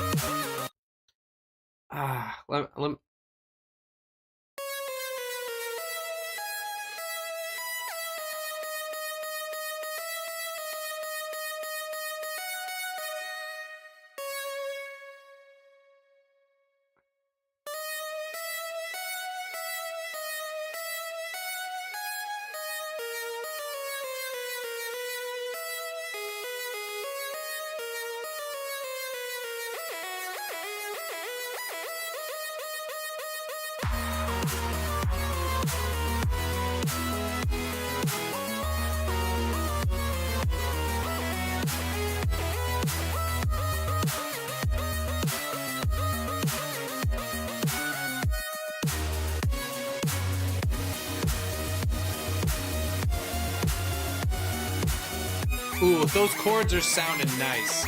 Ooh, those chords are sounding nice.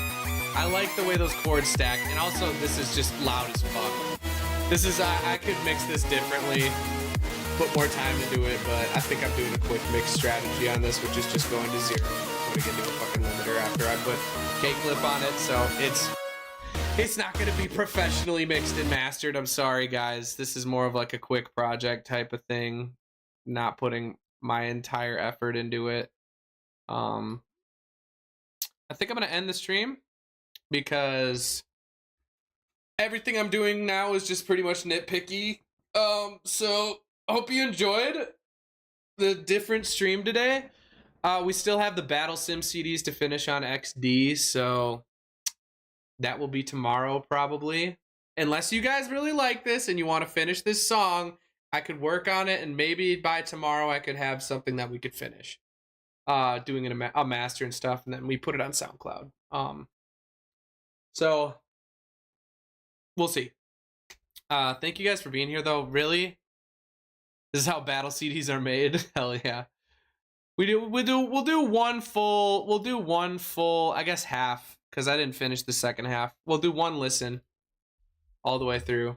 I like the way those chords stack, and also this is just loud as fuck. This is, I could mix this differently, put more time into it, but I think I'm doing a quick mix strategy on this, which is just going to 0. I'm gonna get to a fucking limiter after I put K-Clip on it, so it's not gonna be professionally mixed and mastered. I'm sorry, guys. This is more of like a quick project type of thing, not putting my entire effort into it. I think I'm gonna end the stream because everything I'm doing now is just pretty much nitpicky. So I hope you enjoyed the different stream today. We still have the Battle Sim CDs to finish on XD, so that will be tomorrow probably. Unless you guys really like this and you want to finish this song, I could work on it, and maybe by tomorrow I could have something that we could finish. Doing a master and stuff, and then we put it on SoundCloud. So we'll see. Thank you guys for being here, though. Really, this is how battle CDs are made. Hell yeah. We'll do one full, I guess half, because I didn't finish the second half. We'll do one listen all the way through.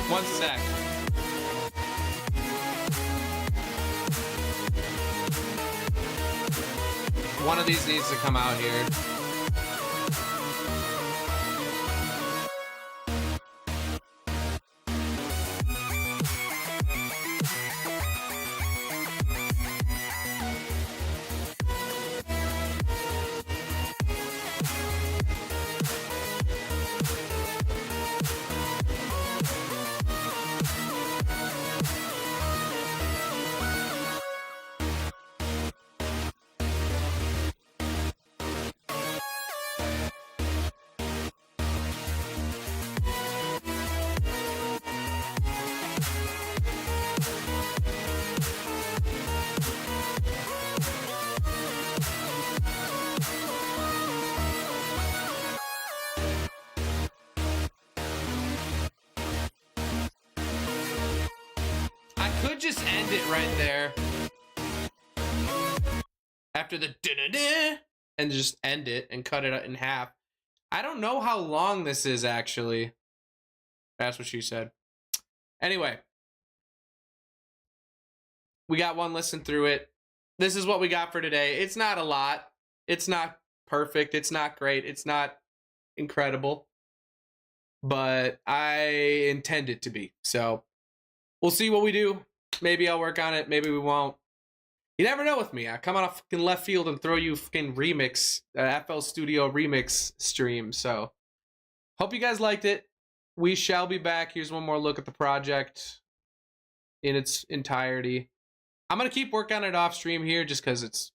One sec. One of these needs to come out here. Could just end it right there after the da-da-da, and just end it and cut it in half. I don't know how long this is actually. That's what she said. Anyway, we got one listen through it. This is what we got for today. It's not a lot. It's not perfect. It's not great. It's not incredible. But I intend it to be. So we'll see what we do. Maybe I'll work on it. Maybe we won't. You never know with me. I come out of fucking left field and throw you fucking remix, FL Studio remix stream. So hope you guys liked it. We shall be back. Here's one more look at the project in its entirety. I'm going to keep working on it off stream here just because it's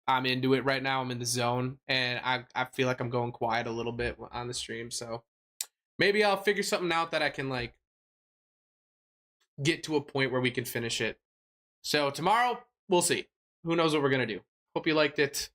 I'm into it right now. I'm in the zone, and I feel like I'm going quiet a little bit on the stream. So maybe I'll figure something out that I can like get to a point where we can finish it. So tomorrow we'll see. Who knows what we're gonna do? Hope you liked it.